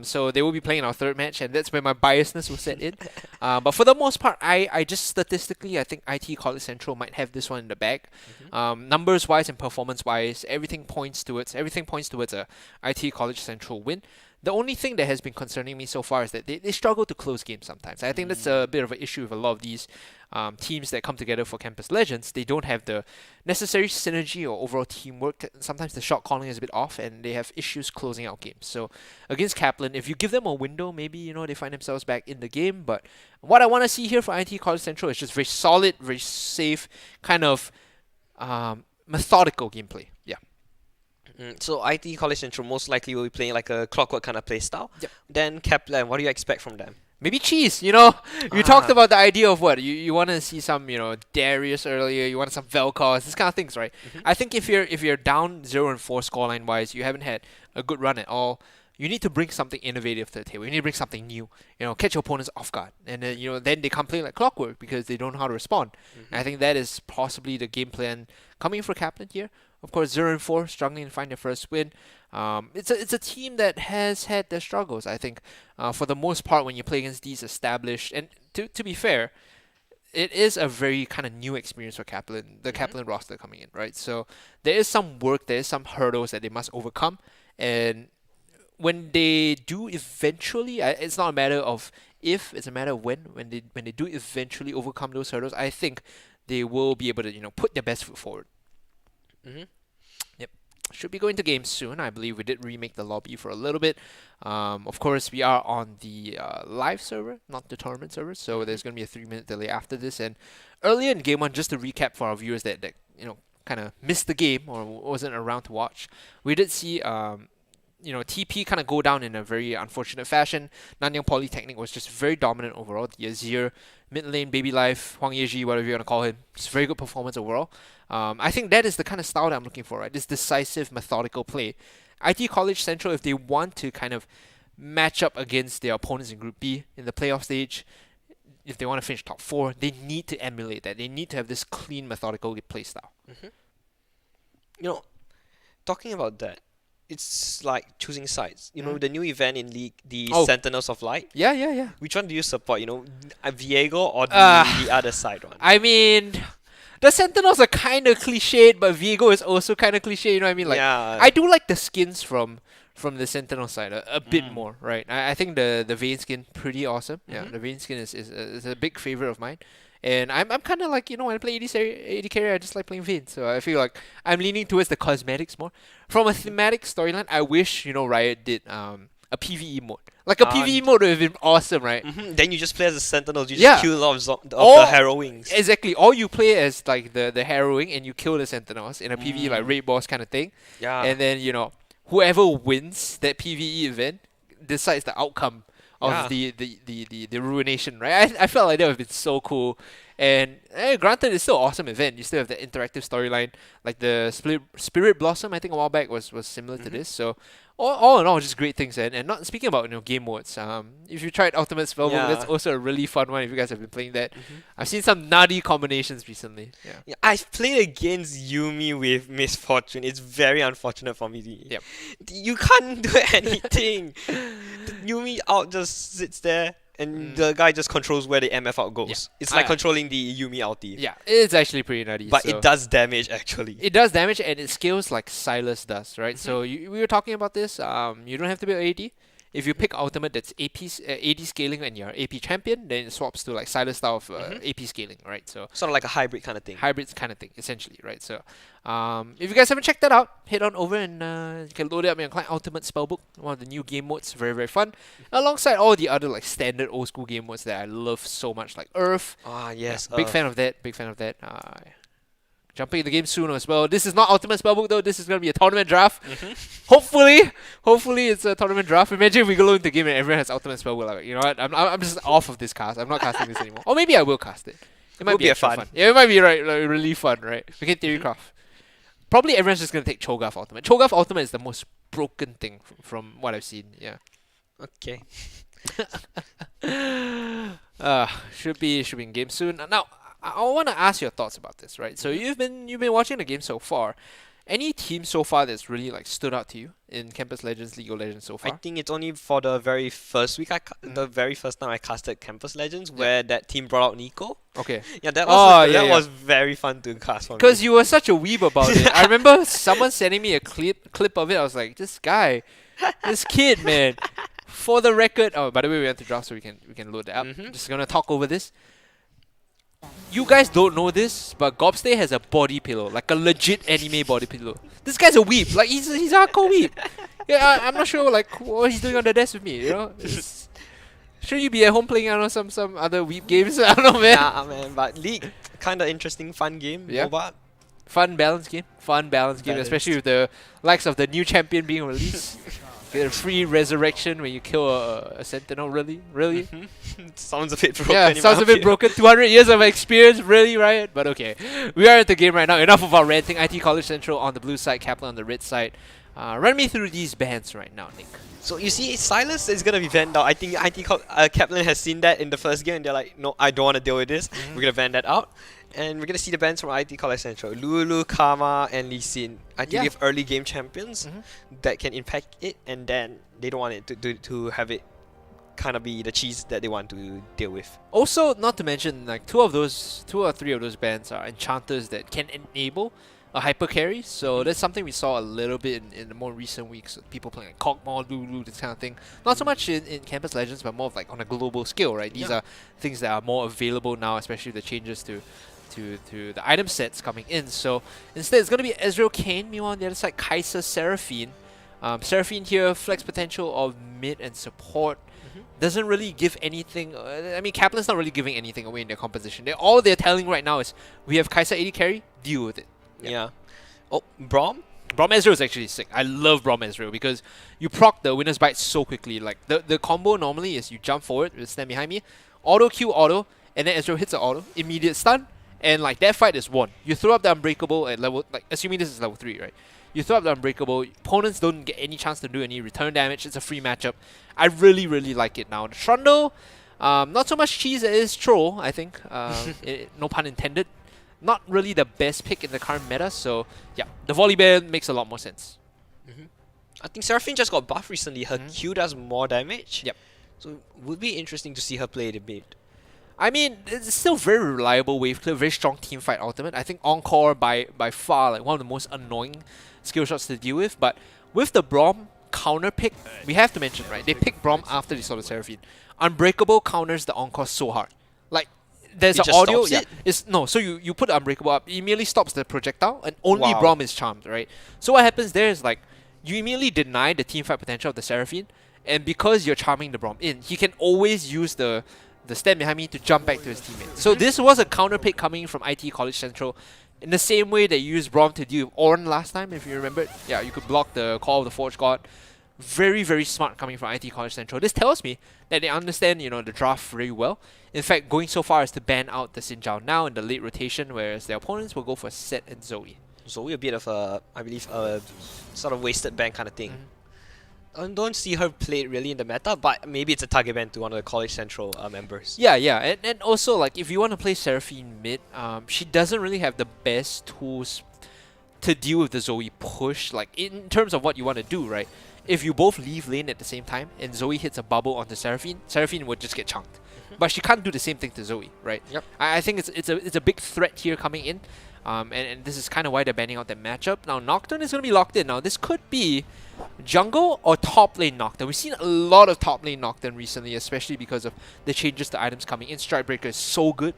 So they will be playing our third match, and that's where my biasness will set in. But for the most part, I just statistically, I think IT College Central might have this one in the bag. Numbers wise and performance wise, everything points towards a IT College Central win. The only thing that has been concerning me so far is that they struggle to close games sometimes. I think that's a bit of an issue with a lot of these teams that come together for Campus Legends. They don't have the necessary synergy or overall teamwork. Sometimes the shot calling is a bit off, and they have issues closing out games. So against Kaplan, if you give them a window, maybe they find themselves back in the game. But what I want to see here for IT College Central is just very solid, very safe, kind of methodical gameplay. Yeah. So IT College Central most likely will be playing like a clockwork kind of play style. Yep. Then Kaplan, what do you expect from them? Maybe cheese, you know. You talked about the idea of what you want to see some, Darius earlier. You want some Vel'Koz, this kind of things, right? I think if you're down 0-4 scoreline wise, you haven't had a good run at all. You need to bring something innovative to the table. You need to bring something new. Catch your opponents off guard, and then then they come playing like clockwork because they don't know how to respond. And I think that is possibly the game plan coming for Kaplan here. Of course, 0-4, struggling to find their first win. It's a team that has had their struggles, I think, for the most part when you play against these established. And to be fair, it is a very kind of new experience for Kaplan, the Kaplan roster coming in, right? So there is some work, there is some hurdles that they must overcome. And when they do eventually, it's not a matter of if, it's a matter of when they do eventually overcome those hurdles, I think they will be able to, put their best foot forward. Yep. Should be going to games soon. I believe we did remake the lobby for a little bit. Of course, we are on the live server, not the tournament server, so there's going to be a 3-minute delay after this. And earlier in Game 1, just to recap for our viewers that kind of missed the game or wasn't around to watch, we did see TP kind of go down in a very unfortunate fashion. Nanyang Polytechnic was just very dominant overall. The Azir, mid lane, Baby Life, Huang Yeji, whatever you want to call him, just very good performance overall. I think that is the kind of style that I'm looking for, right? This decisive, methodical play. IT College Central, if they want to kind of match up against their opponents in Group B in the playoff stage, if they want to finish top 4, they need to emulate that. They need to have this clean, methodical play style. Talking about that, it's like choosing sides. The new event in League, the Sentinels of Light. Yeah. Which one do you support? Viego or the other side one? I mean, the Sentinels are kind of cliched, but Viego is also kind of cliched. You know what I mean? Like, I do like the skins from the Sentinel side a bit more, right? I think the Vayne skin pretty awesome. Yeah, the Vayne skin is a big favorite of mine. And I'm kind of like, when I play AD carry, I just like playing Vayne. So I feel like I'm leaning towards the cosmetics more. From a thematic storyline, I wish, Riot did a PvE mode. Like a PvE mode would have been awesome, right? Then you just play as a Sentinels, you just kill a lot of the Harrowings. Exactly. Or you play as like the Harrowing and you kill the Sentinels in a PvE like raid boss kind of thing. Yeah. And then, whoever wins that PvE event decides the outcome of the ruination, right? I felt like that would have been so cool. And granted, it's still an awesome event. You still have the interactive storyline. Like the Spirit Blossom, I think a while back was similar to this. So all in all, just great things. And not speaking about game modes. If you tried Ultimate Spellbook, that's also a really fun one. If you guys have been playing that, I've seen some nutty combinations recently. Yeah, I've played against Yumi with Misfortune. It's very unfortunate for me. Yep. You can't do anything. Yumi out just sits there. And the guy just controls where the MF out goes. Yeah. It's like controlling the Yumi ulti. Yeah, it's actually pretty nutty. But it does damage, actually. It does damage, and it scales like Silas does, right? So we were talking about this. You don't have to be an AD. If you pick ultimate that's AD scaling and you're AP champion, then it swaps to like Silas style of AP scaling, right? So sort of like a hybrid kind of thing. Hybrid kind of thing, essentially, right? So if you guys haven't checked that out, head on over and you can load it up in your client Ultimate Spellbook, one of the new game modes, very, very fun. Alongside all the other like standard old school game modes that I love so much, like Earth. Yes. Big fan of that, jumping in the game soon as well. This is not Ultimate Spellbook though. This is going to be a tournament draft. Hopefully it's a tournament draft. Imagine if we go into the game and everyone has Ultimate Spellbook. Like, you know what? I'm just off of this cast. I'm not casting this anymore. Or maybe I will cast it. It might be fun. Yeah, it might be really fun, right? We can theorycraft. Probably everyone's just going to take Cho'Gath Ultimate. Cho'Gath Ultimate is the most broken thing from what I've seen. Yeah. Okay. Should be in game soon. Now, I want to ask your thoughts about this, right? So you've been watching the game so far. Any team so far that's really like stood out to you in Campus Legends, League of Legends so far? I think it's only for the very first week, the very first time I casted Campus Legends, where that team brought out Nico. Okay. Yeah, that was very fun to cast for me. Because you were such a weeb about it. I remember someone sending me a clip of it. I was like, this kid, man. For the record, by the way, we have to draft so we can load that up. Just gonna talk over this. You guys don't know this, but Gobstay has a body pillow, like a legit anime body pillow. This guy's a weeb, like he's a hardcore weeb. Yeah, I'm not sure like what he's doing on the desk with me, you know? Should you be at home playing, I don't know, some other weeb games? I don't know, man. Nah, man, but League, kinda interesting, fun game. Yeah. MOBA. Fun balance game, especially with the likes of the new champion being released. Get a free resurrection when you kill a sentinel. Really? Sounds a bit broken. Yeah, sounds a bit broken. 200 years of experience, really, Riot? But okay, we are at the game right now. Enough of our ranting. IT College Central on the blue side, Kaplan on the red side. Run me through these bans right now, Nick. So you see, Silas is gonna be banned out. I think Kaplan has seen that in the first game, and they're like, no, I don't want to deal with this. We're gonna ban that out. And we're gonna see the bans from IT College Central. Lulu, Karma, and Lee Sin. I think we have early game champions that can impact it, and then they don't want it to have it kind of be the cheese that they want to deal with. Also, not to mention, like two or three of those bans are enchanters that can enable a hyper carry. So that's something we saw a little bit in the more recent weeks. People playing like Kog'Maw, Lulu, this kind of thing. Not so much in Campus Legends, but more of like on a global scale, right? These are things that are more available now, especially the changes to the item sets coming in. So instead, it's going to be Ezreal Kayn. Meanwhile, on the other side, Kai'Sa Seraphine. Seraphine here, flex potential of mid and support. Doesn't really give anything. I mean, Kaplan's not really giving anything away in their composition. All they're telling right now is, we have Kai'Sa AD carry, deal with it. Yeah. Oh, Braum? Braum Ezreal is actually sick. I love Braum Ezreal because you proc the Winner's Bite so quickly. Like, the combo normally is you jump forward, stand behind me, auto Q auto, and then Ezreal hits the auto, immediate stun, and like that fight is won. You throw up the Unbreakable at level, like assuming this is level 3, right? You throw up the Unbreakable, opponents don't get any chance to do any return damage. It's a free matchup. I really, really like it now. The Trundle, not so much cheese as Troll, I think. No pun intended. Not really the best pick in the current meta, so yeah, the volley ban makes a lot more sense. I think Seraphine just got buffed recently. Her Q does more damage. Yep. So it would be interesting to see her play it a bit. I mean, it's still very reliable wave clear, very strong team fight ultimate. I think Encore by far like one of the most annoying skill shots to deal with, but with the Braum counter pick, we have to mention, right? They picked Braum after they saw the Seraphine. Unbreakable counters the Encore so hard. Like, there's an audio. So you put the Unbreakable up, it immediately stops the projectile, and only Braum is charmed, right? So what happens there is like, you immediately deny the team fight potential of the Seraphine, and because you're charming the Braum in, he can always use the stand behind me to jump back to his teammate. So this was a counter pick coming from IT College Central, in the same way that you used Braum to deal with Ornn last time, if you remember. Yeah, you could block the Call of the Forge God. Very, very smart coming from IT College Central. This tells me that they understand, the draft very well. In fact, going so far as to ban out the Xin Zhao now in the late rotation, whereas their opponents will go for Set and Zoe. Zoe a bit of a, I believe, a sort of wasted ban kind of thing. I don't see her played really in the meta, but maybe it's a target ban to one of the College Central members. Yeah, and also like if you want to play Seraphine mid, she doesn't really have the best tools to deal with the Zoe push, like in terms of what you want to do, right? If you both leave lane at the same time and Zoe hits a bubble onto Seraphine, Seraphine would just get chunked. But she can't do the same thing to Zoe, right? Yep. I think it's a big threat here coming in. And this is kind of why they're banning out that matchup. Now, Nocturne is going to be locked in. Now, this could be jungle or top lane Nocturne. We've seen a lot of top lane Nocturne recently, especially because of the changes to items coming in. Strikebreaker is so good.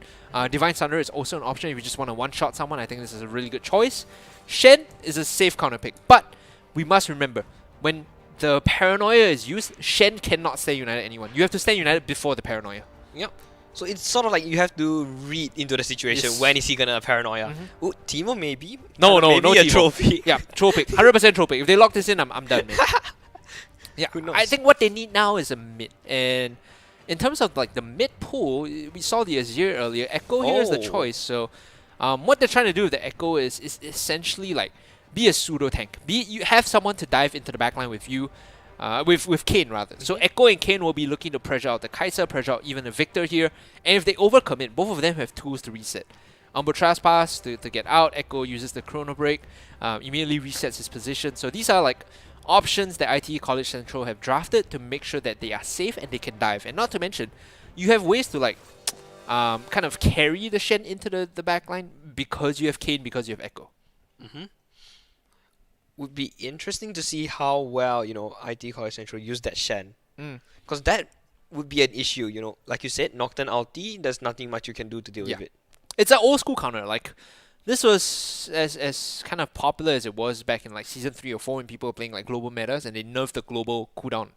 Divine Thunder is also an option if you just want to one-shot someone. I think this is a really good choice. Shen is a safe counter pick. But we must remember, when the Paranoia is used, Shen cannot stay united anyone. You have to stay united before the Paranoia. Yep. So it's sort of like you have to read into the situation. When is he gonna paranoia? Ooh, Teemo maybe? No maybe a Teemo. trophy. Yeah, troll pick. 100% troll pick. If they lock this in, I'm done, man. Yeah, who knows? I think what they need now is a mid. And in terms of like the mid pool, we saw the Azir earlier. Echo here is the choice. So what they're trying to do with the Echo is essentially like be a pseudo tank. You have someone to dive into the backline with you. With Kayn rather. So Echo and Kayn will be looking to pressure out the Kai'Sa, pressure out even the Victor here. And if they overcommit, both of them have tools to reset. Umber Trespass to get out. Echo uses the Chrono Break, immediately resets his position. So these are like options that IT College Central have drafted to make sure that they are safe and they can dive. And not to mention, you have ways to like kind of carry the Shen into the backline because you have Kayn, because you have Echo. Would be interesting to see how well, IT College Central use that Shen. Because that would be an issue, like you said, Nocturne ulti, there's nothing much you can do to deal with it. It's an old school counter. Like, this was as kind of popular as it was back in like season 3 or 4 when people were playing like global metas and they nerfed the global cooldown,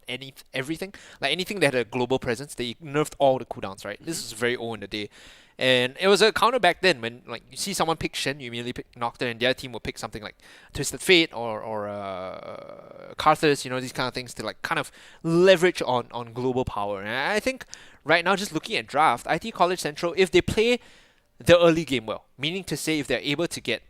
everything. Like anything that had a global presence, they nerfed all the cooldowns, right? This is very old in the day. And it was a counter back then when like you see someone pick Shen, you immediately pick Nocturne, and the other team will pick something like Twisted Fate or Karthus, these kind of things to like kind of leverage on global power. And I think right now, just looking at draft, IT College Central, if they play the early game well, meaning to say if they're able to get,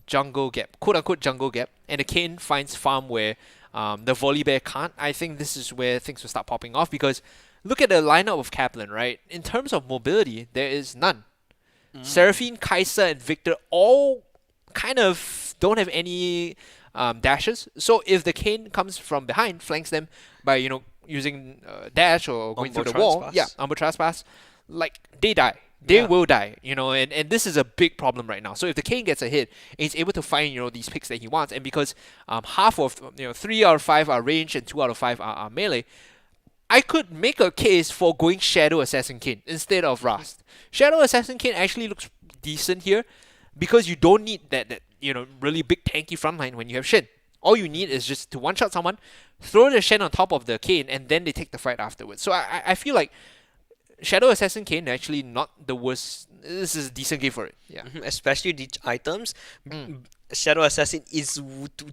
jungle gap, quote-unquote jungle gap, and the Kayn finds farm where the Volibear can't, I think this is where things will start popping off, because look at the lineup of Kaplan, right? In terms of mobility, there is none. Seraphine, Kai'Sa, and Victor all kind of don't have any dashes. So if the Kayn comes from behind, flanks them by, using dash or going through the wall, Umber Trespass, like, they die. They will die, and this is a big problem right now. So if the Kayn gets a hit, he's able to find, these picks that he wants, and because half of, 3 out of 5 are range and 2 out of 5 are melee, I could make a case for going Shadow Assassin Kayn instead of Rust. Shadow Assassin Kayn actually looks decent here because you don't need that really big tanky frontline when you have Shen. All you need is just to one-shot someone, throw the Shen on top of the Kayn, and then they take the fight afterwards. So I feel like Shadow Assassin Kayn actually not the worst. This is a decent game for it. Yeah. Especially the items. Shadow Assassin is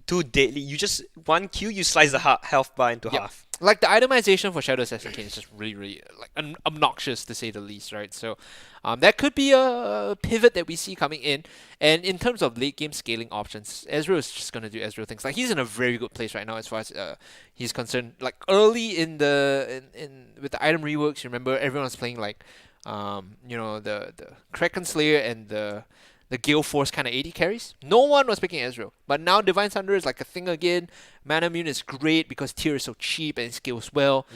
too deadly. You just one Q, you slice the health bar into half. Like the itemization for Shadow Assassin Kayn is just really, really like obnoxious to say the least, right? So that could be a pivot that we see coming in. And in terms of late game scaling options, Ezreal is just gonna do Ezreal things. Like he's in a very good place right now as far as he's concerned. Like early in with the item reworks, you remember everyone was playing like the Kraken Slayer and the Gale Force kind of AD carries. No one was picking Ezreal. But now Divine Thunder is like a thing again. Mana Mune is great because tier is so cheap and it scales well.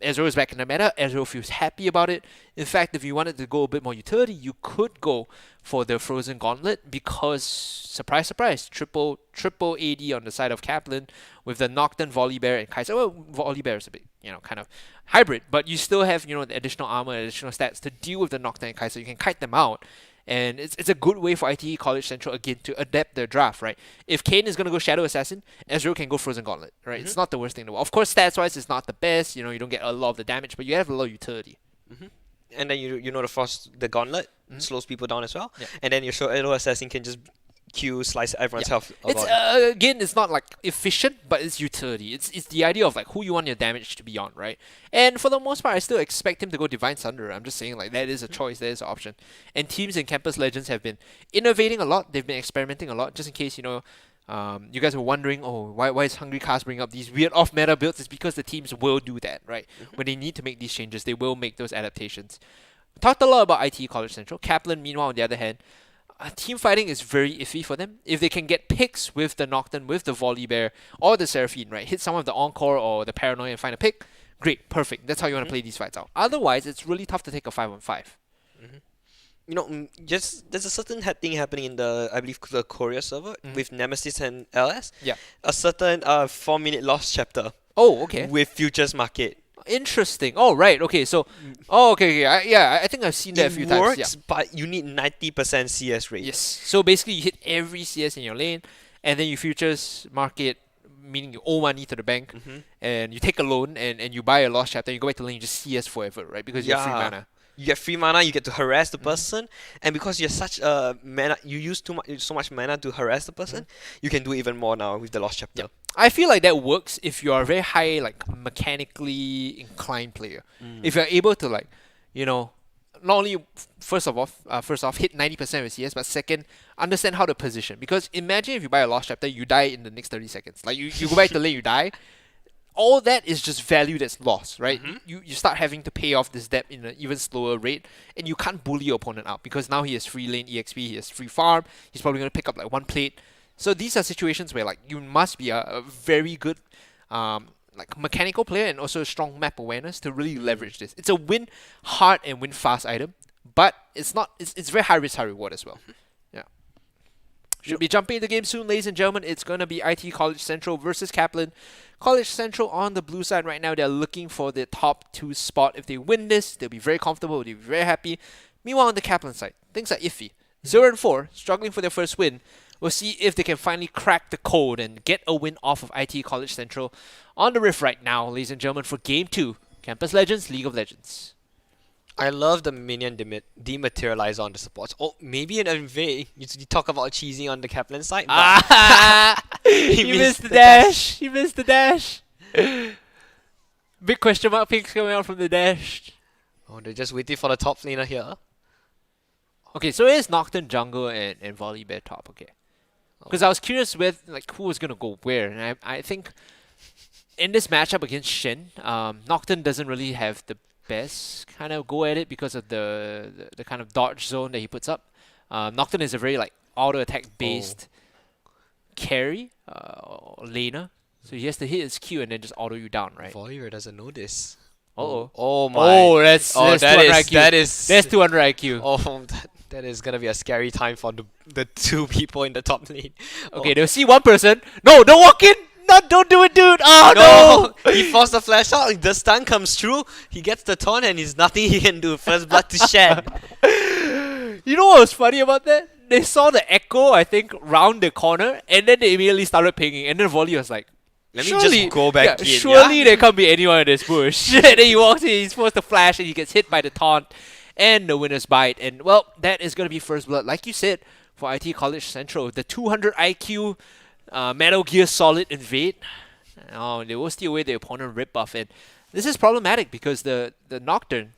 Ezreal is back in the meta. Ezreal feels happy about it. In fact, if you wanted to go a bit more utility, you could go for the Frozen Gauntlet because, surprise, surprise, triple AD on the side of Kaplan with the Nocturne, Volibear, and Kai'Sa. Well, Volibear is a bit, kind of hybrid, but you still have, the additional armor, additional stats to deal with the Nocturne and Kai'Sa. You can kite them out. And it's a good way for IT College Central, again, to adapt their draft, right? If Kayn is going to go Shadow Assassin, Ezreal can go Frozen Gauntlet, right? It's not the worst thing in the world. Of course, stats-wise, it's not the best. You don't get a lot of the damage, but you have a lot of utility. And then the Gauntlet slows people down as well. And then your Shadow Assassin can just Q slice everyone's health. It's again, it's not like efficient, but it's utility. It's the idea of like who you want your damage to be on, right? And for the most part, I still expect him to go Divine Thunder. I'm just saying like that is a choice, that is an option. And teams in Campus Legends have been innovating a lot. They've been experimenting a lot. Just in case you guys were wondering, why is Hungry Cast bringing up these weird off-meta builds? It's because the teams will do that, right? When they need to make these changes, they will make those adaptations. We talked a lot about IT College Central. Kaplan, meanwhile, on the other hand, team fighting is very iffy for them. If they can get picks with the Nocturne, with the Volibear, or the Seraphine, right? Hit some of the Encore or the Paranoia and find a pick. Great, perfect. That's how you want to play these fights out. Otherwise, it's really tough to take a 5-on-5. There's a certain thing happening in I believe, the Korea server with Nemesis and LS. Yeah. A certain 4-minute lost chapter. Oh, okay. With Futures Market. Interesting. Oh, right. Okay. So, okay. I think I've seen that a few times. It works, but you need 90% CS rate. Yes. So basically, you hit every CS in your lane, and then you Futures Market, meaning you owe money to the bank, and you take a loan, and you buy a lost chapter, and you go back to the lane, you just CS forever, right? Because you have free mana. You get free mana, you get to harass the person, and because you're such a mana, you use so much mana to harass the person, you can do even more now with the lost chapter. I feel like that works if you are a very high, like, mechanically inclined player. If you're able to, like, not only first off hit 90% of CS, but second, understand how to position. Because imagine if you buy a lost chapter, you die in the next 30 seconds. Like you go back to the lane, you die. All that is just value that's lost, right? You start having to pay off this debt in an even slower rate, and you can't bully your opponent out because now he has free lane EXP, he has free farm, he's probably going to pick up like one plate. So these are situations where like you must be a very good like mechanical player and also strong map awareness to really leverage this. It's a win hard and win fast item, but it's very high risk, high reward as well. Should be jumping into the game soon, ladies and gentlemen. It's going to be IT College Central versus Kaplan. College Central on the blue side right now, they're looking for the top 2 spot. If they win this, they'll be very comfortable, they'll be very happy. Meanwhile, on the Kaplan side, things are iffy. 0-4, struggling for their first win. We'll see if they can finally crack the code and get a win off of IT College Central on the Rift right now, ladies and gentlemen, for Game 2, Campus Legends, League of Legends. I love the minion dematerializer on the supports. Oh, maybe an invade. You talk about cheesing on the Kaplan side. He missed the dash. He missed the dash. Big question mark pings coming out from the dash. Oh, they're just waiting for the top laner here. Okay, so it's Nocturne jungle and Volibear top. Okay, because I was curious with like who was gonna go where, and I think in this matchup against Shen, Nocturne doesn't really have the best kind of go at it because of the kind of dodge zone that he puts up. Nocturne is a very like auto attack based carry laner, so he has to hit his Q and then just auto you down, right? Volibear doesn't know this. Oh my! Oh, that's 200 IQ. That's 200 IQ. Oh, that is gonna be a scary time for the two people in the top lane. Okay, they'll see one person. No, don't walk in. No, don't do it, dude. Oh no! He forced the flash out. The stun comes through. He gets the taunt, and there's nothing he can do. First blood to Shen. You know what was funny about that? They saw the echo, I think, round the corner, and then they immediately started pinging. And then Volley was like, let me just go back in. Surely there can't be anyone in this bush. And then he walks in, he's supposed to flash, and he gets hit by the taunt and the winner's bite. And well, that is going to be first blood. Like you said, for IT College Central, the 200 IQ Metal Gear Solid invade. Oh, they will steal away the opponent rip buff. And this is problematic because the Nocturne,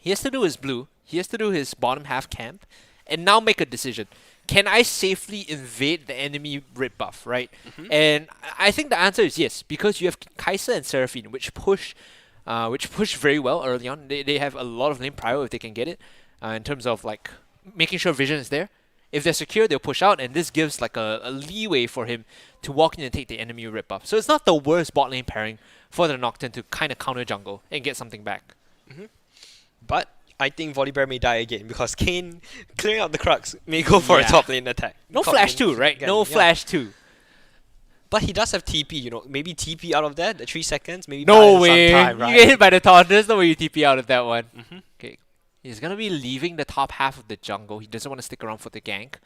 he has to do his blue, he has to do his bottom half camp, and now make a decision. Can I safely invade the enemy rip buff, right? And I think the answer is yes, because you have Kai'Sa and Seraphine, which push very well early on. They have a lot of lane prio if they can get it, in terms of like making sure vision is there. If they're secure, they'll push out, and this gives like a leeway for him to walk in and take the enemy rip buff. So it's not the worst bot lane pairing for the Nocturne to kind of counter jungle and get something back. But I think Volibear may die again because Kayn clearing out the Crux may go for a top lane attack. No flash 2, right? Again, no flash 2. But he does have TP, you know. Maybe TP out of that, the 3 seconds, maybe no buy way. some time, right? You get hit by the taunt. There's no way you TP out of that one. Okay, he's gonna be leaving the top half of the jungle. He doesn't want to stick around for the gank.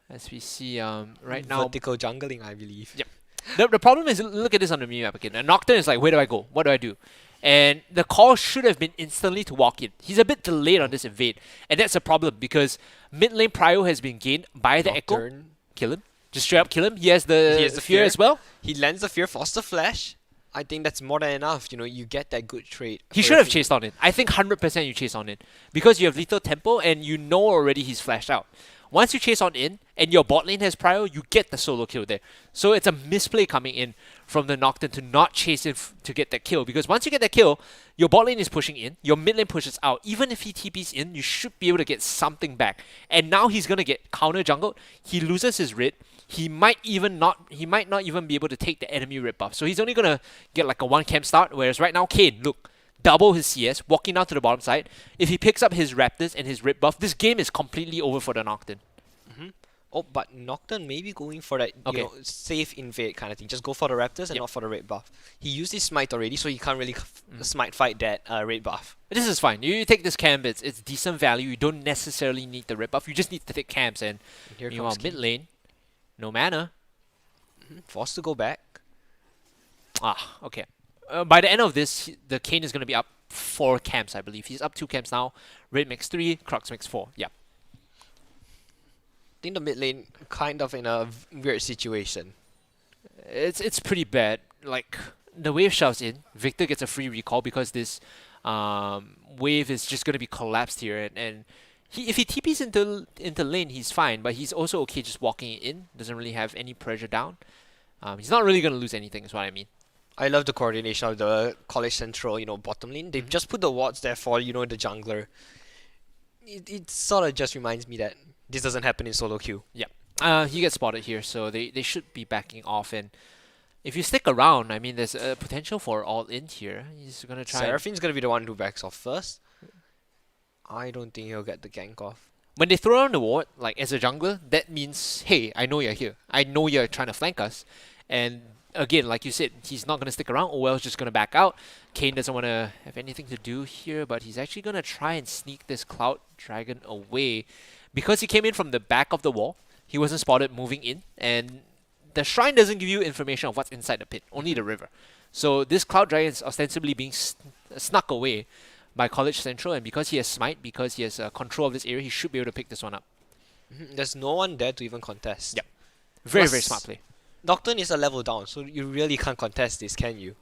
As we see right now. Vertical jungling, I believe. Yep. The problem is, look at this on the map again. And Nocturne is like, where do I go? What do I do? And the call should have been instantly to walk in. He's a bit delayed on this invade. And that's a problem because mid lane prio has been gained by the Echo. Kill him. Just straight up kill him. He has the fear as well. He lands the fear, force the flash. I think that's more than enough. You know, you get that good trade. He should have chased on it. I think 100% you chase on it. Because you have lethal tempo and you know already he's flashed out. Once you chase on in and your bot lane has prio, you get the solo kill there. So it's a misplay coming in from the Nocturne to not chase in to get that kill. Because once you get that kill, your bot lane is pushing in, your mid lane pushes out. Even if he TPs in, you should be able to get something back. And now he's going to get counter jungled. He loses his Rid. He might not even be able to take the enemy rip buff. So he's only going to get like a 1 camp start. Whereas right now, Kayn, look, double his CS, walking down to the bottom side. If he picks up his Raptors and his rip buff, this game is completely over for the Nocturne. Oh, but Nocturne may be going for that you know, safe invade kind of thing. Just go for the Raptors and not for the red buff. He used his smite already, so he can't really smite fight that red buff. This is fine. You take this camp, it's decent value. You don't necessarily need the red buff. You just need to take camps. And here meanwhile, mid lane, no mana. Forced to go back. Okay. By the end of this, the Kayn is going to be up 4 camps, I believe. He's up 2 camps now. Red makes 3, Crux makes 4. Yeah. I think the mid lane kind of in a weird situation. It's pretty bad. Like, the wave shoves in. Victor gets a free recall because this wave is just going to be collapsed here. And if he TPs into lane, he's fine. But he's also okay just walking in. Doesn't really have any pressure down. He's not really going to lose anything, is what I mean. I love the coordination of the College Central, you know, bottom lane. They've just put the wards there for, you know, the jungler. It sort of just reminds me that this doesn't happen in solo queue. Yeah. He gets spotted here, so they should be backing off. And if you stick around, I mean, there's a potential for all in here. He's going to try. Seraphine's going to be the one who backs off first. I don't think he'll get the gank off. When they throw on the ward, like as a jungler, that means, hey, I know you're here. I know you're trying to flank us. And again, like you said, he's not going to stick around. OL's just going to back out. Kayn doesn't want to have anything to do here, but he's actually going to try and sneak this Cloud Dragon away. Because he came in from the back of the wall, he wasn't spotted moving in, and the shrine doesn't give you information of what's inside the pit, only the river. So this Cloud Dragon is ostensibly being snuck away by College Central, and because he has smite, because he has control of this area, he should be able to pick this one up. There's no one there to even contest. Yep. Very, Plus, very smart play. Nocturne is a level down, so you really can't contest this, can you?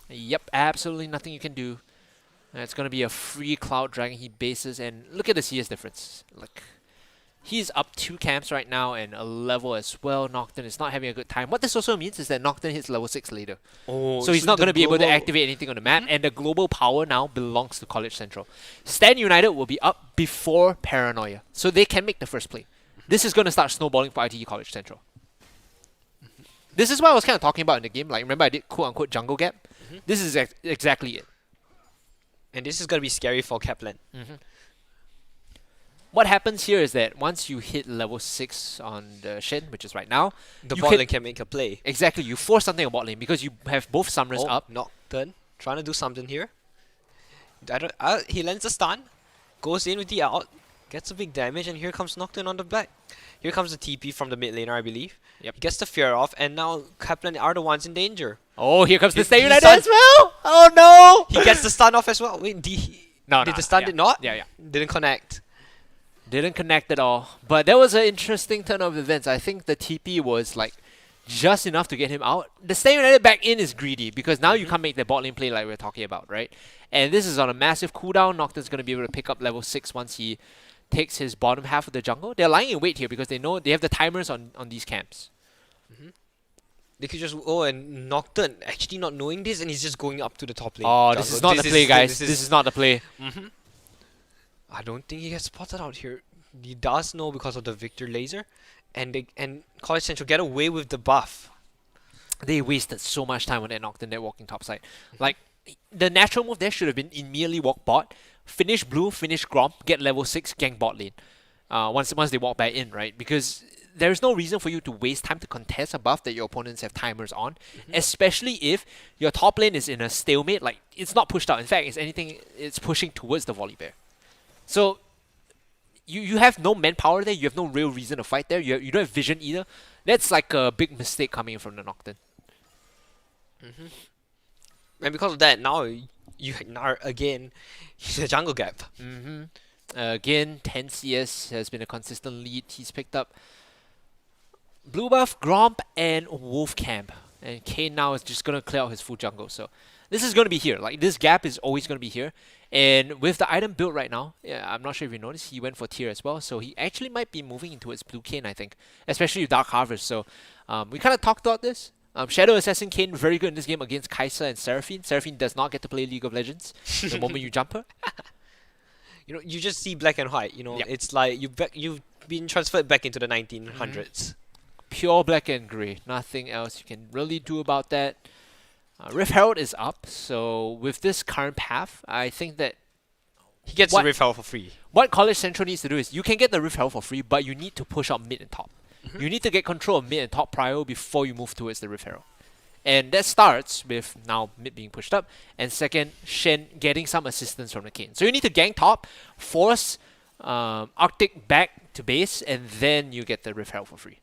Yep, absolutely nothing you can do. It's going to be a free Cloud Dragon he bases, and look at the CS difference. Like, he's up 2 camps right now and a level as well. Nocturne is not having a good time. What this also means is that Nocturne hits level 6 later. Oh, so he's not going to be able to activate anything on the map, and the global power now belongs to College Central. Stand United will be up before Paranoia, so they can make the first play. This is going to start snowballing for ITE College Central. This is what I was kind of talking about in the game. Like, remember I did quote-unquote jungle gap? This is exactly it. And this is going to be scary for Kaplan. What happens here is that once you hit level 6 on the Shen, which is right now, The bot lane can make a play. Exactly, you force something on bot lane because you have both summoners up. Nocturne trying to do something here. He lands a stun, goes in with the ult, gets a big damage, and here comes Nocturne on the back. Here comes the TP from the mid laner, I believe. Yep. He gets the fear off, and now Kaplan are the ones in danger. Oh, here comes the He Stay United stun- as well! Oh no! He gets the stun off as well. Wait, did the stun did not? Yeah. Didn't connect. Didn't connect at all. But that was an interesting turn of events. I think the TP was like just enough to get him out. The Stay United back in is greedy because now you can't make the bot lane play like we were talking about, right? And this is on a massive cooldown. Nocturne's going to be able to pick up level 6 once he takes his bottom half of the jungle. They're lying in wait here because they know they have the timers on these camps. They could just and Nocturne actually not knowing this, and he's just going up to the top lane. Oh, this is not the play, guys. This is not the play. I don't think he gets spotted out here. He does know because of the Victor laser, and College Central get away with the buff. They wasted so much time on that Nocturne there walking topside. Like, the natural move there should have been immediately walk bot, finish blue, finish Gromp, get level 6, gank bot lane. Once they walk back in, right? Because there's no reason for you to waste time to contest a buff that your opponents have timers on, especially if your top lane is in a stalemate. Like, it's not pushed out. In fact, it's pushing towards the volley bear. So you have no manpower there. You have no real reason to fight there. You don't have vision either. That's like a big mistake coming in from the Nocturne. And because of that, now you are again in a jungle gap. Again, 10 CS has been a consistent lead. He's picked up blue buff, Gromp, and Wolf Camp. And Kane now is just going to clear out his full jungle. So this is going to be here. Like, this gap is always going to be here. And with the item built right now, I'm not sure if you noticed, he went for tier as well. So he actually might be moving into his blue Kane, I think. Especially with Dark Harvest. So we kind of talked about this. Shadow Assassin Kane, very good in this game against Kai'Sa and Seraphine. Seraphine does not get to play League of Legends the moment you jump her. You know, you just see black and white. You know, it's like you've been transferred back into the 1900s. Pure black and grey. Nothing else you can really do about that. Rift Herald is up, so with this current path, I think that he gets the Rift Herald for free. What College Central needs to do is you can get the Rift Herald for free, but you need to push out mid and top. You need to get control of mid and top prior before you move towards the Rift Herald. And that starts with now mid being pushed up, and second, Shen getting some assistance from the Kane. So you need to gank top, force Arctic back to base, and then you get the Rift Herald for free.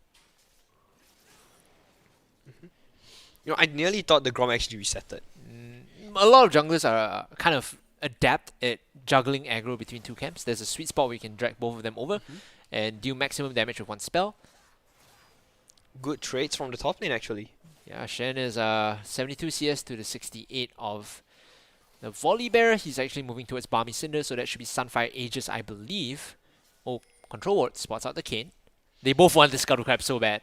You know, I nearly thought the Grom actually resetted. A lot of junglers are kind of adept at juggling aggro between two camps. There's a sweet spot where you can drag both of them over and deal maximum damage with one spell. Good trades from the top lane, actually. Yeah, Shen is 72 CS to the 68 of the Volley Bear. He's actually moving towards Balmy Cinder, so that should be Sunfire Aegis, I believe. Oh, Control Ward spots out the Kane. They both want this Scuttle Crab so bad.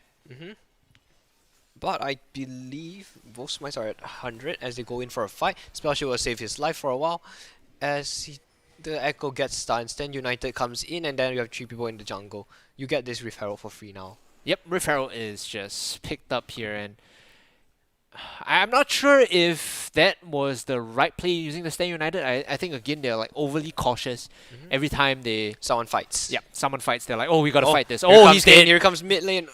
But I believe both smites are at 100 as they go in for a fight. Spellshield will save his life for a while. As the Echo gets stunned, Stand United comes in, and then you have 3 people in the jungle. You get this Rift Herald for free now. Yep, Rift Herald is just picked up here, and I'm not sure if that was the right play using the Stand United. I think, again, they're like overly cautious every time someone fights. Yeah, someone fights. They're like, oh, we gotta fight this. Oh, he's dead. Here comes mid lane.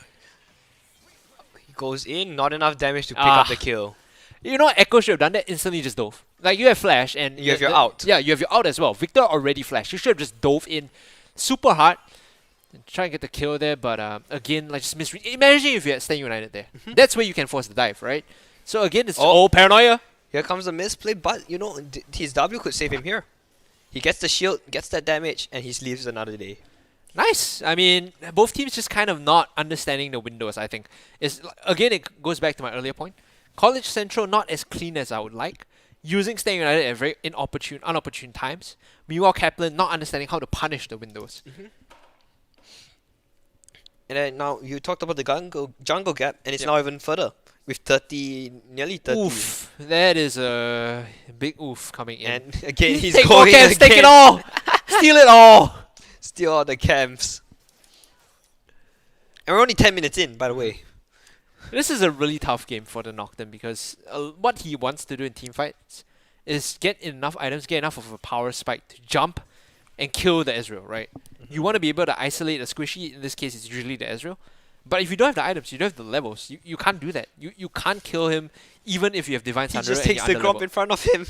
He goes in, not enough damage to pick up the kill. You know, Echo should have done that, instantly just dove. Like, you have flash, and you have your out. Yeah, you have your out as well. Victor already flashed. You should have just dove in super hard and try and get the kill there, but again, like, just misread. Imagine if you had Stand United there. That's where you can force the dive, right? So again, it's Paranoia. Here comes the misplay, but you know, his W could save him here. He gets the shield, gets that damage, and he sleeps another day. Nice. I mean, both teams just kind of not understanding the windows, I think. Again, it goes back to my earlier point. College Central not as clean as I would like. Using Staying United at very unopportune times. Meanwhile, Kaplan not understanding how to punish the windows. And then now you talked about the jungle gap, and it's now even further with nearly 30. Oof, that is a big oof coming in. And again, he's take going more camps, again. take it all, steal it all. Steal all the camps. And we're only 10 minutes in, by the way. This is a really tough game for the Nocturne because what he wants to do in team fights is get enough items, get enough of a power spike to jump and kill the Ezreal, right? You want to be able to isolate a squishy, in this case it's usually the Ezreal. But if you don't have the items, you don't have the levels, you can't do that. You can't kill him even if you have Divine Thunder. He just takes the grub in front of him.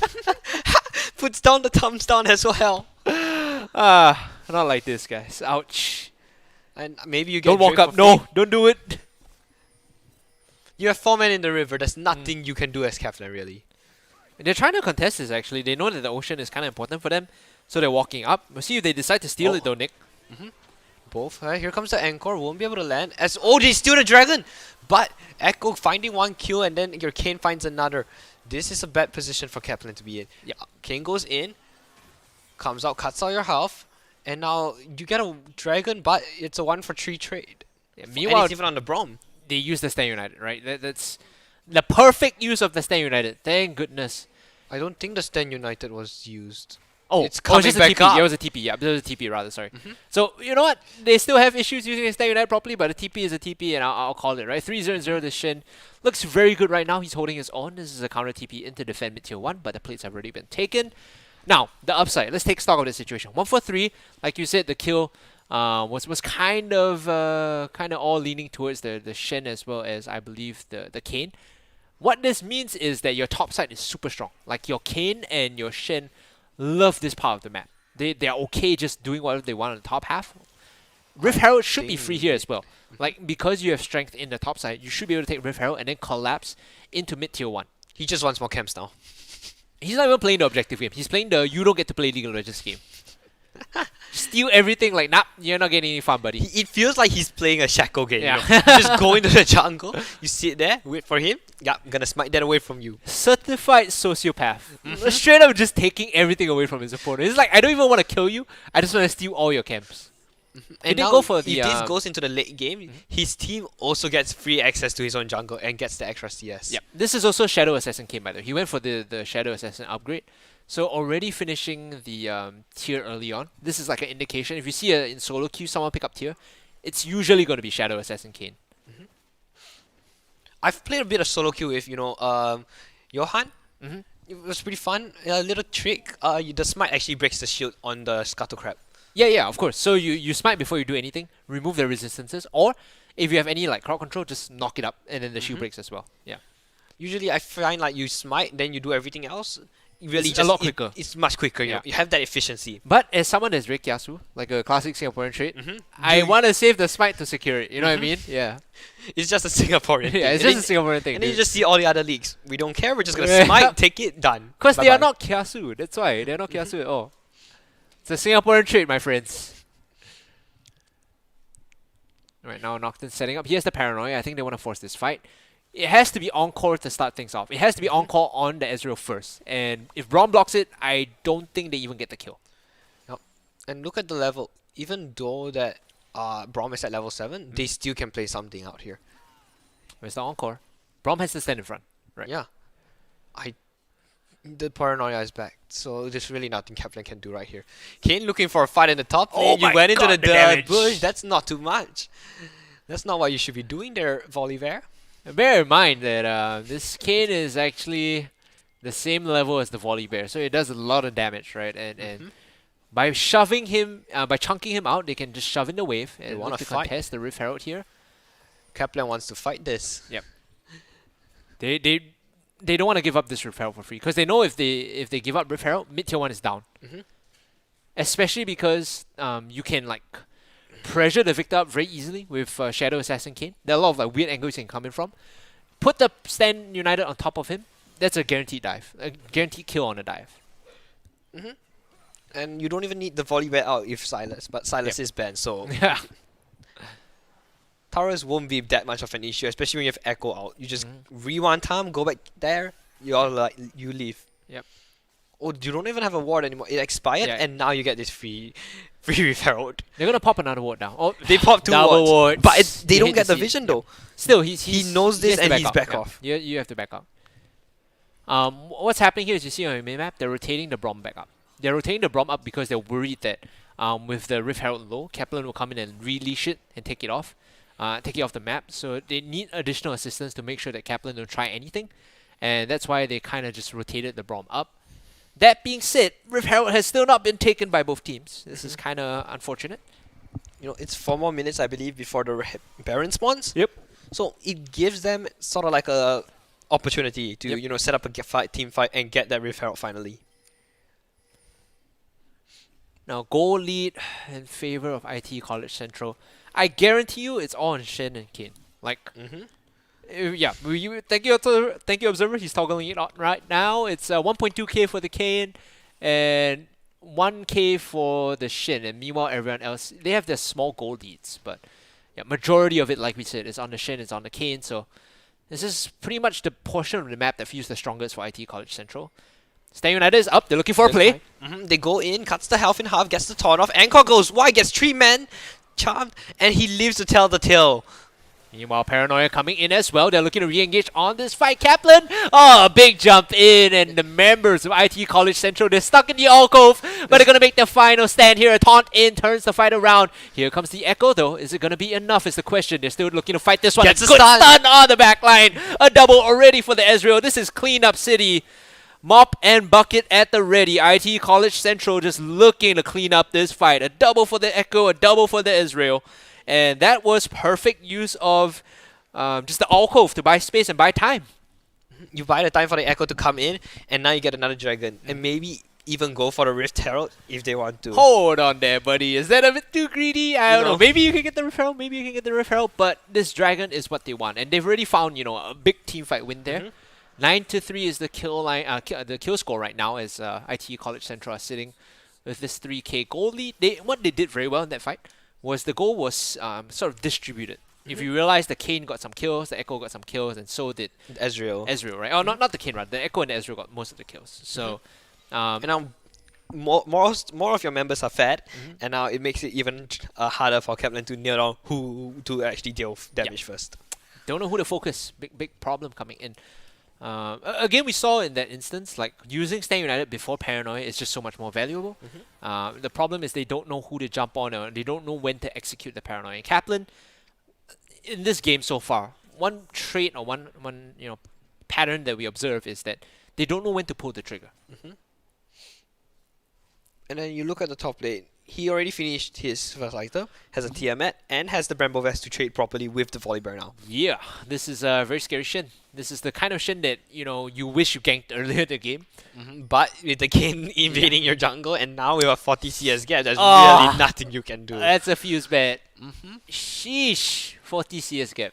Puts down the thumbs down as well. Not like this, guys. Ouch. And maybe you get Don't walk Drake up. for No, free. don't do it. You have 4 men in the river. There's nothing you can do as Kaplan, really. They're trying to contest this, actually. They know that the ocean is kind of important for them, so they're walking up. We'll see if they decide to steal it, though, Nick. Both. Here comes the Anchor. Won't be able to land. They steal the dragon! But Echo finding 1 kill, and then your Kane finds another. This is a bad position for Kaplan to be in. Yeah. Kane goes in, comes out, cuts out your health, and now you get a dragon, but it's a 1 for 3 trade. Yeah, Meanwhile, and it's even on the Brom. They use the Stand United, right? That's the perfect use of the Stand United. Thank goodness. I don't think the Stand United was used. Oh, it's coming just back a TP. up. Yeah, it was a TP. Yeah, it was a TP rather. Sorry. So you know what? They still have issues using the Stand United properly, but a TP is a TP, and I'll call it right. 3-0-0. The Shin looks very good right now. He's holding his own. This is a counter TP into defend mid tier 1, but the plates have already been taken. Now the upside. Let's take stock of the situation. 1 for 3. Like you said, the kill was kind of all leaning towards the Shen as well as I believe the Kane. What this means is that your top side is super strong. Like your Kane and your Shen love this part of the map. They're okay just doing whatever they want on the top half. Rift Herald should be free here as well. Like because you have strength in the top side, you should be able to take Rift Herald and then collapse into mid tier 1. He just wants more camps now. He's not even playing the objective game. He's playing the you don't get to play League of Legends game. Steal everything like, nah, you're not getting any fun, buddy. It feels like he's playing a Shackle game. Yeah. You know? You just go into the jungle, you sit there, wait for him. Yeah, I'm gonna smite that away from you. Certified sociopath. Straight up just taking everything away from his opponent. It's like, I don't even want to kill you, I just want to steal all your camps. And didn't now, go for the, if this goes into the late game, his team also gets free access to his own jungle and gets the extra CS. Yep. This is also Shadow Assassin came by the way. He went for the Shadow Assassin upgrade. So already finishing the tier early on. This is like an indication. If you see in solo queue someone pick up tier, it's usually going to be Shadow Assassin Kane. I've played a bit of solo queue with, Johan. It was pretty fun. A little trick. The smite actually breaks the shield on the Scuttle Crab. Yeah, of course. So you smite before you do anything, remove the resistances, or if you have any like crowd control, just knock it up and then the shield breaks as well. Yeah. Usually I find like you smite, then you do everything else. Really It's a lot quicker. It's much quicker. Yeah. You have that efficiency. But as someone that's Rick Yasu, like a classic Singaporean trait, I want to save the smite to secure it. You know what I mean? Yeah. It's just a Singaporean thing. Yeah, it's And just a Singaporean thing. And then you just see all the other leagues. We don't care. We're just gonna smite, take it, done. Because they are Bye-bye. not Kiasu. That's why they're not Kiasu at all. It's a Singaporean trait, my friends. Right now, Nocturne's setting up. He has the paranoia. I think they want to force this fight. It has to be Encore to start things off. It has to be Encore on the Ezreal first. And if Braum blocks it, I don't think they even get the kill. Yep. And look at the level. Even though that Braum is at level 7, they still can play something out here. Where's the Encore? Braum has to stand in front. Right. Yeah. The paranoia is back. So there's really nothing Kaplan can do right here. Kane looking for a fight in the top lane. You went into the damage. bush. That's not too much. That's not what you should be doing there, Volibear. Bear in mind that this Kane is actually the same level as the Volibear, so it does a lot of damage, right? And by shoving him, by chunking him out, they can just shove in the wave and wanna look to fight. contest the Rift Herald here. Kaplan wants to fight this. Yep. They don't want to give up this Rift Herald for free because they know if they give up Rift Herald, mid tier 1 is down. Especially because you can like pressure the Victor up very easily with Shadow Assassin Kane. There are a lot of like weird angles he can come in from. Put the Stand United on top of him. That's a guaranteed dive. A guaranteed kill on a dive. And you don't even need the volley back out if Silas, but Silas is banned, so Yeah. towers won't be that much of an issue, especially when you have Echo out. You just rewind time, go back there, you leave. Yep. Oh, you don't even have a ward anymore. It expired, Yeah. and now you get this free with Herald. They're gonna pop another ward now. Oh, They pop 2 double wards, wards. but they You don't hate get to the see it. vision though. Still, He knows this has to and he's back Yeah. off. You have to back up. What's happening here is you see on your minimap, they're rotating the Brom back up. They're rotating the Brom up because they're worried that with the Rift Herald low, Kaplan will come in and releash it and take it off the map. So they need additional assistance to make sure that Kaplan don't try anything, and that's why they kind of just rotated the Brom up. That being said, Rift Herald has still not been taken by both teams. This is kind of unfortunate. You know, it's 4 more minutes, I believe, before the Baron spawns. Yep. So it gives them sort of like a opportunity to Yep. set up a team fight and get that Rift Herald finally. Now, goal lead in favor of IT College Central. I guarantee you it's all on Shen and Kane. Like, yeah, thank you, Observer. He's toggling it on right now. It's 1.2k for the Kane and 1k for the Shen. And meanwhile, everyone else, they have their small goal leads. But yeah, majority of it, like we said, is on the Shen, it's on the Kane. So this is pretty much the portion of the map that feels the strongest for IT College Central. Staying United is up. They're looking for a play. They go in, cuts the health in half, gets the taunt off. Anchor goes wide, gets 3 men charmed, and he lives to tell the tale. Meanwhile, Paranoia coming in as well. They're looking to re-engage on this fight. Kaplan, a big jump in, and the members of IT College Central, they're stuck in the alcove, but they're going to make the final stand here. A taunt in turns the fight around. Here comes the Echo, though. Is it going to be enough is the question. They're still looking to fight this one. Gets a a good stun. stun on the back line. A double already for the Ezreal. This is cleanup city. Mop and bucket at the ready. IT College Central just looking to clean up this fight. A double for the Echo, a double for the Ezreal. And that was perfect use of just the alcove to buy space and buy time. You buy the time for the Echo to come in, and now you get another Dragon. And maybe even go for the Rift Herald if they want to. Hold on there, buddy. Is that a bit too greedy? I don't No. know. Maybe you can get the Rift Herald, maybe you can get the Rift Herald, but this Dragon is what they want. And they've already found, a big team fight win there. 9-3 is the kill line, the kill score right now as IT College Central are sitting with this 3k goal lead. What they did very well in that fight was the goal was sort of distributed. If you realize the Kane got some kills, the Echo got some kills, and so did Ezreal. Ezreal, right? Oh, not the Kane, right? The Echo and the Ezreal got most of the kills. So, And now more of your members are fed, and now it makes it even harder for Kaplan to nail down who to actually deal damage first. don't know who to focus. Big problem coming in. Again, we saw in that instance, like using Stand United before Paranoia is just so much more valuable. The problem is they don't know who to jump on, or they don't know when to execute the Paranoia. And Kaplan, in this game so far, one trait or one pattern that we observe is that they don't know when to pull the trigger. And then you look at the top lane. He already finished his first item, has a Tiamat, and has the Bramble Vest to trade properly with the Volibear now. Yeah, this is a very scary Shin. This is the kind of Shin that you wish you ganked earlier in the game. But with the Kane invading your jungle, and now with a 40 CS gap, there's really nothing you can do. That's a fuse bad. Sheesh, 40 CS gap.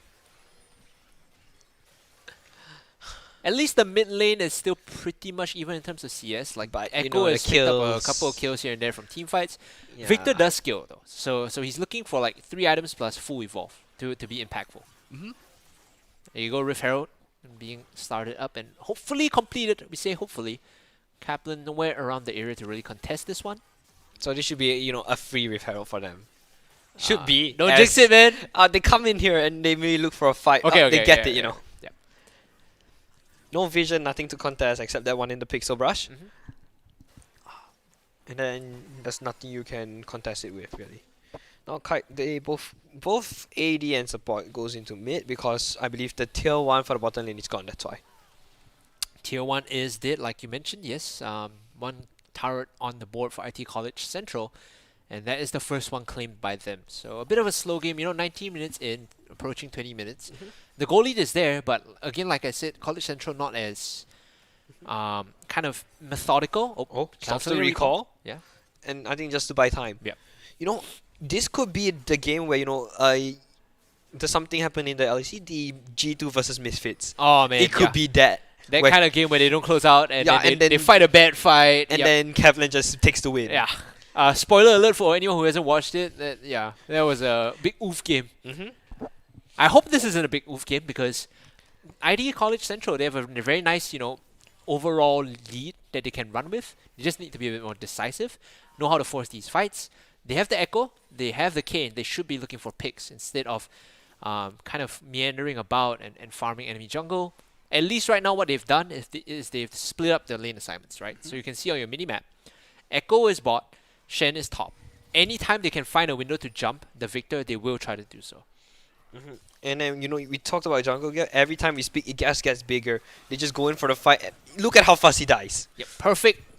At least the mid lane is still pretty much even in terms of CS. Like, But, Echo the has picked up a kills. couple of kills here and there from team fights. Yeah. Victor does skill though, so he's looking for like 3 items plus full evolve to be impactful. There you go, Rift Herald being started up and hopefully completed. We say hopefully. Kaplan nowhere around the area to really contest this one. So this should be a free Rift Herald for them. Should be. Don't jinx it, man. They come in here and they may look for a fight. Okay, they get it, yeah. No vision, nothing to contest except that one in the Pixel Brush. And then there's nothing you can contest it with, really. Now, they both AD and support goes into mid because I believe the tier 1 for the bottom lane is gone, that's why. Tier 1 is dead, like you mentioned, yes. One turret on the board for IT College Central, and that is the first one claimed by them. So a bit of a slow game, 19 minutes in, approaching 20 minutes. The goal lead is there, but again, like I said, College Central not as kind of methodical. Stops to recall. Yeah. And I think just to buy time. Yeah. This could be the game where, there's something happened in the LEC, the G2 versus Misfits. Oh man, It could be that. That kind of game where they don't close out and, then they fight a bad fight. And then Kevlin just takes the win. Yeah. Spoiler alert for anyone who hasn't watched it. That was a big oof game. I hope this isn't a big oof game because ID College Central, they have a very nice, overall lead that they can run with. They just need to be a bit more decisive, know how to force these fights. They have the Echo, they have the Kane. They should be looking for picks instead of kind of meandering about and farming enemy jungle. At least right now what they've done is they've split up their lane assignments, right? So you can see on your minimap, Echo is bot, Shen is top. Anytime they can find a window to jump the Victor, they will try to do so. And then, we talked about jungle gear. Every time we speak, it gets bigger. They just go in for the fight. Look at how fast he dies. Yep,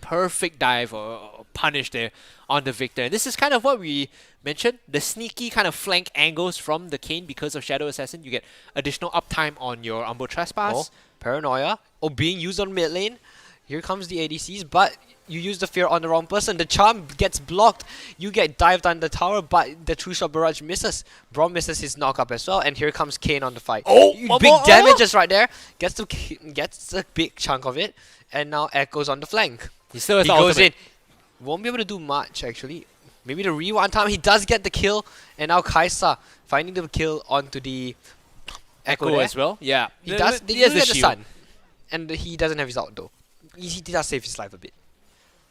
perfect dive or punish there on the Victor. And this is kind of what we mentioned, the sneaky kind of flank angles from the Kane because of Shadow Assassin. You get additional uptime on your Umbo Trespass. Paranoia. Being used on mid lane. Here comes the ADCs, but you use the fear on the wrong person. The charm gets blocked. You get dived on the tower, but the True Shot Barrage misses. Braum misses his knock-up as well, and here comes Kane on the fight. Big damages right there. Gets a big chunk of it, and now Echo's on the flank. He still has He goes ultimate. in. Won't be able to do much, actually. Maybe the rewind time. He does get the kill, and now Kaisa finding the kill onto the Echo there. as well. Yeah. He does. They He has do get the shield. sun, and he doesn't have his ult though. He does save his life a bit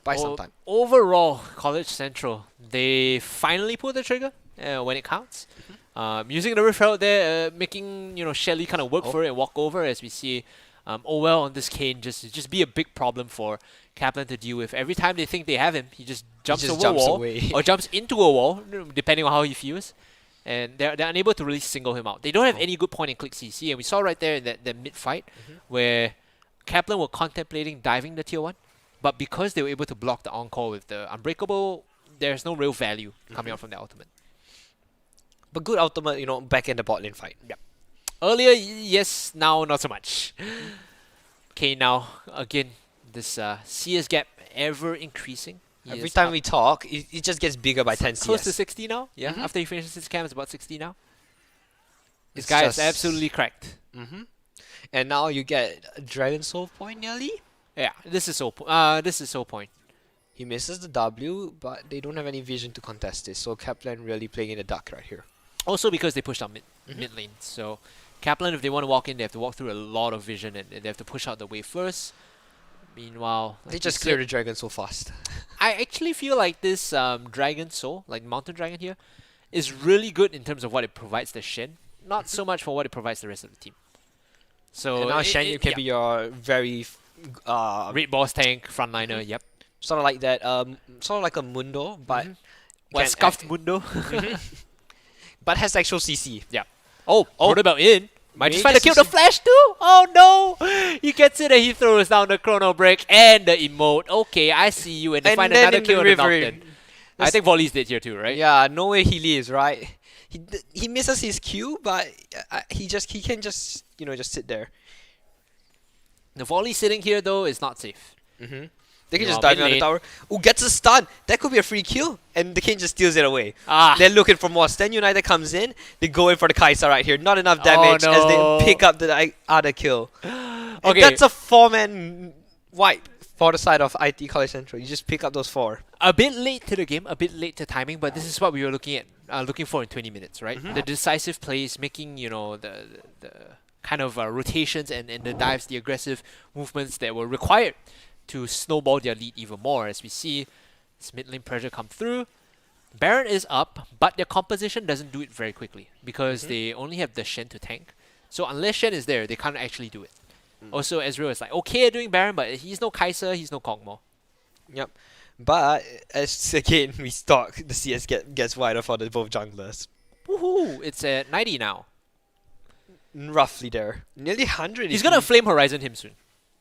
by some time. Overall, College Central, they finally pulled the trigger when it counts. Using the Rift Herald there, making Shelly kind of work for it and walk over as we see on this Kane just be a big problem for Kaplan to deal with. Every time they think they have him, he just jumps over a wall or jumps into a wall, depending on how he feels. And they're unable to really single him out. They don't have any good point and click CC, and we saw right there in that mid fight where Kaplan were contemplating diving the tier 1, but because they were able to block the encore with the Unbreakable, there's no real value coming out from the ultimate. But good ultimate, back in the bot lane fight. Yeah. Earlier, yes, now not so much. Okay, now, again, this CS gap ever increasing. Every time we talk, it just gets bigger by 10 CS. Close to 60 now. Yeah, after he finishes his camp, it's about 60 now. This guy is absolutely cracked. And now you get a Dragon Soul point nearly. Yeah, this is Soul point. He misses the W, but they don't have any vision to contest this. So Kaplan really playing in the dark right here. Also because they pushed out mid lane. So Kaplan, if they want to walk in, they have to walk through a lot of vision and they have to push out the wave first. Meanwhile, they just clear the Dragon so fast. I actually feel like this Dragon Soul, like Mountain Dragon here, is really good in terms of what it provides the Shen. Not so much for what it provides the rest of the team. So and now Shen can be your very Red Boss tank frontliner. Yep. Sort of like that. Sort of like a Mundo, but scuffed Mundo. But has actual CC. Yeah. What about in? Might just try to kill the Flash too? Oh no! He gets it and he throws down the Chrono Break and the emote. Okay, I see you. And they find another kill on the mountain. I think Volley's dead here too, right? Yeah, no way he lives, right? He misses his Q, but he can just just sit there. The Volley sitting here though is not safe. They can just dive on the tower. Gets a stun. That could be a free kill. And the King just steals it away. They're looking for more. Sten United comes in. They go in for the Kaisa right here. Not enough damage as they pick up the other kill. Okay. That's a 4-man wipe for the side of IT College Central. You just pick up those 4. A bit late to the game, a bit late to timing, but this is what we were looking for in 20 minutes, right? The decisive plays, making, the kind of rotations and the dives, the aggressive movements that were required to snowball their lead even more. As we see this mid lane pressure come through. Baron is up, but their composition doesn't do it very quickly because they only have the Shen to tank. So unless Shen is there, they can't actually do it. Also, Ezreal is like, okay at doing Baron, but he's no Kai'Sa, he's no Kog'Maw. Yep. But, as again, we talk, the CS gets wider for the both junglers. Woohoo! It's at 90 now. Roughly there. Nearly 100. He's gonna Flame Horizon him soon.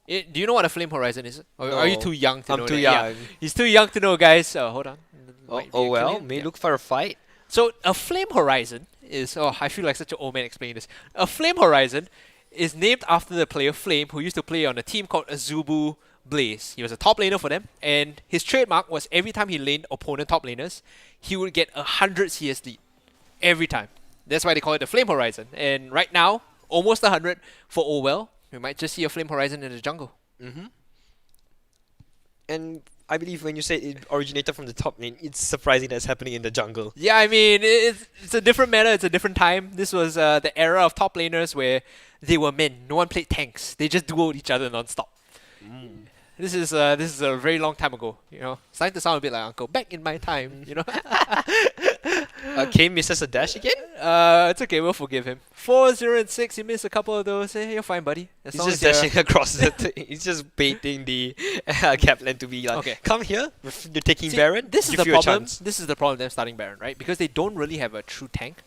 Do you know what a Flame Horizon is? Or are you too young to know? I'm too young. Yeah. He's too young to know, guys. Hold on. May look for a fight. So a Flame Horizon is... I feel like such an old man explaining this. A Flame Horizon is named after the player Flame who used to play on a team called Azubu Blaze. He was a top laner for them, and his trademark was every time he laned opponent top laners, he would get 100 CS lead. Every time. That's why they call it the Flame Horizon. And right now, almost 100 for Owell. We might just see a Flame Horizon in the jungle. And I believe when you say it originated from the top lane, it's surprising that it's happening in the jungle. Yeah, I mean, it's a different meta, it's a different time. This was the era of top laners where they were men. No one played tanks. They just duoed each other non-stop. This is a very long time ago, you know. Starting to sound a bit like Uncle. Back in my time, you know. Kane misses a dash again? It's okay, we'll forgive him. 4, 0, and 6, you missed a couple of those. Hey, you're fine, buddy. As He's long just as you're- dashing across the he's just baiting the Kaplan to be like, Okay. come here, you're taking See, Baron, This is give the you a problem. chance. This is the problem with them starting Baron, right? Because they don't really have a true tank.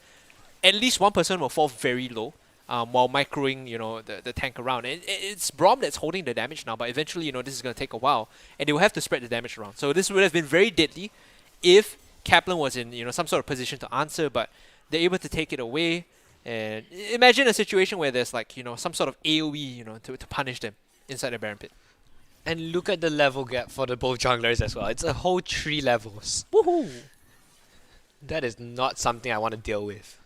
At least one person will fall very low, while microing, you know, the tank around. And it's Braum that's holding the damage now, but eventually, you know, this is going to take a while, and they will have to spread the damage around. So this would have been very deadly if Kaplan was in, you know, some sort of position to answer, but they're able to take it away. And imagine a situation where there's like, you know, some sort of AoE, you know, to punish them inside the Baron pit. And look at the level gap for the both junglers as well. It's a whole 3 levels. Woohoo! That is not something I want to deal with.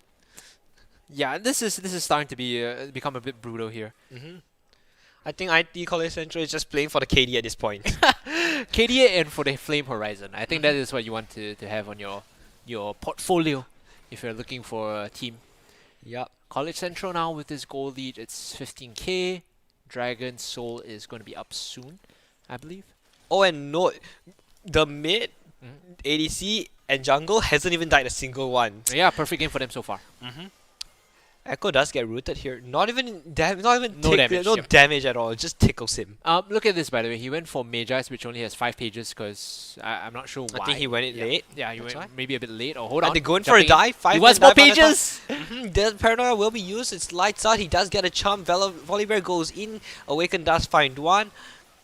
Yeah, this is starting to be become a bit brutal here. I think IT College Central is just playing for the KD at this point. KDA and for the Flame Horizon. I think that is what you want to have on your portfolio if you're looking for a team. Yup. College Central now with this goal lead, it's 15k. Dragon Soul is going to be up soon, I believe. Oh, and no, the mid, ADC, and jungle hasn't even died a single one. Yeah, perfect game for them so far. Echo does get rooted here. Not even No damage. No yep. damage at all. It just tickles him. Look at this, by the way. He went for Magi's, which only has 5 pages, because I'm not sure why. I think he went it late. Yeah, he That's went why. maybe a bit late. Or hold Are on. they going for a jumping in. dive? 5 He wants man more dive on the top. pages! The Paranoia will be used. It's lights out. He does get a charm. Volibear goes in. Awaken does find one.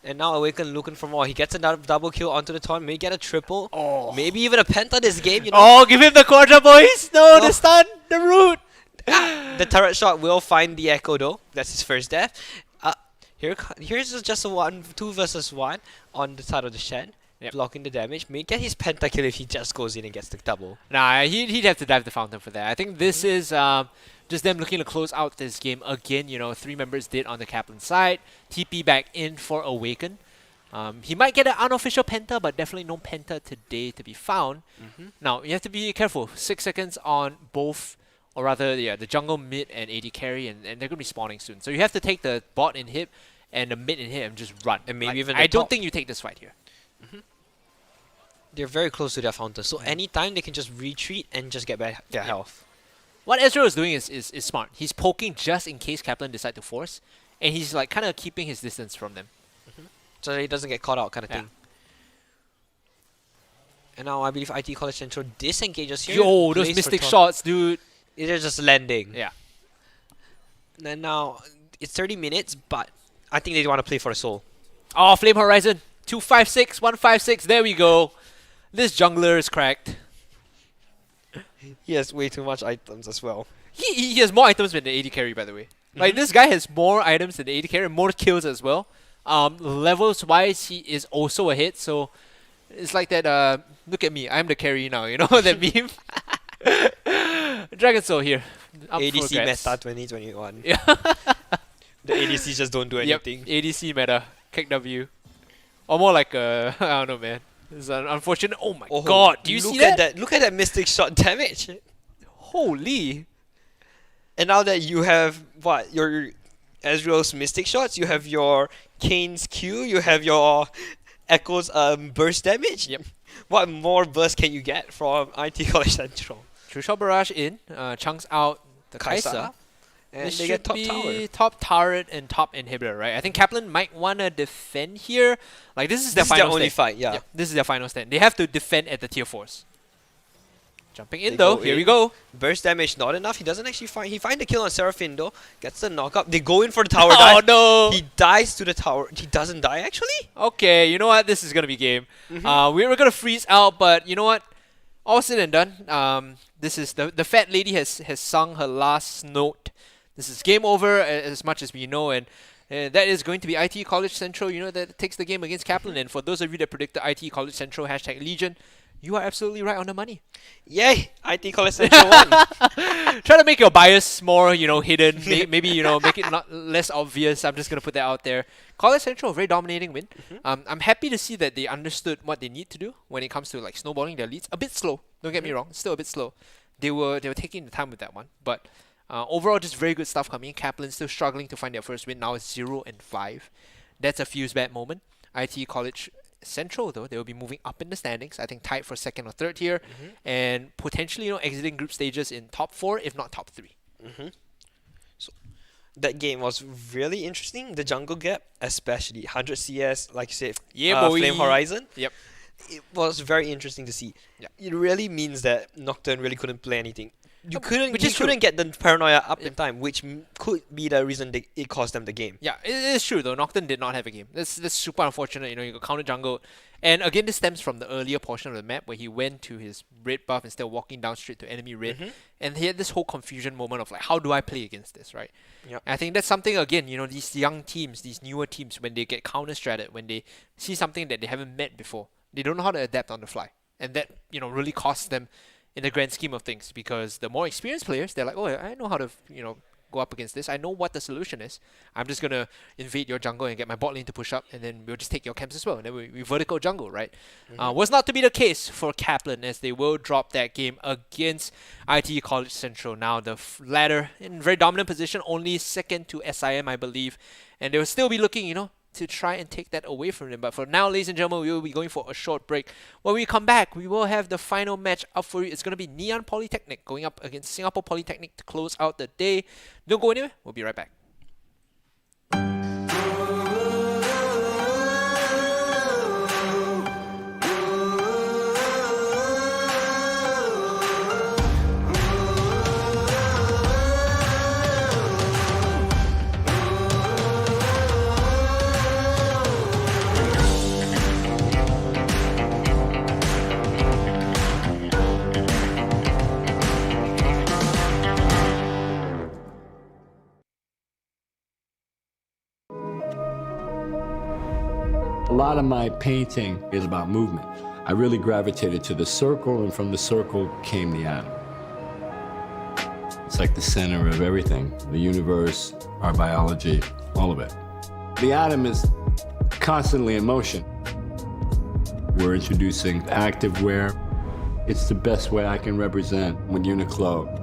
And now Awaken looking for more. He gets another double kill onto the taunt. May get a triple. Oh. Maybe even a penta this game. You know. Oh, give him the Quadra, boys! No, No. the stun! The root! The turret shot will find the Echo though. That's his first death. Here's just a 2 versus 1 on the side of the Shen. Yep. Blocking the damage. May get his pentakill if he just goes in and gets the double. Nah, he'd have to dive the fountain for that. I think this is just them looking to close out this game again. You know, 3 members did on the Kaplan side. TP back in for Awaken. He might get an unofficial penta, but definitely no penta today to be found. Now, you have to be careful. 6 seconds on both, or rather, yeah, the jungle, mid, and AD carry, and they're going to be spawning soon. So you have to take the bot in hit and the mid in hit and just run. And maybe Like, even I the don't top. think you take this fight here. They're very close to their fountain, so anytime they can just retreat and just get back their health. What Ezreal is doing is smart. He's poking just in case Kaplan decide to force, and he's like kind of keeping his distance from them. So that he doesn't get caught out kind of Yeah. thing. And now I believe IT College Central disengages here. Yo, those plays for mystic top. shots, dude. They're just landing. Yeah. And now it's 30 minutes, but I think they want to play for a soul. Oh, Flame Horizon. 256, 156. There we go. This jungler is cracked. He has way too much items as well. He has more items than the AD carry, by the way. Like, this guy has more items than the AD carry, more kills as well. Levels wise, he is also a hit, so it's like that, look at me, I'm the carry now, you know, that meme? Dragon Soul here. Up for ADC grabs. meta 2021. Yeah. The ADCs just don't do Yep, anything. ADC meta. Kick W. Or more like I don't know, man. It's an unfortunate. Oh my god, do you look see at that? Look at that mystic shot damage. Holy. And now that you have what your Ezreal's mystic shots, you have your Kane's Q, you have your Echo's burst damage. Yep. What more burst can you get from IT College Central? True Shot Barrage in, chunks out the Kaisa. Kaisa. And This they get should top be tower. top turret and top inhibitor, right? I think Kaplan might want to defend here. Like, this is their This is their final only stand. fight, yeah. Yep, this is their final stand. They have to defend at the tier 4s. Jumping in They though. go Here we in. go. Burst damage not enough. He doesn't actually find. He find the kill on Seraphine though. Gets the knockup. They go in for the tower Oh dive. no. He dies to the tower. He doesn't die actually. Okay, you know what? This is gonna be game. We were gonna freeze out, but you know what? All said and done. This is the fat lady has sung her last note. This is game over as much as we know, and that is going to be IT College Central. You know, that takes the game against Kaplan. And for those of you that predicted IT College Central #Legion, You are absolutely right on the money. Yay! IT College Central won. Try to make your bias more, hidden. Maybe, make it not less obvious. I'm just going to put that out there. College Central, very dominating win. I'm happy to see that they understood what they need to do when it comes to like snowballing their leads. A bit slow. Don't get me wrong. Still a bit slow. They were taking the time with that one. But overall, just very good stuff coming in. Kaplan still struggling to find their first win. Now it's 0-5. That's a fuse bad moment. IT College Central, though, they will be moving up in the standings. I think tied for second or third here, and potentially, exiting group stages in top 4, if not top 3. So that game was really interesting. The jungle gap, especially 100 CS, like you said, Flame Horizon. Yep. It was very interesting to see. Yeah. It really means that Nocturne really couldn't play anything. You couldn't get the paranoia up in time, which could be the reason it cost them the game. Yeah, it is true though. Nocturne did not have a game. That's super unfortunate. You got counter jungle, and again this stems from the earlier portion of the map where he went to his red buff instead of walking down straight to enemy red, and he had this whole confusion moment of like, how do I play against this, right? Yeah. I think that's something again. These young teams, these newer teams, when they get counter stratted, when they see something that they haven't met before, they don't know how to adapt on the fly, and that really costs them in the grand scheme of things, because the more experienced players, they're like, oh, I know how to, go up against this. I know what the solution is. I'm just going to invade your jungle and get my bot lane to push up, and then we'll just take your camps as well. And then we vertical jungle, right? Was not to be the case for Kaplan, as they will drop that game against IT College Central. Now the latter in very dominant position, only second to SIM, I believe. And they will still be looking, to try and take that away from them. But for now, ladies and gentlemen, we will be going for a short break. When we come back, we will have the final match up for you. It's going to be Neon Polytechnic going up against Singapore Polytechnic to close out the day. Don't go anywhere. We'll be right back. A lot of my painting is about movement. I really gravitated to the circle, and from the circle came the atom. It's like the center of everything, the universe, our biology, all of it. The atom is constantly in motion. We're introducing activewear. It's the best way I can represent Uniqlo.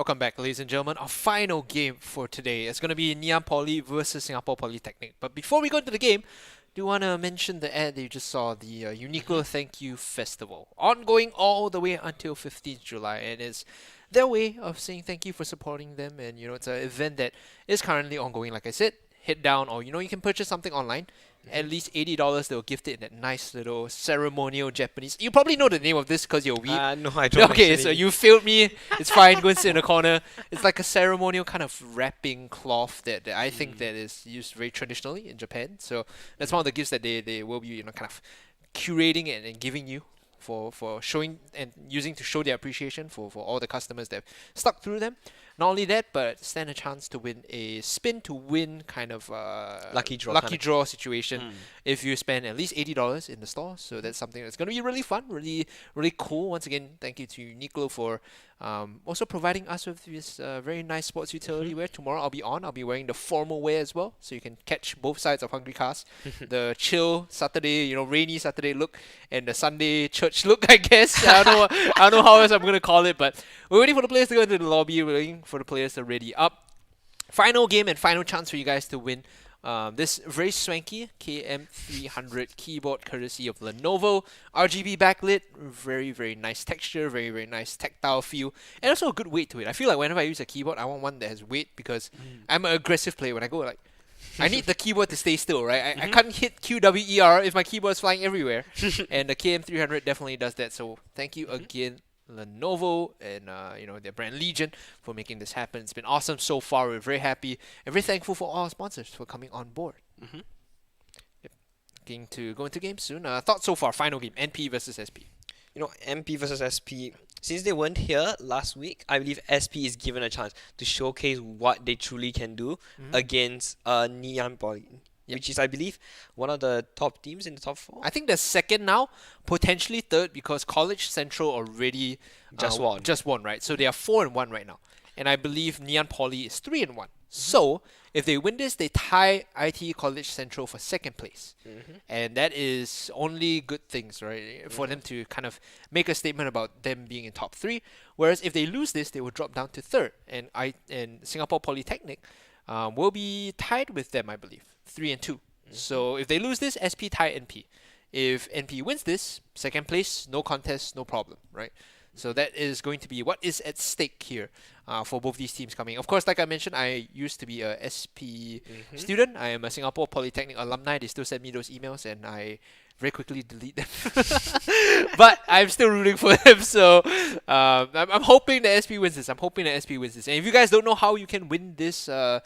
Welcome back, ladies and gentlemen. Our final game for today is going to be Ngee Ann Poly versus Singapore Polytechnic. But before we go into the game, do you want to mention the ad that you just saw, the Uniqlo Thank You Festival, ongoing all the way until 15th July, and it's their way of saying thank you for supporting them. And it's an event that is currently ongoing. Like I said, head down, or you can purchase something online. At least $80, they'll gift it in that nice little ceremonial Japanese. You probably know the name of this because you're weeb. No, I don't. Okay, so you failed me. It's fine. Go and sit in the corner. It's like a ceremonial kind of wrapping cloth that I think that is used very traditionally in Japan. So that's one of the gifts that they will be kind of curating and giving you for showing and using to show their appreciation for all the customers that have stuck through them. Not only that, but stand a chance to win a spin to win kind of lucky draw situation if you spend at least $80 in the store. So that's something that's going to be really fun, really cool. Once again, thank you to Uniqlo for also providing us with this very nice sports utility wear. Tomorrow I'll be wearing the formal wear as well, so you can catch both sides of Hungry Cast. The chill Saturday, rainy Saturday look, and the Sunday church look, I guess. I don't know how else I'm going to call it, but we're waiting for the players to go into the lobby. We're waiting for the players to ready up. Final game and final chance for you guys to win this very swanky KM300 keyboard courtesy of Lenovo. RGB backlit, very nice texture, very nice tactile feel, and also a good weight to it. I feel like whenever I use a keyboard, I want one that has weight because I'm an aggressive player. When I go I need the keyboard to stay still, right? I can't hit QWER if my keyboard is flying everywhere. And the KM300 definitely does that. So thank you again, Lenovo, and their brand Legion, for making this happen. It's been awesome so far. We're very happy and very thankful for all our sponsors for coming on board. Yep. Going to go into games soon. Thoughts so far? Final game: NP versus SP. MP versus SP. Since they weren't here last week, I believe SP is given a chance to showcase what they truly can do against Ngee Ann Poly. Which is, I believe, one of the top teams in the top 4. I think they're second now, potentially third, because College Central already just won, right? So they are 4-1 right now, and I believe Ngee Ann Poly is 3-1. So if they win this, they tie IT College Central for second place, and that is only good things, right? For them to kind of make a statement about them being in top 3. Whereas if they lose this, they will drop down to third, and Singapore Polytechnic will be tied with them, I believe, 3-2. So if they lose this, SP tie NP. If NP wins this, second place, no contest, no problem, right? So that is going to be what is at stake here for both these teams coming. Of course, like I mentioned, I used to be a SP student. I am a Singapore Polytechnic alumni. They still send me those emails, and I very quickly delete them. But I'm still rooting for them. So I'm hoping that SP wins this. And if you guys don't know how you can win this the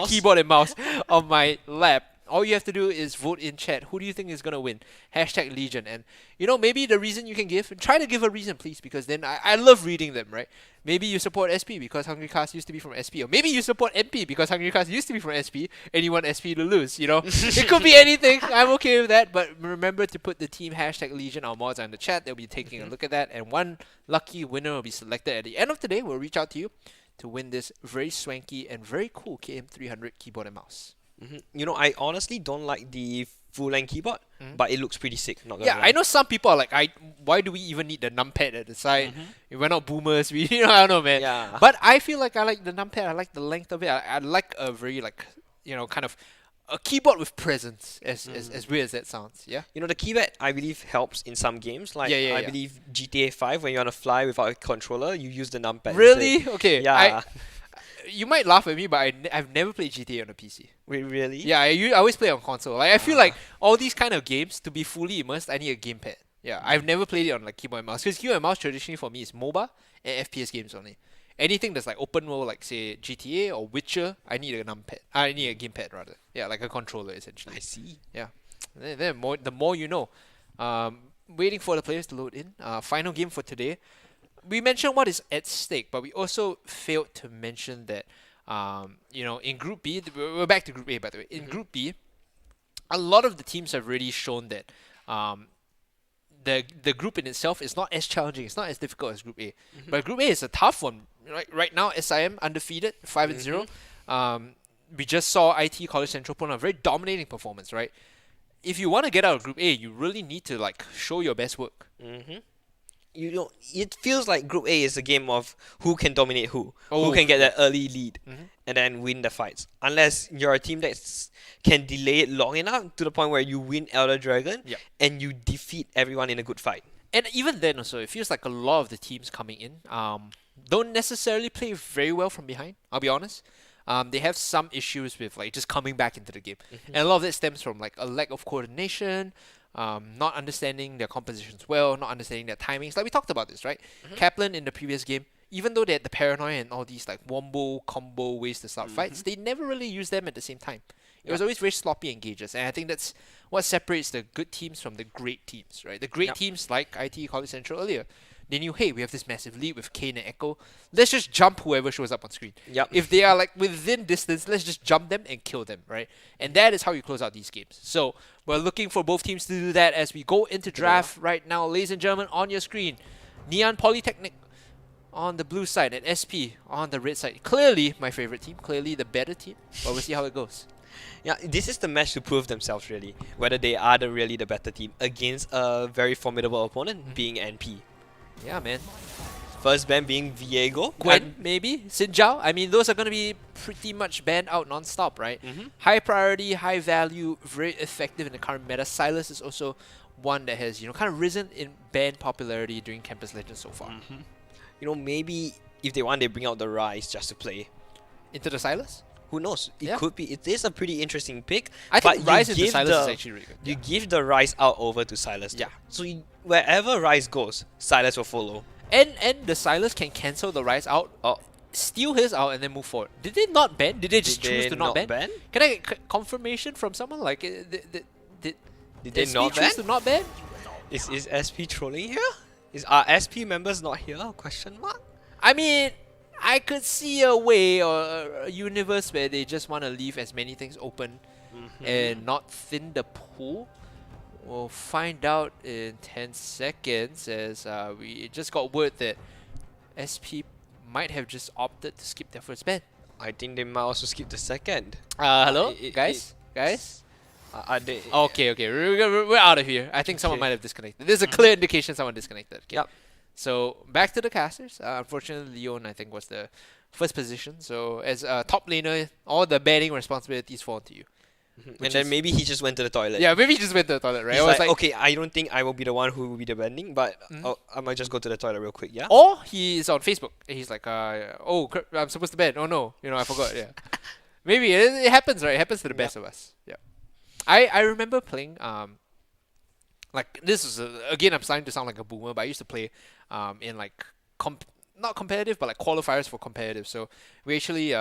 keyboard and mouse of my lap, all you have to do is vote in chat. Who do you think is going to win? # Legion. And, maybe the reason you can give, try to give a reason, please, because then I love reading them, right? Maybe you support SP because Hungry Cast used to be from SP. Or maybe you support MP because Hungry Cast used to be from SP and you want SP to lose, It could be anything. I'm okay with that. But remember to put the team # Legion. Our mods are in the chat. They'll be taking a look at that. And one lucky winner will be selected at the end of the day. We'll reach out to you to win this very swanky and very cool KM300 keyboard and mouse. I honestly don't like the full-length keyboard, but it looks pretty sick. Not gonna lie. I know some people are like, why do we even need the numpad at the side? We're not boomers. I don't know, man. Yeah. But I feel like I like the numpad. I like the length of it. I like a very kind of a keyboard with presence. As weird as that sounds. Yeah. The keypad, I believe, helps in some games. Like I believe GTA 5, when you want to fly without a controller, you use the numpad. Really? Instead. Okay. Yeah. You might laugh at me, but I've never played GTA on a PC. Wait, really? Yeah, I always play on console. Like I feel like all these kind of games, to be fully immersed, I need a gamepad. Yeah, I've never played it on keyboard and mouse. Because keyboard and mouse traditionally for me is MOBA and FPS games only. Anything that's like open world, like say GTA or Witcher, I need a numpad. I need a gamepad rather. Yeah, like a controller essentially. I see. Yeah. The more you know. Waiting for the players to load in. Final game for today. We mentioned what is at stake, but we also failed to mention that, in Group B, we're back to Group A, by the way. In Group B, a lot of the teams have really shown that the group in itself is not as challenging, it's not as difficult as Group A. But Group A is a tough one. Right now, SIM undefeated, 5-0. We just saw IT College Central put on a very dominating performance, right? If you want to get out of Group A, you really need to show your best work. it feels like Group A is a game of who can dominate who can get that early lead, and then win the fights. Unless you're a team that can delay it long enough to the point where you win Elder Dragon and you defeat everyone in a good fight. And even then also, it feels like a lot of the teams coming in don't necessarily play very well from behind, I'll be honest. They have some issues with like just coming back into the game. And a lot of it stems from like a lack of coordination, not understanding their compositions well, not understanding their timings. Like we talked about this, right? Kaplan in the previous game, even though they had the paranoia and all these like wombo, combo ways to start fights, they never really used them at the same time. It was always very sloppy engages, and I think that's what separates the good teams from the great teams, right? The great teams like IT College Central earlier, they knew, hey, we have this massive lead with Kane and Echo. Let's just jump whoever shows up on screen. If they are like within distance, let's just jump them and kill them, right? And that is how you close out these games. So we're looking for both teams to do that as we go into draft right now. Ladies and gentlemen, on your screen, Neon Polytechnic on the blue side and SP on the red side. Clearly my favorite team, clearly the better team, but we'll see how it goes. Yeah, this is the match to prove themselves really, whether they are really the better team against a very formidable opponent, being NP. Yeah, man. First ban being Viego. Gwen, maybe. Xin Zhao. I mean, those are going to be pretty much banned out non-stop, right? High priority, high value, very effective in the current meta. Silas is also one that has, kind of risen in ban popularity during Campus Legends so far. Maybe if they want, they bring out the Rise just to play. Into the Silas? Who knows? It could be. It is a pretty interesting pick. I think Rise into Silas is actually really good. You give the Rise out over to Silas. Yeah. So wherever Rise goes, Silas will follow. And the Silas can cancel the Rise out, steal his out, and then move forward. Did they not ban? Did they just choose to not ban? Can I get confirmation from someone? Like, did they not ban? choose to not ban? Is SP trolling here? Are SP members not here? Question mark. I mean, I could see a way or a universe where they just want to leave as many things open and not thin the pool. We'll find out in 10 seconds as we just got word that SP might have just opted to skip their first ban. I think they might also skip the second. Hello? Guys? Are they? Okay. We're out of here. I think someone might have disconnected. There's a clear indication someone disconnected. Okay? So back to the casters. Unfortunately, Leon I think was the first position. So as a top laner, all the banning responsibilities fall to you. And then maybe he just went to the toilet. Yeah, maybe he just went to the toilet, right? He's like, okay, I don't think I will be the one who will be the banning, but I might just go to the toilet real quick, yeah? Or he's on Facebook. And he's like, oh, I'm supposed to ban. Oh no, I forgot. Yeah, maybe it happens, right? It happens to the best of us. Yeah, I remember playing like this is again, I'm starting to sound like a boomer, but I used to play in like not competitive, but like qualifiers for competitive. So we actually we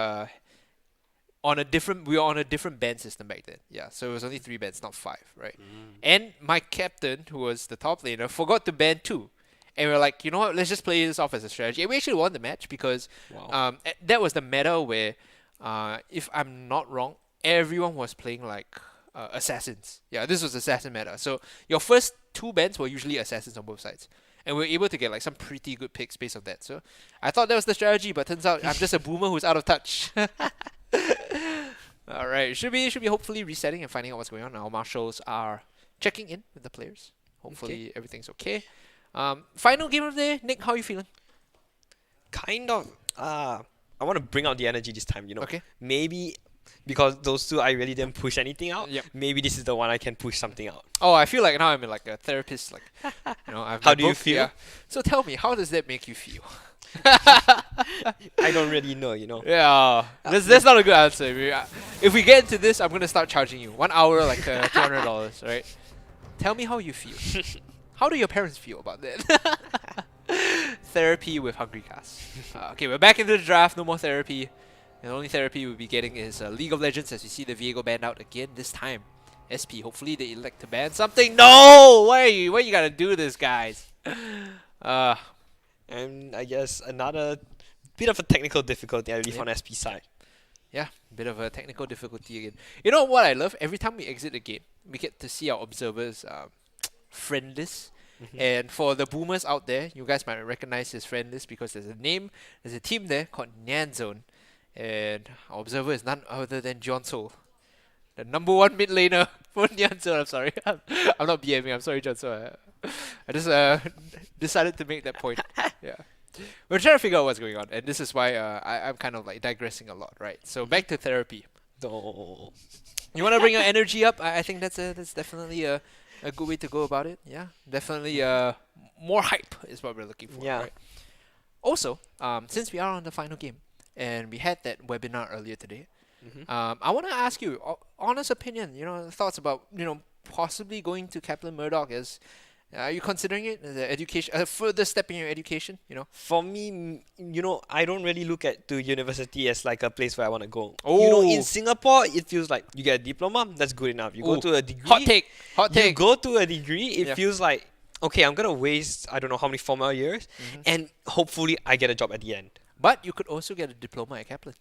were on a different ban system back then. Yeah, so it was only 3 bans, not 5, right? And my captain, who was the top laner, forgot to ban 2. And we were like, you know what, let's just play this off as a strategy. And we actually won the match because that was the meta where, if I'm not wrong, everyone was playing like assassins. Yeah, this was assassin meta. So your first 2 bans were usually assassins on both sides. And we were able to get like some pretty good picks based on that. So I thought that was the strategy, but turns out I'm just a boomer who's out of touch. Alright, should be hopefully resetting and finding out what's going on. Our marshals are checking in with the players. Hopefully everything's okay. Final game of the day. Nick, how are you feeling? Kind of. I want to bring out the energy this time, Okay. Maybe because those 2 I really didn't push anything out. Maybe this is the one I can push something out. Oh, I feel like now I'm like a therapist. Like, how do you feel? Yeah. So tell me, how does that make you feel? I don't really know, Yeah, that's not a good answer. If we get into this, I'm gonna start charging you 1 hour like $200, right? Tell me how you feel. How do your parents feel about that? Therapy with Hungry Cast. Okay, we're back into the draft. No more therapy. The only therapy we'll be getting is League of Legends as we see the Viego banned out again this time. SP. Hopefully they elect to ban something. No, why you gotta do this, guys? And I guess another bit of a technical difficulty, at least on SP side. Yeah, bit of a technical difficulty again. You know what I love? Every time we exit a game, we get to see our observers friend list. And for the boomers out there, you guys might recognize his friend list because there's a team there called Nyan Zone. And our observer is none other than John Soul, the number 1 mid laner for Nyan Zone. I'm sorry. I'm not BMing. I'm sorry, John Soul. I just decided to make that point. Yeah. We're trying to figure out what's going on, and this is why I'm kind of like digressing a lot, right? So back to therapy. No. You want to bring your energy up? I think that's definitely a good way to go about it. Yeah, definitely more hype is what we're looking for. Yeah. Right? Also, since we are on the final game, and we had that webinar earlier today, I want to ask you honest opinion. Thoughts about possibly going to Kaplan Murdoch. Are you considering it as an education, a further step in your education? For me, I don't really look at to university as like a place where I want to go. Oh. In Singapore, it feels like you get a diploma, that's good enough. You go to a degree. Hot take. You go to a degree, it feels like, okay, I'm gonna waste I don't know how many 4 more years, and hopefully I get a job at the end. But you could also get a diploma at Kaplan.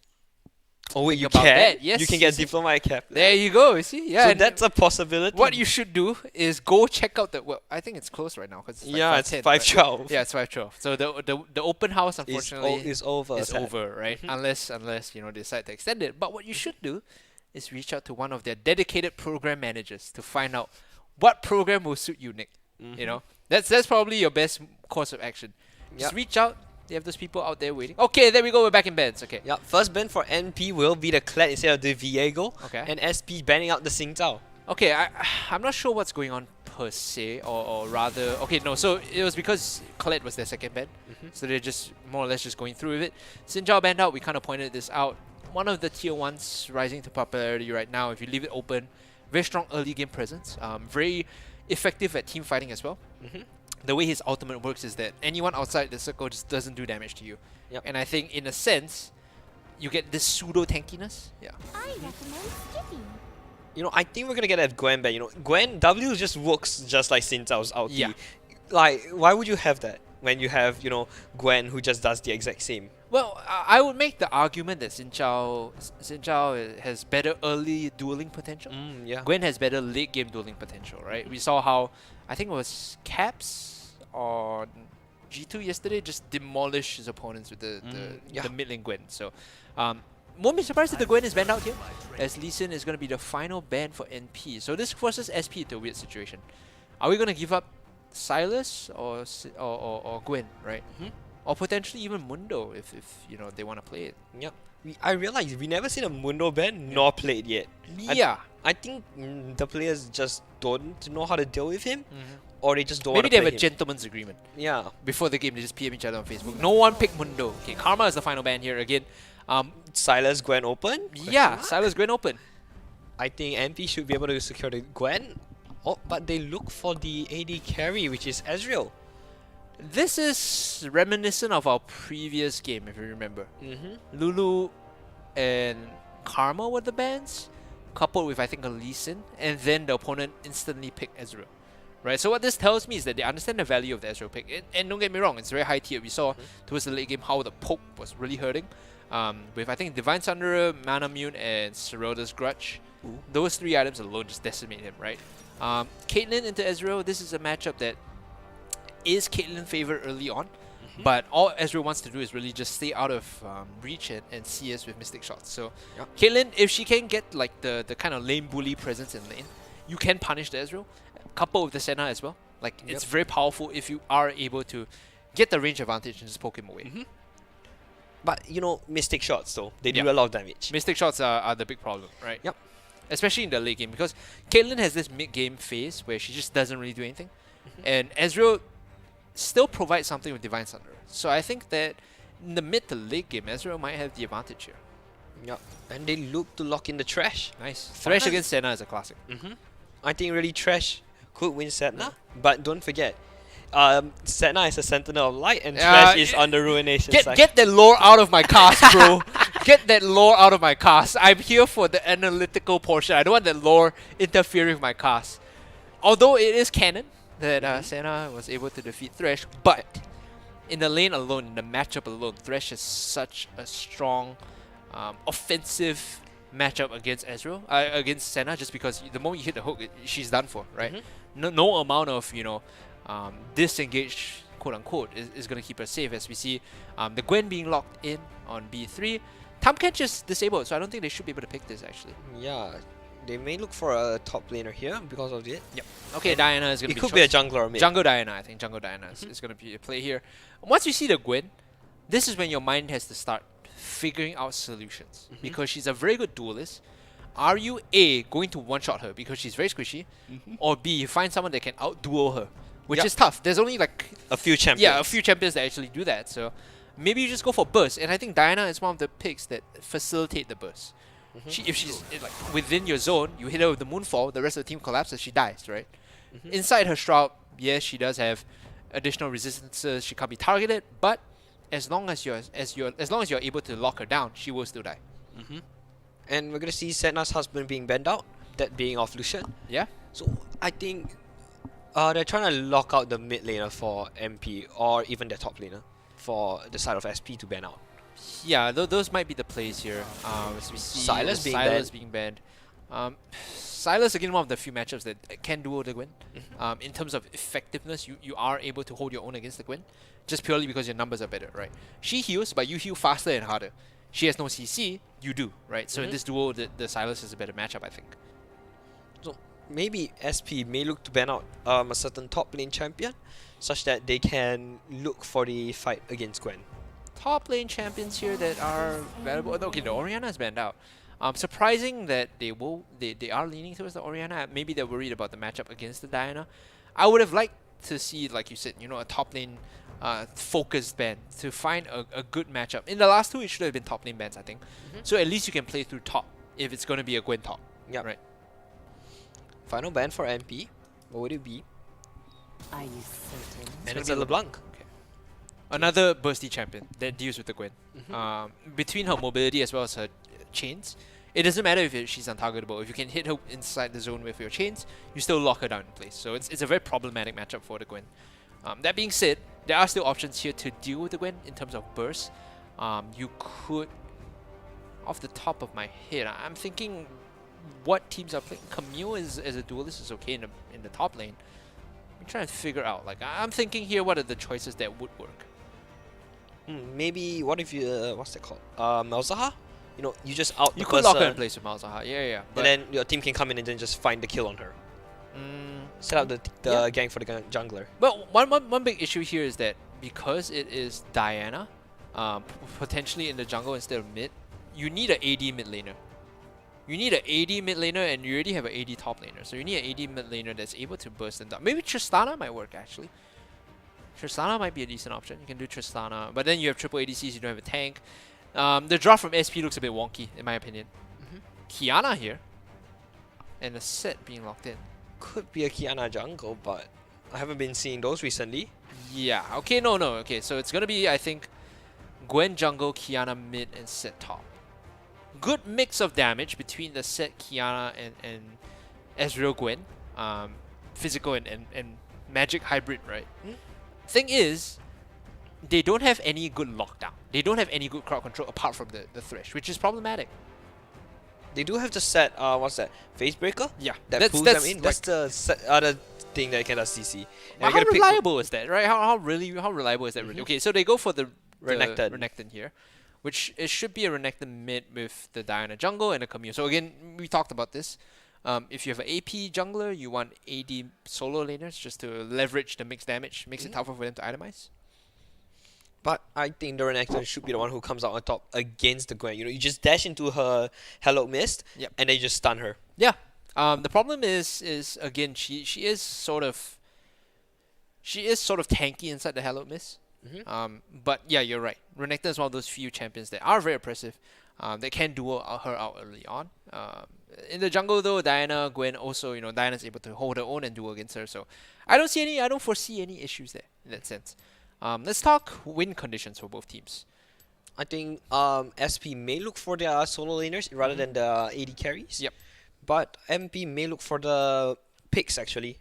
Oh wait, you about can? that, yes, You can get a diploma at Kaplan. There you go. You see, yeah. So and that's a possibility. what you should do is go check out the. Well, I think it's closed right now because it's like it's 5:10, 5:12. right? Yeah, it's 5:12. So the open house unfortunately is over. is sad. over, right? Unless they decide to extend it. But what you should do is reach out to one of their dedicated program managers to find out what program will suit you, Nick. That's probably your best course of action. Just reach out. They have those people out there waiting. Okay, there we go. We're back in bands. Okay. Yeah, first ban for NP will be the Kled instead of the Viego. Okay. And SP banning out the Singtao. Okay, I'm not sure what's going on per se, or rather, okay, no. So it was because Colette was their second ban, so they're just more or less just going through with it. Sinjao banned out. We kind of pointed this out. One of the tier ones rising to popularity right now. If you leave it open, very strong early game presence. Very effective at team fighting as well. The way his ultimate works is that anyone outside the circle just doesn't do damage to you. And I think in a sense, you get this pseudo tankiness. Yeah. I recommend skipping. I think we're gonna get a Gwen ban. Gwen W just works just like Sintao's ulti. Yeah. Like, why would you have that when you have Gwen who just does the exact same? Well, I would make the argument that Sinchao has better early dueling potential. Yeah. Gwen has better late game dueling potential, right? We saw how, I think it was Caps on G2 yesterday, just demolish his opponents with the mid lane Gwen. So, won't be surprised if the Gwen is banned out here, as Lee Sin is going to be the final ban for NP. So this forces SP into a weird situation. Are we going to give up Silas or Gwen, right? Or potentially even Mundo if they want to play it. Yep. I realized we never seen a Mundo ban nor played yet. Yeah. I think the players just don't know how to deal with him, or they just don't. Maybe want they to have play a him. gentleman's agreement. Yeah. Before the game, they just PM each other on Facebook. No one picked Mundo. Okay, Karma is the final ban here again. Silas Gwen open? Yeah, Silas Gwen open. I think MP should be able to secure the Gwen. Oh, but they look for the AD carry, which is Ezreal. This is reminiscent of our previous game, if you remember. Lulu and Karma were the bans, coupled with I think a Lee Sin, and then the opponent instantly picked Ezreal. Right, so what this tells me is that they understand the value of the Ezreal pick. And don't get me wrong, it's very high tier. We saw towards the late game how the poke was really hurting. With I think Divine Sunderer, Mana Mune, and Seroda's Grudge. Those three items alone just decimate him, right? Caitlyn into Ezreal, this is a matchup that is Caitlyn favored early on, but all Ezreal wants to do is really just stay out of reach and CS with Mystic Shots. So Caitlyn, if she can get like the kind of lane bully presence in lane, you can punish the Ezreal, coupled with the Senna as well. Like it's very powerful if you are able to get the range advantage and just poke him away. But Mystic Shots though, they do a lot of damage. Mystic Shots are the big problem, right? Yep. Especially in the late game, because Caitlyn has this mid-game phase where she just doesn't really do anything. And Ezreal still provides something with Divine Thunder. So I think that in the mid to late game, Ezreal might have the advantage here. Yep. And they look to lock in the Thresh. Nice. Thresh against Senna is a classic. I think really Thresh could win Senna, but don't forget, Senna is a Sentinel of Light and Thresh is on the Ruination side. Get that lore out of my cast, bro. Get that lore out of my cast. I'm here for the analytical portion. I don't want that lore interfering with my cast. Although it is canon that Senna was able to defeat Thresh, but in the lane alone, in the matchup alone, Thresh is such a strong offensive matchup against Ezreal, against Senna, just because the moment you hit the hook, she's done for, right? No amount of, disengage, quote unquote, is going to keep her safe, as we see the Gwen being locked in on B3. Tamkench is disabled, so I don't think they should be able to pick this actually. Yeah, They may look for a top laner here because of it. Yep. Okay, Diana is going to It be could be a jungler or mid. Jungle Diana, I think. Jungle Diana is going to be a play here. Once you see the Gwen, this is when your mind has to start figuring out solutions. Because she's a very good duelist. Are you A, going to one-shot her because she's very squishy? Or B, you find someone that can out-duel her? Which is tough. There's only like... A few champions. Yeah, a few champions that actually do that. So maybe you just go for burst. And I think Diana is one of the picks that facilitate the burst. If she's like within your zone, you hit her with the Moonfall, the rest of the team collapses, she dies, right? Inside her Shroud, yes, she does have additional resistances. She can't be targeted, but as long as you're able to lock her down, she will still die. And we're gonna see Senna's husband being banned out, that being off Lucian. Yeah. So I think they're trying to lock out the mid laner for MP or even their top laner for the side of SP to ban out. Yeah, those might be the plays here. As we see Silas being banned. Silas again one of the few matchups that can duo the Gwen. In terms of effectiveness, you are able to hold your own against the Gwen, just purely because your numbers are better, right? She heals, but you heal faster and harder. She has no CC, you do, right? So in this duo, the Silas is a better matchup, I think. So maybe SP may look to ban out a certain top lane champion, such that they can look for the fight against Gwen. Top lane champions here that are valuable. Okay, the Orianna is banned out. Surprising that they are leaning towards the Orianna. Maybe they're worried about the matchup against the Diana. I would have liked to see, like you said, a top lane focused ban to find a good matchup. In the last two, it should have been top lane bans, I think. So at least you can play through top if it's going to be a Gwen top. Yeah. Right. Final ban for MP. What would it be? Are you certain? And it's a LeBlanc. Another bursty champion that deals with the Gwen. Between her mobility as well as her chains, it doesn't matter if she's untargetable. If you can hit her inside the zone with your chains, you still lock her down in place. So it's a very problematic matchup for the Gwen. That being said, there are still options here to deal with the Gwen in terms of burst. You could, off the top of my head, I'm thinking what teams are playing. Camille as a duelist is okay in the top lane. I'm trying to figure out. Like I'm thinking here, what are the choices that would work? Maybe what if you what's that called? Malzahar? You just out the You could person, lock her in place with Malzahar. Yeah. and then your team can come in and then just find the kill on her. Set up the gang for the jungler. But one big issue here is that because it is Diana, potentially in the jungle instead of mid, you need an AD mid laner. You need an AD mid laner, and you already have an AD top laner. So you need an AD mid laner that's able to burst them down. Maybe Tristana might work actually. Tristana might be a decent option. You can do Tristana, but then you have triple ADCs. You don't have a tank. The draw from SP looks a bit wonky in my opinion. Kiana here, and the set being locked in. Could be a Kiana jungle, but I haven't been seeing those recently. Yeah. Okay. No. Okay. So it's gonna be, I think, Gwen jungle, Kiana mid, and set top. Good mix of damage between the set Kiana and Ezreal Gwen. Physical and magic hybrid, right? Thing is, they don't have any good lockdown. They don't have any good crowd control apart from the Thresh, which is problematic. They do have to set what's that? Phase breaker? Yeah. That pulls them in. That's the other thing that can CC. Well, how reliable is that, right? How reliable is that really? Okay, so they go for the Renekton here, which it should be a Renekton mid with the Diana jungle and a Camille. So again, we talked about this. If you have an AP jungler, you want AD solo laners just to leverage the mixed damage, makes it tougher for them to itemize. But I think the Renekton should be the one who comes out on top against the Gwen. You just dash into her Hello Mist, and then you just stun her. Yeah. The problem is again she is sort of tanky inside the Hello Mist. But yeah, you're right. Renekton is one of those few champions that are very oppressive. They can duel her out early on. In the jungle though, Diana, Gwen also, Diana's able to hold her own and duel against her. So I don't foresee any issues there in that sense. Let's talk win conditions for both teams. I think SP may look for their solo laners rather than the AD carries. Yep. But MP may look for the picks actually.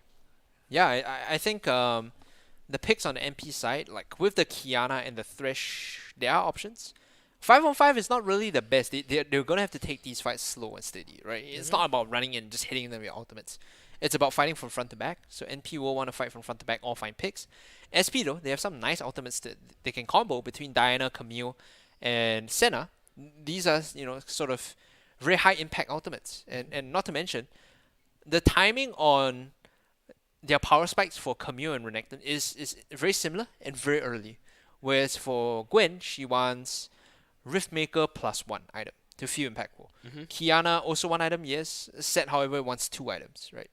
Yeah, I think the picks on the MP side, like with the Kiana and the Thresh, there are options. 5-on-5 is not really the best. They're going to have to take these fights slow and steady, right? It's not about running in and just hitting them with ultimates. It's about fighting from front to back. So NP will want to fight from front to back or find picks. SP though, they have some nice ultimates that they can combo between Diana, Camille, and Senna. These are, sort of very high impact ultimates. And not to mention, the timing on their power spikes for Camille and Renekton is very similar and very early. Whereas for Gwen, she wants Riftmaker +1 item to feel impactful. Kiana also 1 item, yes. Set, however, wants 2 items, right?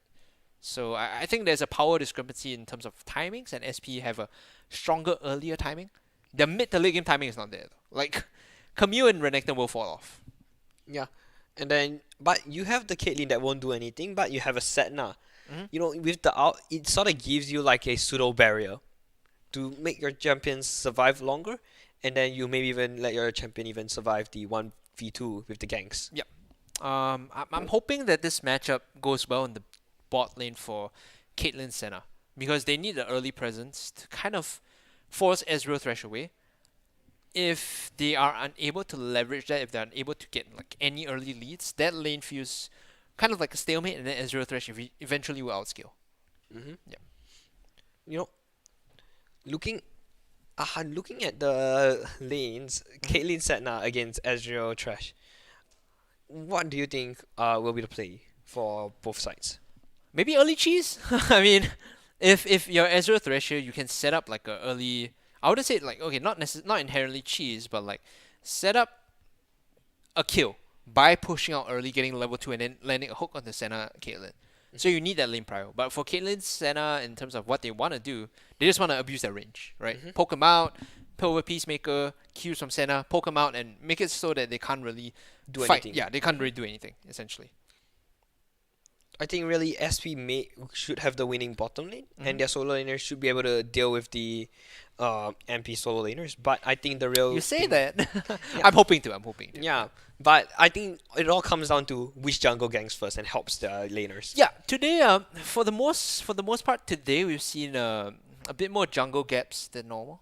So I think there's a power discrepancy in terms of timings, and SP have a stronger earlier timing. The mid to late game timing is not there though. Like Camille and Renekton will fall off. Yeah. And then, but you have the Caitlyn that won't do anything, but you have a Setna. You know, with the out, it sort of gives you like a pseudo barrier to make your champions survive longer, and then you maybe even let your champion even survive the 1v2 with the ganks. Yep. I'm hoping that this matchup goes well in the bot lane for Caitlyn Senna, because they need the early presence to kind of force Ezreal Thresh away. If they are unable to leverage that, if they're unable to get like any early leads, that lane feels kind of like a stalemate, and then Ezreal Thresh eventually will outscale. Yeah. You know, looking at the lanes, Caitlyn Setna against Ezreal Thresh, what do you think will be the play for both sides? Maybe early cheese. I mean, if you're Ezreal Thresher, you can set up like a early. I wouldn't say like, okay, not inherently cheese, but like set up a kill by pushing out early, getting level 2, and then landing a hook on the Senna Caitlyn. So you need that lane prio. But for Caitlyn Senna, in terms of what they want to do, they just want to abuse their range, right? Poke them out, pull over Peacemaker, Qs from Senna, poke them out, and make it so that they can't really Do fight. anything. Yeah, they can't really do anything, essentially. I think really SP should have the winning bottom lane, and their solo laners should be able to deal with the MP solo laners. But I think the real You say that. I'm hoping to. Yeah, but I think it all comes down to which jungle ganks first and helps the laners. Yeah, today, for the most part, today we've seen a bit more jungle gaps than normal.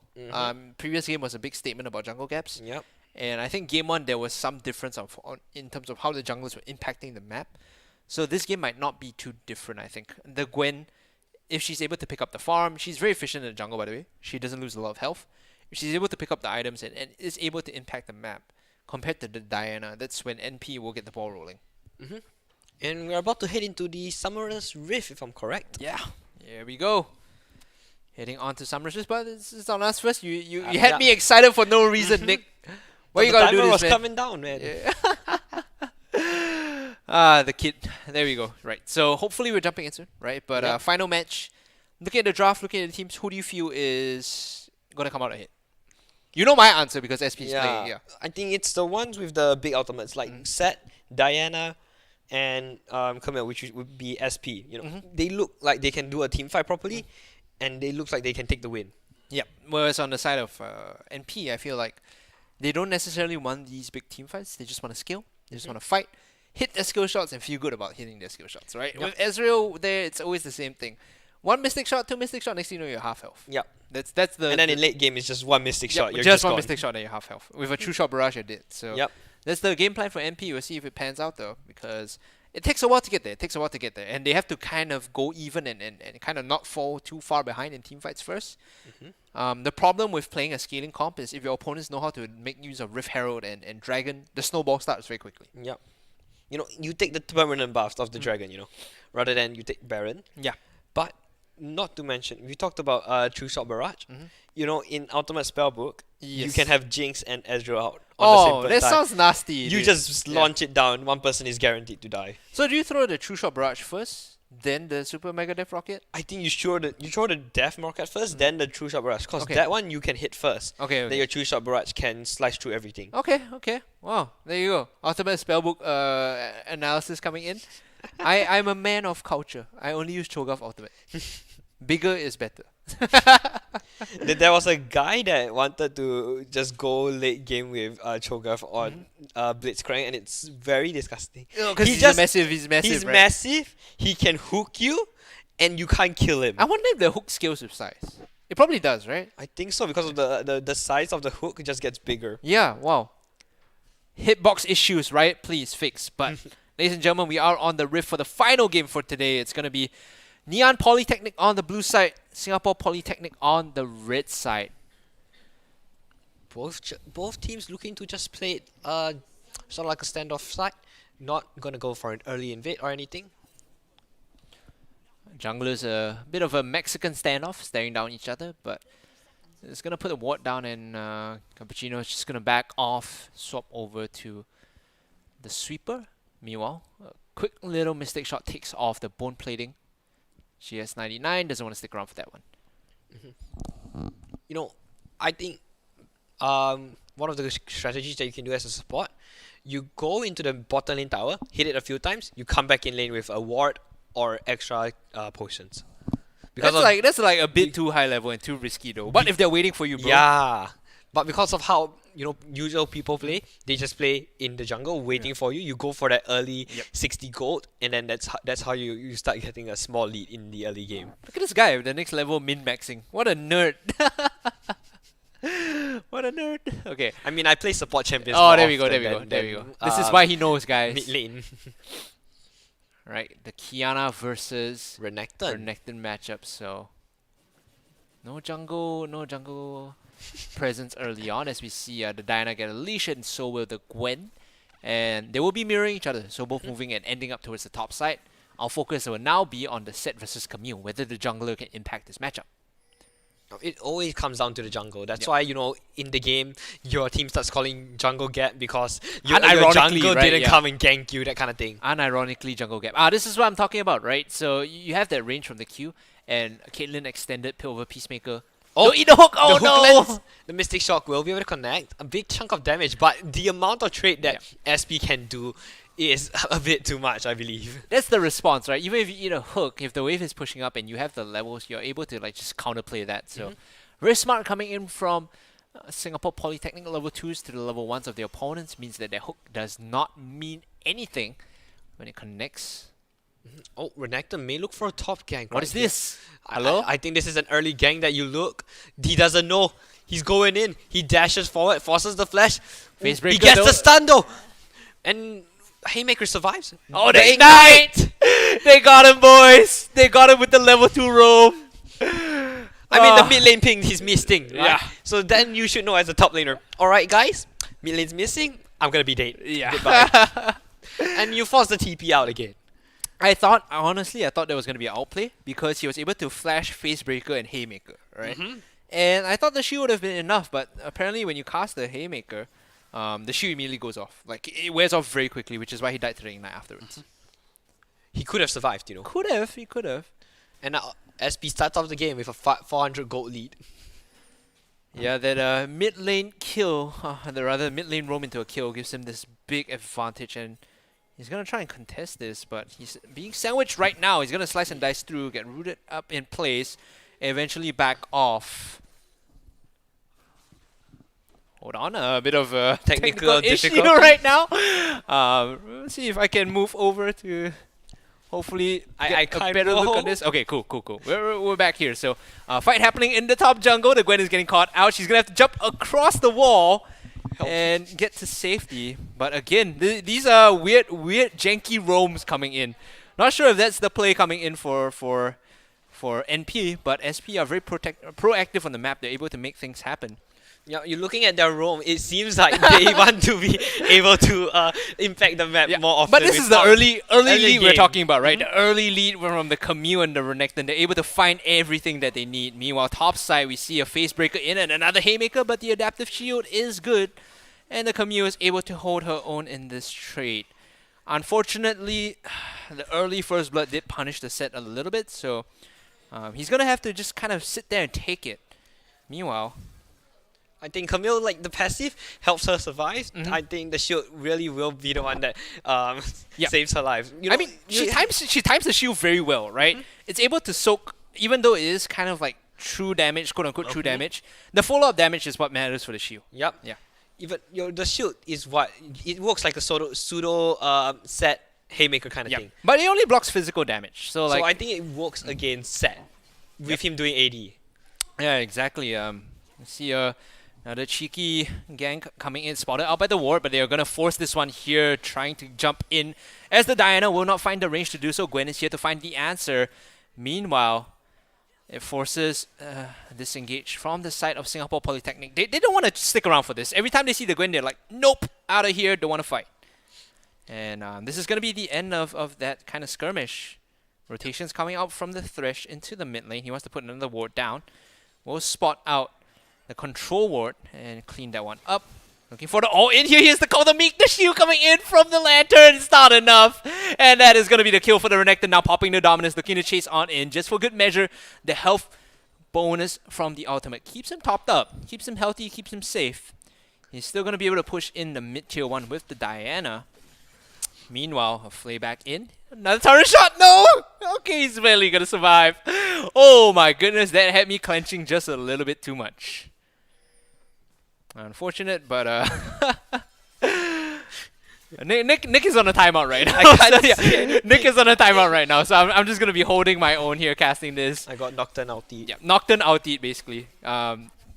Previous game was a big statement about jungle gaps. Yep. And I think game 1 there was some difference in terms of how the junglers were impacting the map. So this game might not be too different, I think. The Gwen, if she's able to pick up the farm, she's very efficient in the jungle, by the way. She doesn't lose a lot of health. If she's able to pick up the items and is able to impact the map, compared to the Diana, that's when NP will get the ball rolling. And we're about to head into the Summer's Rift, if I'm correct. Yeah, here we go. Heading on to Summer's Rift, but this is on us first. You had me excited for no reason, Nick. Why you gotta do this, was man? coming down, man. The kid. There we go. Right. So hopefully we're jumping into, right? But final match. Looking at the draft, looking at the teams, who do you feel is gonna come out ahead? You know my answer because SP is playing. Yeah. I think it's the ones with the big ultimates like Set, Diana, and Camille, which would be SP. You know, they look like they can do a team fight properly, and they look like they can take the win. Yeah. Whereas on the side of NP, I feel like they don't necessarily want these big team fights. They just want to skill. They just want to fight, hit their skill shots, and feel good about hitting their skill shots, right? With Ezreal there, it's always the same thing. 1 mystic shot, 2 mystic shot, next thing you know you're half health. Yep. That's the. And then in late game, it's just 1 mystic shot. You're just one gone. mystic shot and you're half health. With a true shot barrage, I did. So that's the game plan for MP. We'll see if it pans out though, because it takes a while to get there. And they have to kind of go even and kind of not fall too far behind in team fights first. The problem with playing a scaling comp is if your opponents know how to make use of Rift Herald and Dragon, the snowball starts very quickly. Yep. You know, you take the permanent buffs of the Dragon, you know, rather than you take Baron. Yeah. But not to mention, we talked about True Shot Barrage. You know, in Ultimate Spellbook, you can have Jinx and Ezreal out on the same time. Sounds nasty. You dude. just launch it down, one person is guaranteed to die. So do you throw the True Shot Barrage first, then the Super Mega Death Rocket? I think you throw the Death Rocket first, then the True Shot Barrage, because that one you can hit first. Okay. Then your True Shot Barrage can slice through everything. Okay. Wow, there you go. Ultimate Spellbook analysis coming in. I'm a man of culture. I only use Cho'Gath Ultimate. Bigger is better. There was a guy that wanted to just go late game with Cho'Gath on Blitzcrank, and it's very disgusting. Because he's massive. He's He's right? massive. He can hook you, and you can't kill him. I wonder if the hook scales with size. It probably does, right? I think so, because of the size of the hook just gets bigger. Yeah. Wow. Hitbox issues, right? Please fix. But ladies and gentlemen, we are on the Rift for the final game for today. It's gonna be Neon Polytechnic on the blue side, Singapore Polytechnic on the red side. Both teams looking to just play it sort of like a standoff side. Not gonna go for an early invade or anything. Jungler's a bit of a Mexican standoff, staring down each other, but it's gonna put a ward down, and Cappuccino is just gonna back off, swap over to the sweeper. Meanwhile, a quick little mistake shot takes off the bone plating. She has 99, doesn't want to stick around for that one. You know, I think one of the strategies that you can do as a support, you go into the bottom lane tower, hit it a few times, you come back in lane with a ward or extra potions. That's like a bit too high level and too risky though. What if they're waiting for you, bro? Yeah, but because of how usual people play, they just play in the jungle waiting for you. You go for that early 60 gold, and then that's how you start getting a small lead in the early game. Look at this guy with the next level min-maxing. What a nerd. What a nerd. Okay. I mean, I play support champions. Oh, there we go. This is why he knows, guys. Mid lane. Right, the Kiana versus Renekton matchup. So no jungle presence early on, as we see the Diana get a leash, and so will the Gwen, and they will be mirroring each other. So both moving and ending up towards the top side. Our focus will now be on the Set versus Camille, whether the jungler can impact this matchup. It always comes down to the jungle. That's why, in the game, your team starts calling jungle gap because your jungle didn't come and gank you, that kind of thing. Unironically, jungle gap. This is what I'm talking about, right? So you have that range from the Q, and Caitlyn extended pill over Peacemaker. Oh, don't eat the hook! Oh, the no! hook lens, the Mystic Shock will be able to connect. A big chunk of damage, but the amount of trade that SP can do is a bit too much, I believe. That's the response, right? Even if you eat a hook, if the wave is pushing up and you have the levels, you're able to just counterplay that. So very smart coming in from Singapore Polytechnic level 2s to the level 1s of the opponents means that their hook does not mean anything when it connects. Oh, Renekton may look for a top gank. What is this? Hello? I think this is an early gank that you look. He doesn't know. He's going in. He dashes forward, forces the flash. He gets the stun though. And Haymaker survives. Oh, they ignite! They got him, boys! They got him with the level 2 roam. I mean, the mid lane ping, he's missing. Right? Yeah. So then you should know as a top laner. Alright, guys. Mid lane's missing. I'm gonna be dead. Yeah. Goodbye. And you force the TP out again. Honestly, I thought there was going to be an outplay because he was able to flash Facebreaker and Haymaker, right? And I thought the shield would have been enough, but apparently when you cast the Haymaker, the shield immediately goes off. Like, it wears off very quickly, which is why he died to the Ignite afterwards. He could have survived, He could have. And now SP starts off the game with a 400 gold lead. Yeah, that mid lane kill, rather mid lane roam into a kill gives him this big advantage, and he's going to try and contest this, but he's being sandwiched right now. He's going to slice and dice through, get rooted up in place, and eventually back off. Hold on, a bit of a technical issue right now. Let's see if I can move over to hopefully get a better look on this. Okay, cool. We're back here. So, fight happening in the top jungle. The Gwen is getting caught out. She's going to have to jump across the wall and get to safety. But again, these are weird janky roams coming in. Not sure if that's the play coming in for NP, but SP are very proactive on the map. They're able to make things happen. Yeah, you're looking at their roam. It seems like they want to be able to impact the map more often. But this is the early lead we're talking about, right? The early lead from the Camille and the Renekton. They're able to find everything that they need. Meanwhile, top side, we see a Facebreaker in and another Haymaker, but the Adaptive Shield is good. And the Camille is able to hold her own in this trade. Unfortunately, the early First Blood did punish the set a little bit, so he's going to have to just kind of sit there and take it. Meanwhile, I think Camille, the passive, helps her survive. I think the shield really will be the one that saves her life. I mean, she times the shield very well, right? It's able to soak, even though it is kind of like true damage, quote-unquote true damage. The follow-up damage is what matters for the shield. Yep. Yeah. Even the shield is what it works like a pseudo set Haymaker kind of thing. But it only blocks physical damage. So I think it works against set with him doing AD. Yeah, exactly. See another cheeky gank coming in, spotted out by the ward, but they are going to force this one here, trying to jump in. As the Diana will not find the range to do so, Gwen is here to find the answer. Meanwhile, it forces disengage from the side of Singapore Polytechnic. They don't want to stick around for this. Every time they see the Gwen, they're like, nope, out of here, don't want to fight. And this is going to be the end of that kind of skirmish. Rotations coming out from the Thresh into the mid lane. He wants to put another ward down. We'll spot out the control ward and clean that one up. Looking for the in here. Here's the call. The Meek, the shield coming in from the Lantern. It's not enough. And that is going to be the kill for the Renekton. Now popping the dominance. Looking to chase on in. Just for good measure. The health bonus from the ultimate keeps him topped up. Keeps him healthy. Keeps him safe. He's still going to be able to push in the mid tier 1 with the Diana. Meanwhile, a flay back in. Another turret shot. No! Okay, he's barely going to survive. Oh my goodness. That had me clenching just a little bit too much. Unfortunate, but Nick is on a timeout right now. Nick is on a timeout right now, so I'm just gonna be holding my own here, casting this. I got Nocturne ulti. Yeah, Nocturne ulti basically.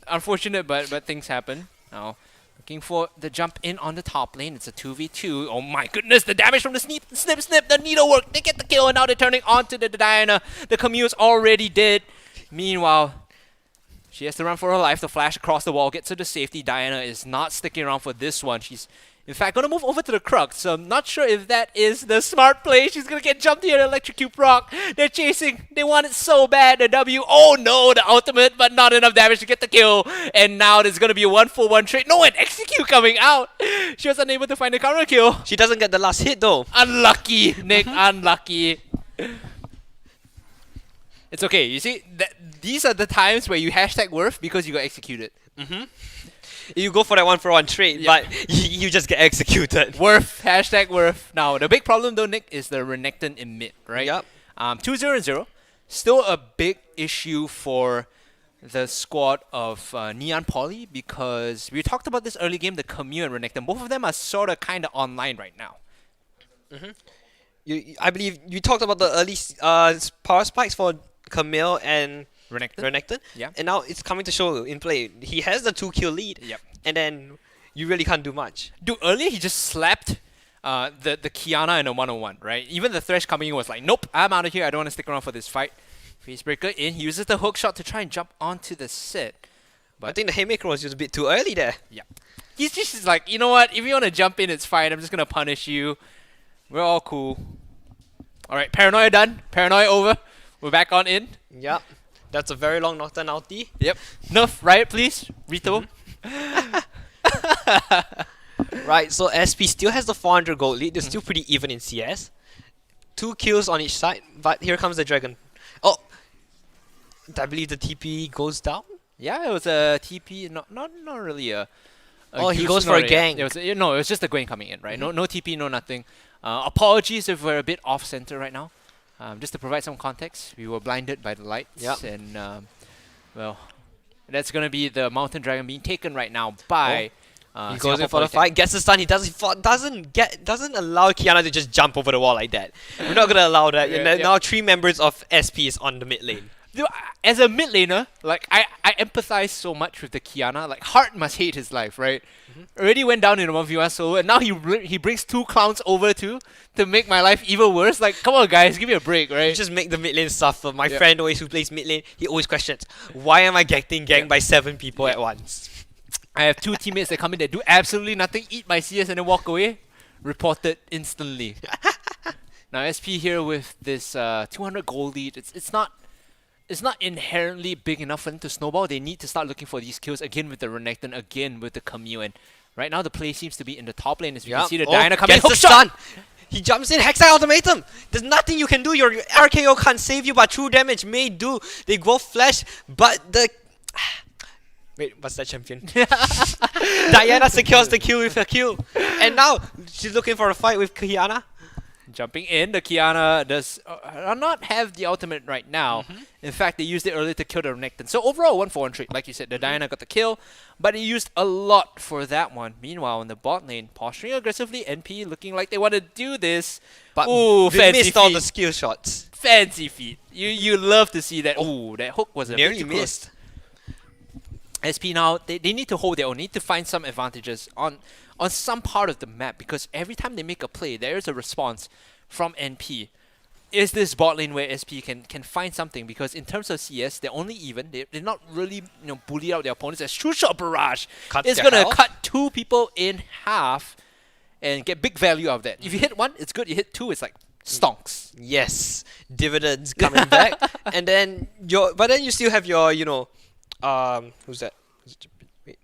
Unfortunate, but things happen. Now, looking for the jump in on the top lane. It's a 2v2. Oh my goodness, the damage from the snip, the needlework. They get the kill, and now they're turning onto the Diana. The Camille's already dead. Meanwhile, she has to run for her life. The flash across the wall gets her to safety. Diana is not sticking around for this one. She's, in fact, going to move over to the Crux. So I'm not sure if that is the smart play. She's going to get jumped here. Electrocute proc. They're chasing. They want it so bad. The W. Oh no, the ultimate, but not enough damage to get the kill. And now there's going to be a 1-for-1 trade. No, an execute coming out. She was unable to find a counter kill. She doesn't get the last hit though. Unlucky, Nick. Unlucky. It's okay. You see, these are the times where you hashtag worth because you got executed. You go for that 1-for-1 trade, but you just get executed. Worth. Hashtag worth. Now, the big problem though, Nick, is the Renekton in mid, right? Yep. 2-0-0. Still a big issue for the squad of Neon Poly because we talked about this early game, the Camille and Renekton. Both of them are sort of kind of online right now. I believe you talked about the early power spikes for Camille and Renekton. Yeah. And now it's coming to show in play. He has the 2-kill lead. Yep. And then you really can't do much. Dude, earlier he just slapped the Kiana in a 1-on-1, right? Even the Thresh coming in was like, nope, I'm out of here. I don't want to stick around for this fight. Facebreaker in. He uses the hook shot to try and jump onto the set. But I think the Haymaker was just a bit too early there. Yeah. He's just like, you know what? If you want to jump in, it's fine. I'm just going to punish you. We're all cool. Alright, Paranoia done. Paranoia over. We're back on in. Yep. That's a very long Nocturne ulti. Yep. Nerf, Riot, please. Rito. Right, so SP still has the 400 gold lead. They're still pretty even in CS. 2 kills on each side, but here comes the dragon. Oh, I believe the TP goes down. Yeah, it was a TP, not really a oh, he juice, goes for a gank. It was just a Gwen coming in, right? No TP, no nothing. Apologies if we're a bit off center right now. Just to provide some context, we were blinded by the lights, and well, that's gonna be the Mountain Dragon being taken right now by. He goes in for the fight, gets the stun. He doesn't allow Kiana to just jump over the wall like that. We're not gonna allow that. Now 3 members of SP is on the mid lane. Dude, as a mid laner, like I empathize so much with the Kiana. Like Hart must hate his life, right? Already went down in a 1v1 solo, and now he brings 2 clowns over to make my life even worse. Like, come on, guys, give me a break, right? You just make the mid lane suffer. My friend always who plays mid lane, he always questions, why am I getting ganked by 7 people at once? I have 2 teammates that come in that do absolutely nothing, eat my CS and then walk away. Reported instantly. Now SP here with this 200 gold lead. It's not inherently big enough for them to snowball. They need to start looking for these kills again with the Renekton, again with the Camille. And right now the play seems to be in the top lane as we can see the Diana coming. Hook shot! He jumps in, Hexite Ultimatum! There's nothing you can do. Your RKO can't save you, but true damage may do. They go flash, but the... Wait, what's that champion? Diana secures the kill with a kill. And now, she's looking for a fight with Kiana. Jumping in, the Kiana does not have the ultimate right now. In fact, they used it earlier to kill the Renekton. So overall, 1-for-1 trade. Like you said, the Diana got the kill, but he used a lot for that one. Meanwhile, in the bot lane, posturing aggressively, NP looking like they want to do this. But ooh, they missed all the skill shots. Fancy feet. You love to see that. Ooh, that hook was nearly missed. SP now, they need to hold their own, need to find some advantages on some part of the map, because every time they make a play, there is a response from NP. Is this bot lane where SP can find something? Because in terms of CS, they're only even. They're not really bully out their opponents. As True Shot Barrage is going to cut 2 people in half. and get big value out of that. If you hit 1, it's good. You hit 2, it's like stonks. Yes, dividends coming back, and then but then you still have your, who's that? Wait.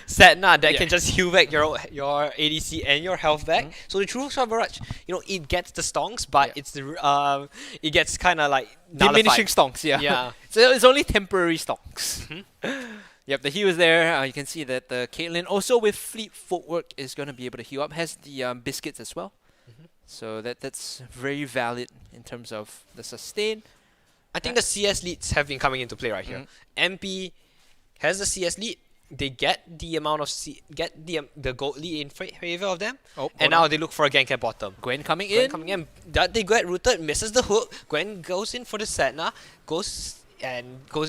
Setna that can just heal back your ADC and your health back. So the True Shot Barrage, it gets the stonks, but it's the it gets kind of like Diminishing nullified. stonks, yeah. Yeah. So it's only temporary stonks. Yep, the heal is there. You can see that the Caitlyn also with fleet footwork is going to be able to heal up. Has the biscuits as well. So that's very valid in terms of the sustain. I think the CS leads have been coming into play right here. MP has the CS lead. They get the amount of the gold lead in favor of them, and now they look for a gank at bottom. Gwen coming in. That they get rooted, misses the hook. Gwen goes in for the Setna, goes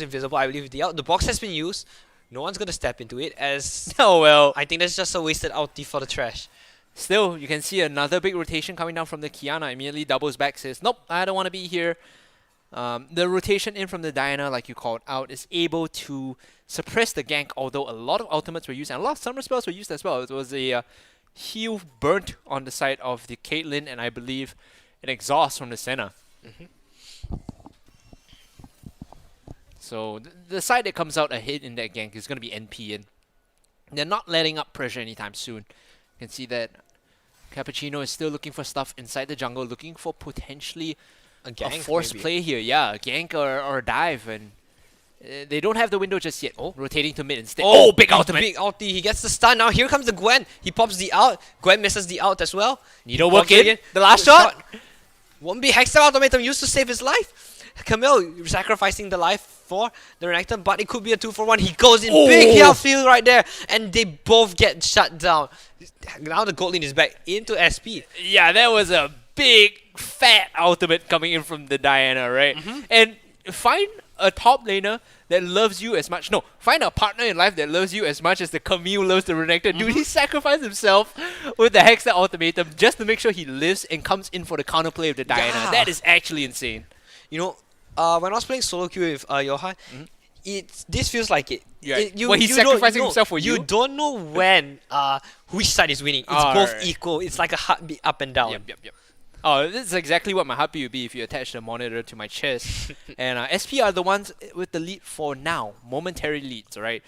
invisible. I believe the box has been used. No one's gonna step into it as I think that's just a wasted ulti for the trash. Still, you can see another big rotation coming down from the Kiana. Immediately doubles back, says, nope, I don't want to be here. The rotation in from the Diana, like you called out, is able to suppress the gank, although a lot of ultimates were used and a lot of summer spells were used as well. It was a heal burnt on the side of the Caitlyn, and I believe an exhaust from the Senna. So the side that comes out ahead in that gank is going to be NP, and they're not letting up pressure anytime soon. You can see that Cappuccino is still looking for stuff inside the jungle, looking for potentially a gank, forced play here. Yeah, a gank or a dive, and they don't have the window just yet. Rotating to mid instead. Big ultimate. Big ulti. He gets the stun. Now here comes the Gwen. He pops the ult. Gwen misses the ult as well. Needlework in. The last shot. Won't be Hextech Ultimatum used to save his life. Camille sacrificing the life for the Renekton, but it could be a 2-for-1. He goes in big health field right there, and they both get shut down. Now the gold lane is back into SP. Yeah, that was a big fat ultimate coming in from the Diana, right? And find a top laner that loves you as much. No, find a partner in life that loves you as much as the Camille loves the Renekton. Dude, he sacrificed himself with the Hextech Ultimatum just to make sure he lives and comes in for the counterplay of the Diana. Yeah. That is actually insane. When I was playing solo queue with Johan, this feels like it. He's sacrificing himself for you. You don't know when which side is winning. It's both equal. It's like a heartbeat up and down. Yep. Oh, this is exactly what my heartbeat would be if you attach the monitor to my chest. And SP are the ones with the lead for now, momentary leads, right?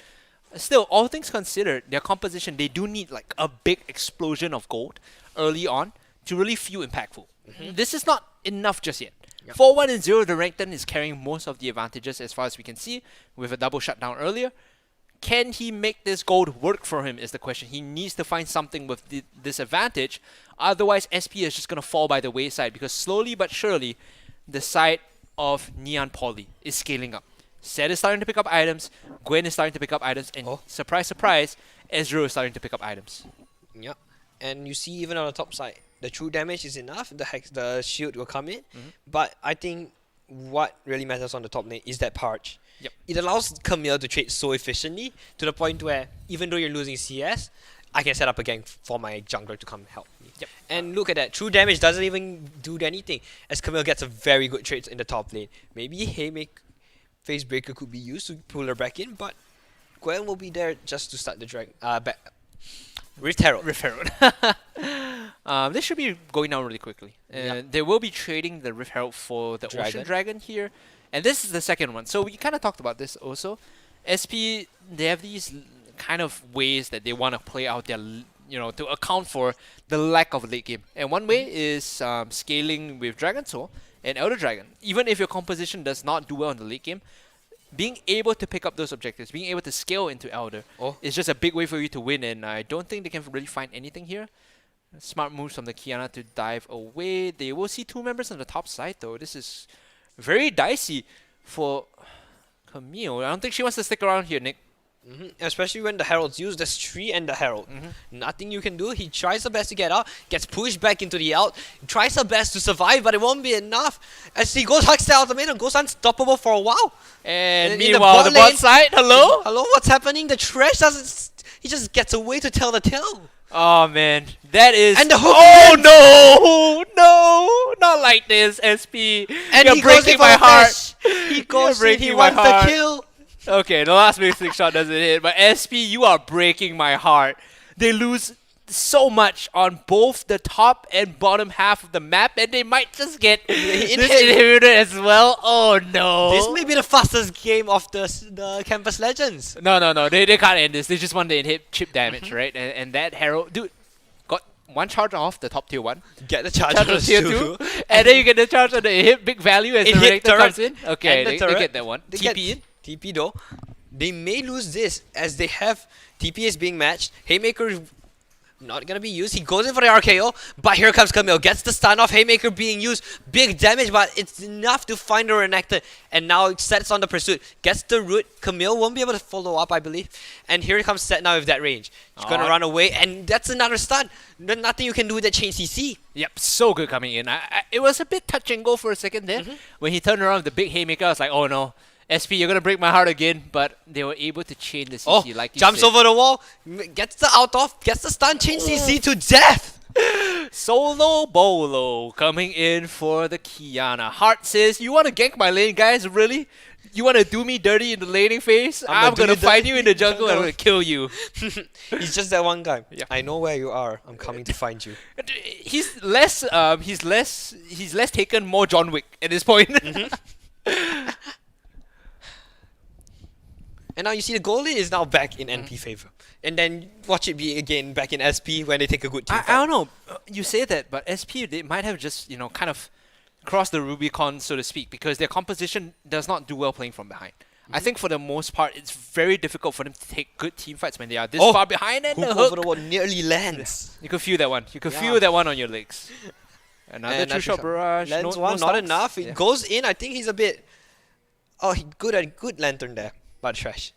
Still, all things considered, their composition, they do need like a big explosion of gold early on to really feel impactful. This is not enough just yet. 4-1-0, the Renekton is carrying most of the advantages as far as we can see, with a double shutdown earlier. Can he make this gold work for him is the question. He needs to find something with this advantage. Otherwise, SP is just going to fall by the wayside, because slowly but surely, the side of Neon Poly is scaling up. Zed is starting to pick up items, Gwen is starting to pick up items, and surprise, surprise, Ezreal is starting to pick up items. Yep. And you see even on the top side, the true damage is enough, the shield will come in, but I think what really matters on the top lane is that Parch. It allows Camille to trade so efficiently to the point where even though you're losing CS, I can set up a gank for my jungler to come help me. And look at that, true damage doesn't even do anything as Camille gets a very good trade in the top lane. Maybe Phase Breaker could be used to pull her back in, but Gwen will be there just to start the Rift Herald. This should be going down really quickly. They will be trading the Rift Herald for the Ocean Dragon here. And this is the second one. So we kind of talked about this also. SP, they have these kind of ways that they want to play out their, to account for the lack of late game. And one way is scaling with Dragon Soul and Elder Dragon. Even if your composition does not do well in the late game, being able to pick up those objectives, being able to scale into Elder is just a big way for you to win, and I don't think they can really find anything here. Smart moves from the Kiana to dive away. They will see 2 members on the top side though. This is very dicey for Camille. I don't think she wants to stick around here, Nick. Especially when the Herald's used. There's 3 and the Herald. Nothing you can do. He tries her best to get out, gets pushed back into the out, tries her best to survive, but it won't be enough. As he goes Hextech Ultimatum, goes unstoppable for a while. And meanwhile, the bot side, hello? Hello, what's happening? The trash doesn't... He just gets away to tell the tale. Oh man, that is... And the hook no, not like this, SP. And You're breaking my heart. He goes in, he wants the kill. Okay, the last basic shot doesn't hit, but SP, you are breaking my heart. they lose so much on both the top and bottom half of the map, and they might just get inhibited as well. Oh no! This may be the fastest game of the Campus Legends. No. They can't end this. They just want to hit chip damage, right? And that Herald, dude, got one charge off the top tier 1. Get the charge on tier 2. And then you get the charge on the hit big value as the Renekton comes in. Okay, they get that one. TP in. TP though. They may lose this as they have TP is being matched. Haymaker not gonna be used. He goes in for the RKO, but here comes Camille. Gets the stun off. Haymaker being used. Big damage, but it's enough to find the Renekton. And now it sets on the pursuit. Gets the root. Camille won't be able to follow up, I believe. And here comes Set now with that range. He's gonna run away, and that's another stun. There's nothing you can do with that chain CC. Yep, so good coming in. It was a bit touch and go for a second there. When he turned around with the big Haymaker, I was like, oh no. SP, you're gonna break my heart again, but they were able to chain the CC like you jumps said. over the wall, gets the out off, gets the stun, chain CC to death. Solo Bolo coming in for the Kiana. Heart says, you want to gank my lane, guys? Really? You want to do me dirty in the laning phase? I'm gonna find you in the jungle and I'm gonna kill you. He's just that one guy. Yeah. I know where you are. I'm coming to find you. He's less taken, more John Wick at this point. And now you see the goalie is now back in NP favor. And then watch it be again back in SP when they take a good team fight. I don't know. You say that, but SP, they might have just, kind of crossed the Rubicon, so to speak, because their composition does not do well playing from behind. I think for the most part, it's very difficult for them to take good team fights when they are this far behind, and the hook over the wall nearly lands. You could feel that one. You could feel that one on your legs. Another two-shot barrage. Lands no one, not enough. Yeah. It goes in. I think he's a bit... good lantern there. But trash.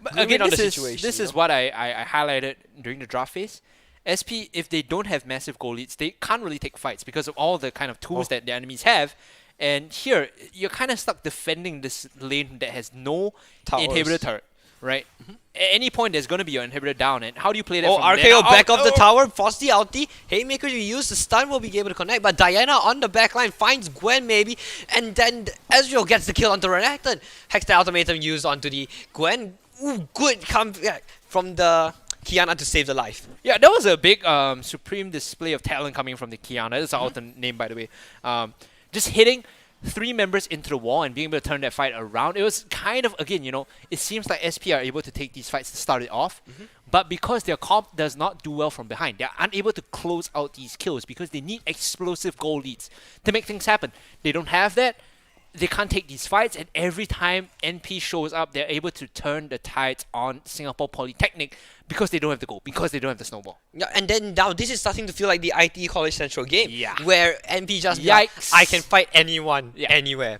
But again, this is what I highlighted during the draft phase. SP, if they don't have massive goal leads, they can't really take fights because of all the kind of tools that the enemies have. And here, you're kind of stuck defending this lane that has no inhibitor turret, right? At any point, there's going to be your inhibitor down. And how do you play that from RKO back of the tower, force the ulti. Haymaker you use, the stun will be able to connect. But Diana on the back line finds Gwen maybe. And then Ezreal gets the kill onto Renekton. Hex the ultimatum used onto the Gwen. Ooh, good come from the Kiana to save the life. Yeah, that was a big supreme display of talent coming from the Kiana. That's our alternate name, by the way. Just hitting 3 members into the wall and being able to turn that fight around. It was kind of, again, it seems like SP are able to take these fights to start it off. But because their comp does not do well from behind, they're unable to close out these kills because they need explosive goal leads to make things happen. They don't have that. They can't take these fights, and every time NP shows up, they're able to turn the tides on Singapore Polytechnic because they don't have the goal, because they don't have the snowball. Yeah, and then now this is starting to feel like the IT College Central game, where NP just yikes. I can fight anyone, anywhere.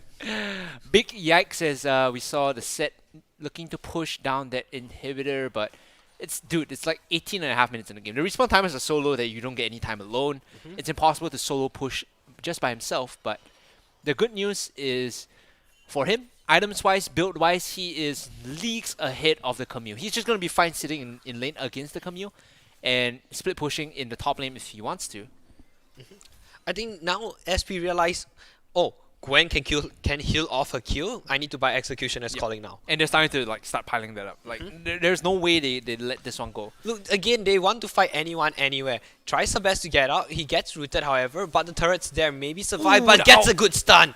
Big yikes as we saw the set looking to push down that inhibitor, but it's like 18.5 minutes in the game. The respawn timers are so low that you don't get any time alone. It's impossible to solo push just by himself, but the good news is, for him, items-wise, build-wise, he is leagues ahead of the Camille. He's just going to be fine sitting in lane against the Camille and split pushing in the top lane if he wants to. I think now SP realize, Gwen can heal off her Q. I need to buy execution as calling now. And they're starting to start piling that up. There's no way they let this one go. Look, again, they want to fight anyone, anywhere. Tries her best to get out. He gets rooted, however, but the turret's there. Maybe survive, but gets a good stun.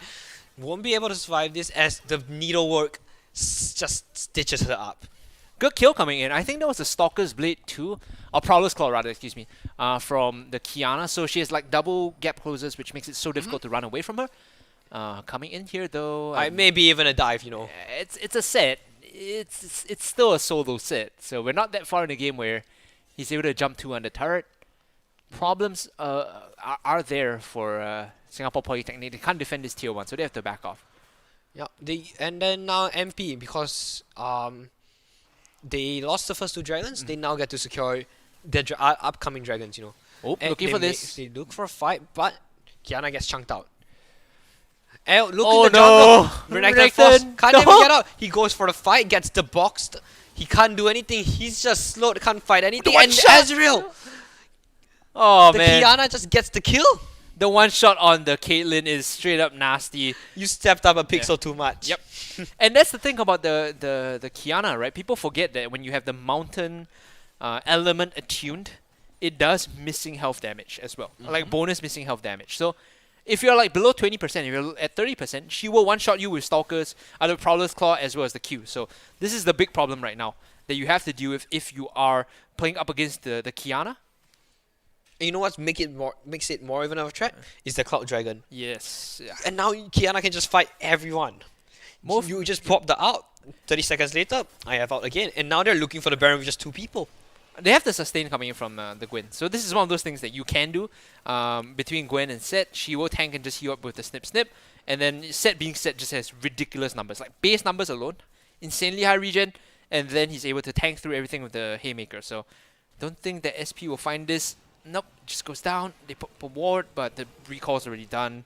Won't be able to survive this as the needlework just stitches her up. Good kill coming in. I think that was a Stalker's Blade too, or Prowler's Claw rather, excuse me, from the Kiana. So she has double gap closes, which makes it so difficult to run away from her. Coming in here though, maybe even a dive, It's a set. It's still a solo set, so we're not that far in the game where he's able to jump 2 on the turret. Problems are there for Singapore Polytechnic. They can't defend this tier 1, so they have to back off. Yeah, and then now MP, because they lost the first 2 dragons, they now get to secure their upcoming dragons, Looking for this. They look for a fight, but Kiana gets chunked out. Look in the jungle. Renekton can't even get out. He goes for the fight, gets the boxed. He can't do anything. He's just slowed, can't fight anything. And Ezreal! The Kiana just gets the kill. The one shot on the Caitlyn is straight up nasty. You stepped up a pixel too much. Yep. And that's the thing about the Kiana, right? People forget that when you have the mountain element attuned, it does missing health damage as well. Like bonus missing health damage. So if you're like below 20%, if you're at 30%, she will one-shot you with Stalkers, either Prowler's Claw as well as the Q. So this is the big problem right now that you have to deal with if you are playing up against the Kiana. And you know what makes it more even of a threat? Is the Cloud Dragon. Yes. Yeah. And now Kiana can just fight everyone. You just pop the out. 30 seconds later, I have out again. And now they're looking for the Baron with just 2 people. They have the sustain coming in from the Gwen. So this is one of those things that you can do between Gwen and Set. She will tank and just heal up with the snip. And then Set being Set just has ridiculous numbers. Like base numbers alone, insanely high regen. And then he's able to tank through everything with the Haymaker. So don't think that SP will find this. Nope, just goes down. They put a ward, but the recall's already done.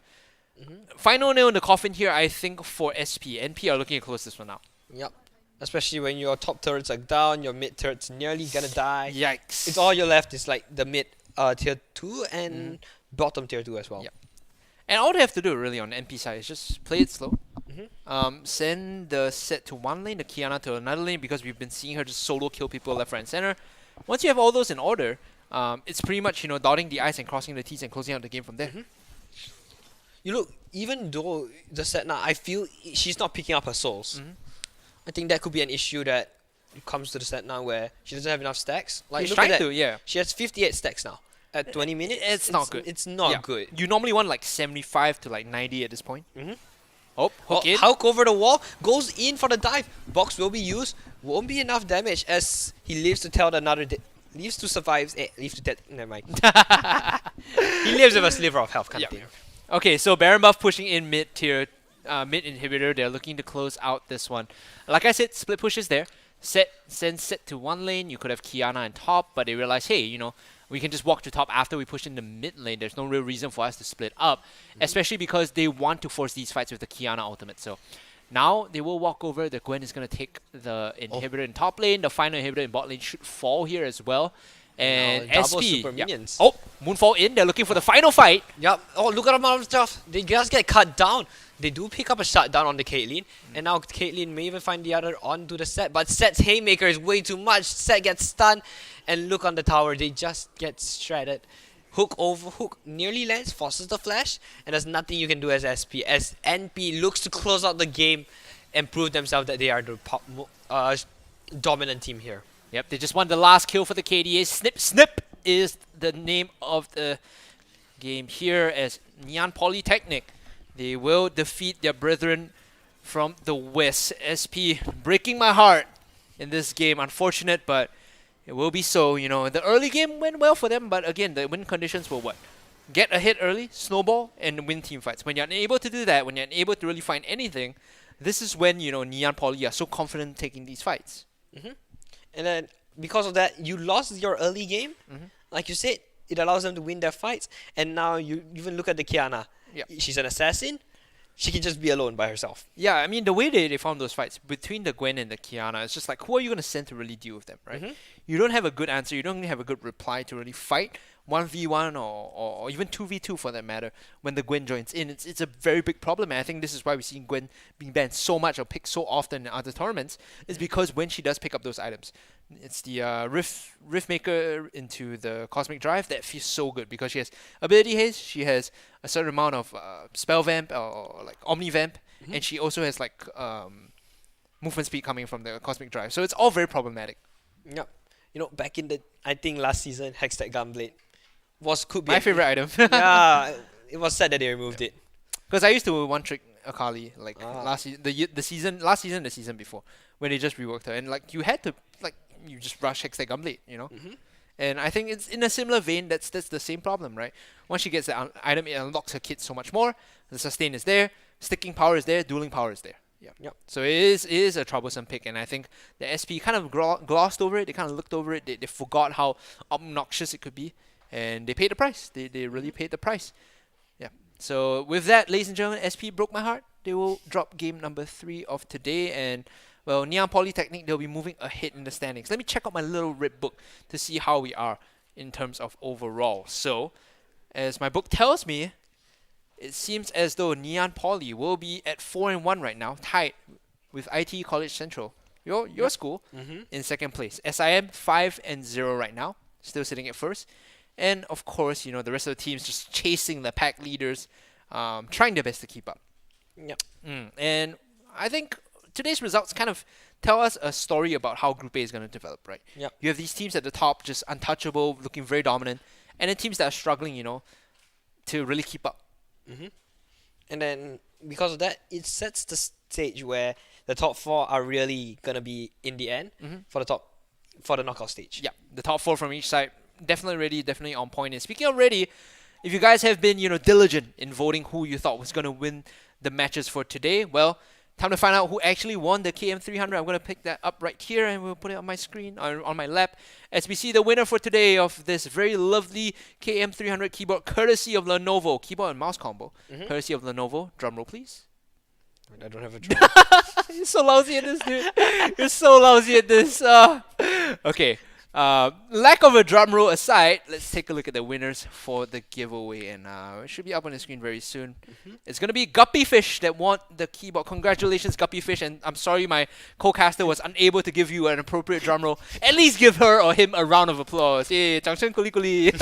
Final nail in the coffin here, I think, for SP. NP are looking to close this one out. Yep. Especially when your top turrets are down, your mid turrets nearly gonna die. Yikes. It's all you're left is like the mid tier 2 and bottom tier 2 as well. Yep. And all they have to do really on the NP side is just play it slow. Send the Set to one lane, the Kiana to another lane, because we've been seeing her just solo kill people left, right, and center. Once you have all those in order, it's pretty much, dotting the I's and crossing the T's and closing out the game from there. You look, even though the Set now, I feel she's not picking up her souls. I think that could be an issue that comes to the Set now where she doesn't have enough stacks. Like, She's look at trying that. to, yeah. She has 58 stacks now. At 20 minutes, It's not good. It's not good. You normally want like 75 to like 90 at this point. Oh, hook in. Hulk over the wall, goes in for the dive. Box will be used. Won't be enough damage as he lives to tell another. Lives to survive. Lives to death. Never mind. He lives with a sliver of health, kind of thing. Okay, so Baron buff pushing in mid tier, mid inhibitor. They're looking to close out this one. Like I said, split push is there. Send Set to one lane. You could have Kiana on top, but they realize, hey, we can just walk to top after we push in the mid lane. There's no real reason for us to split up, especially because they want to force these fights with the Kiana ultimate. So now they will walk over. The Gwen is going to take the inhibitor in top lane. The final inhibitor in bot lane should fall here as well. And double SP. super minions. Oh, Moonfall in. They're looking for the final fight. Yep. Oh, look at the amount of stuff. They just get cut down. They do pick up a shutdown on the Caitlyn. And now Caitlyn may even find the other onto the Set. But Set's Haymaker is way too much. Set gets stunned. And look on the tower. They just get shredded. Hook over hook. Nearly lands. Forces the flash. And there's nothing you can do as SP. As NP looks to close out the game and prove themselves that they are the dominant team here. Yep, they just won the last kill for the KDA. Snip is the name of the game here as Neon Polytechnic. They will defeat their brethren from the West. SP breaking my heart in this game. Unfortunate, but it will be so. The early game went well for them, but again, the win conditions were what? Get ahead early, snowball, and win team fights. When you're unable to do that, when you're unable to really find anything, this is when, Neon Poly are so confident taking these fights. And then because of that, you lost your early game. Like you said, it allows them to win their fights. And now you even look at the Kiana. Yeah. She's an assassin. She can just be alone by herself. Yeah, I mean, the way they found those fights between the Gwen and the Kiana, it's just like, who are you going to send to really deal with them, right? You don't have a good answer. You don't have a good reply to really fight 1v1 or even 2v2 for that matter when the Gwen joins in. It's a very big problem, and I think this is why we see Gwen being banned so much or picked so often in other tournaments, is because when she does pick up those items, it's the Rift Maker into the Cosmic Drive that feels so good because she has Ability Haze, she has a certain amount of Spell Vamp or like Omni Vamp, and she also has like movement speed coming from the Cosmic Drive. So it's all very problematic. Yep. Back in I think last season, Hextech Gunblade could be my favorite item. Yeah, it was sad that they removed it. Because I used to one trick Akali like last season, the season before, when they just reworked her, and like you had to you just rush Hextech Gunblade, And I think it's in a similar vein. That's the same problem, right? Once she gets the item, it unlocks her kit so much more. The sustain is there, sticking power is there, dueling power is there. Yep. So it is a troublesome pick, and I think the SP kind of glossed over it. They kind of looked over it. They forgot how obnoxious it could be, and they paid the price. They really paid the price. Yeah. So with that, ladies and gentlemen, SP broke my heart. They will drop game number 3 of today, and well, Neon Polytechnic, they'll be moving ahead in the standings. Let me check out my little red book to see how we are in terms of overall. So, as my book tells me, it seems as though Neon Poly will be at 4-1 right now, tied with IT College Central your school, in second place. SIM 5-0 right now, still sitting at first. And of course, the rest of the teams just chasing the pack leaders, trying their best to keep up. Yep. And I think today's results kind of tell us a story about how Group A is going to develop, right? Yep. You have these teams at the top, just untouchable, looking very dominant, and then teams that are struggling, to really keep up. And then because of that, it sets the stage where the top 4 are really gonna be in the end for the knockout stage. Yeah, the top 4 from each side, definitely ready, definitely on point. And speaking of ready, if you guys have been, diligent in voting who you thought was gonna win the matches for today, well, time to find out who actually won the KM300. I'm going to pick that up right here and we'll put it on my screen, on my lap, as we see the winner for today of this very lovely KM300 keyboard, courtesy of Lenovo. Keyboard and mouse combo, courtesy of Lenovo. Drum roll, please. I don't have a drum. You're so lousy at this, dude. You're so lousy at this. Okay. Lack of a drum roll aside, let's take a look at the winners for the giveaway, and it should be up on the screen very soon. It's gonna be Guppy Fish that won the keyboard. Congratulations, Guppy Fish, and I'm sorry my co-caster was unable to give you an appropriate drum roll. At least give her or him a round of applause. Hey, 掌声鼓励。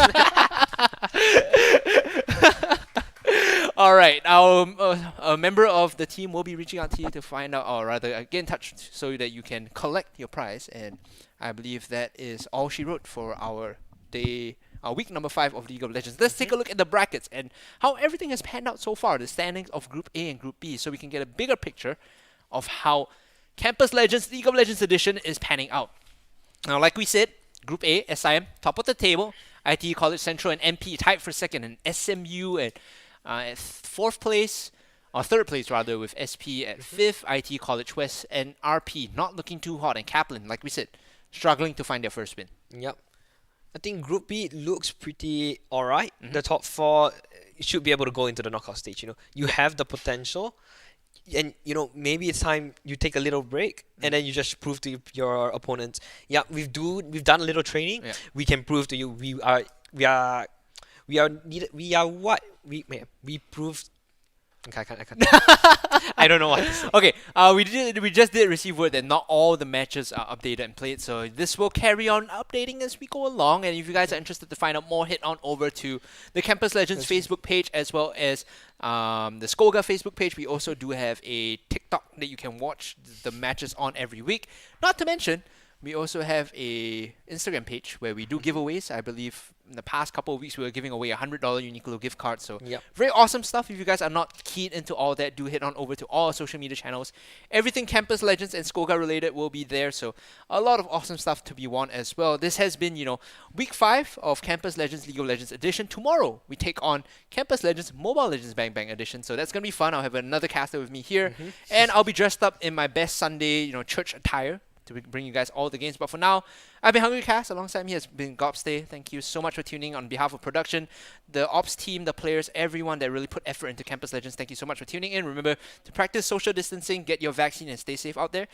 Alright, a member of the team will be reaching out to you to find out, or rather get in touch so that you can collect your prize. And I believe that is all she wrote for our week number 5 of League of Legends. Let's take a look at the brackets and how everything has panned out so far, the standings of Group A and Group B, so we can get a bigger picture of how Campus Legends League of Legends Edition is panning out. Now, like we said, Group A, SIM, top of the table, IT College Central and MP tied for second, and SMU at 4th place, or 3rd place rather, with SP at 5th, IT College West, and RP not looking too hot, and Kaplan, like we said, struggling to find their first win. Yep. I think Group B looks pretty alright. The top 4 should be able to go into the knockout stage. You have the potential, and maybe it's time you take a little break and then you just prove to your opponents. Yeah, we've done a little training. Yeah. We can prove to you we proved. Okay, I can't. I don't know what to say. Okay, we just did receive word that not all the matches are updated and played, so this will carry on updating as we go along. And if you guys are interested to find out more, head on over to the Campus Legends Facebook page as well as the SCOGA Facebook page. We also do have a TikTok that you can watch the matches on every week. Not to mention, we also have a Instagram page where we do giveaways. I believe in the past couple of weeks we were giving away a $100 Uniqlo gift card. So very awesome stuff. If you guys are not keen into all that, do head on over to all our social media channels. Everything Campus Legends and SCOGA related will be there. So a lot of awesome stuff to be won as well. This has been, week 5 of Campus Legends League of Legends Edition. Tomorrow we take on Campus Legends Mobile Legends Bang Bang Edition. So that's going to be fun. I'll have another caster with me here. And I'll be dressed up in my best Sunday, church attire to bring you guys all the games. But for now, I've been Hungry Cast. Alongside me has been Gobstay. Thank you so much for tuning on behalf of production, the ops team, the players, everyone that really put effort into Campus Legends. Thank you so much for tuning in. Remember to practice social distancing, get your vaccine, and stay safe out there.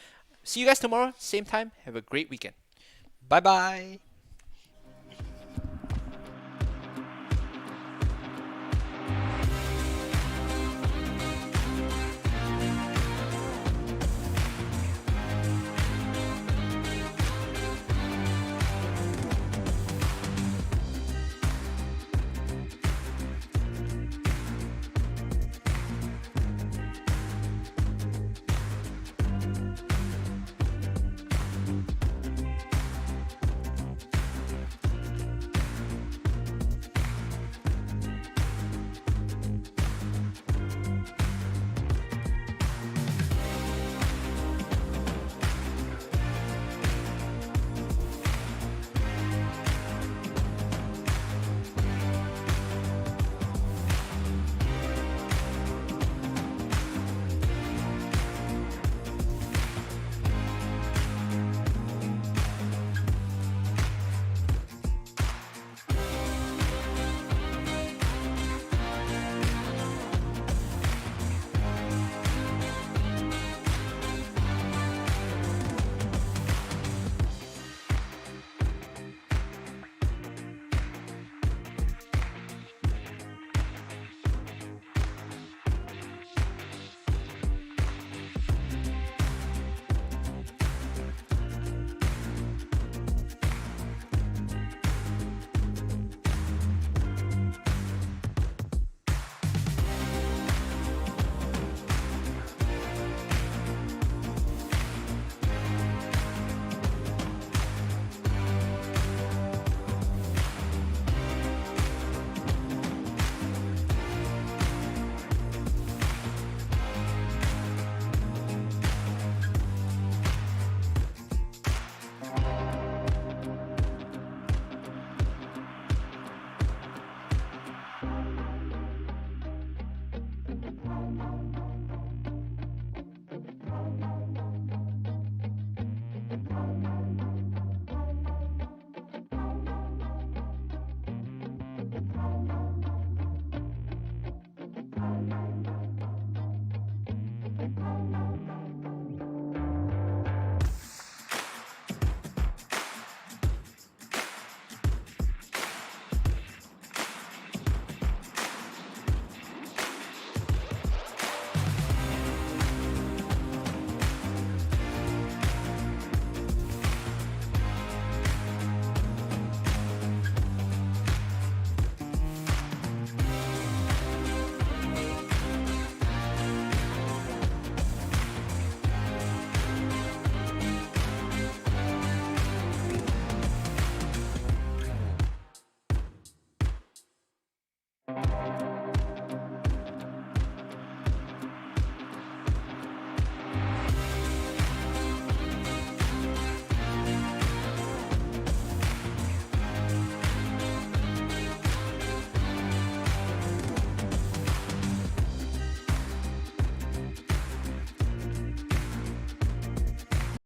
See you guys tomorrow, same time. Have a great weekend. Bye-bye.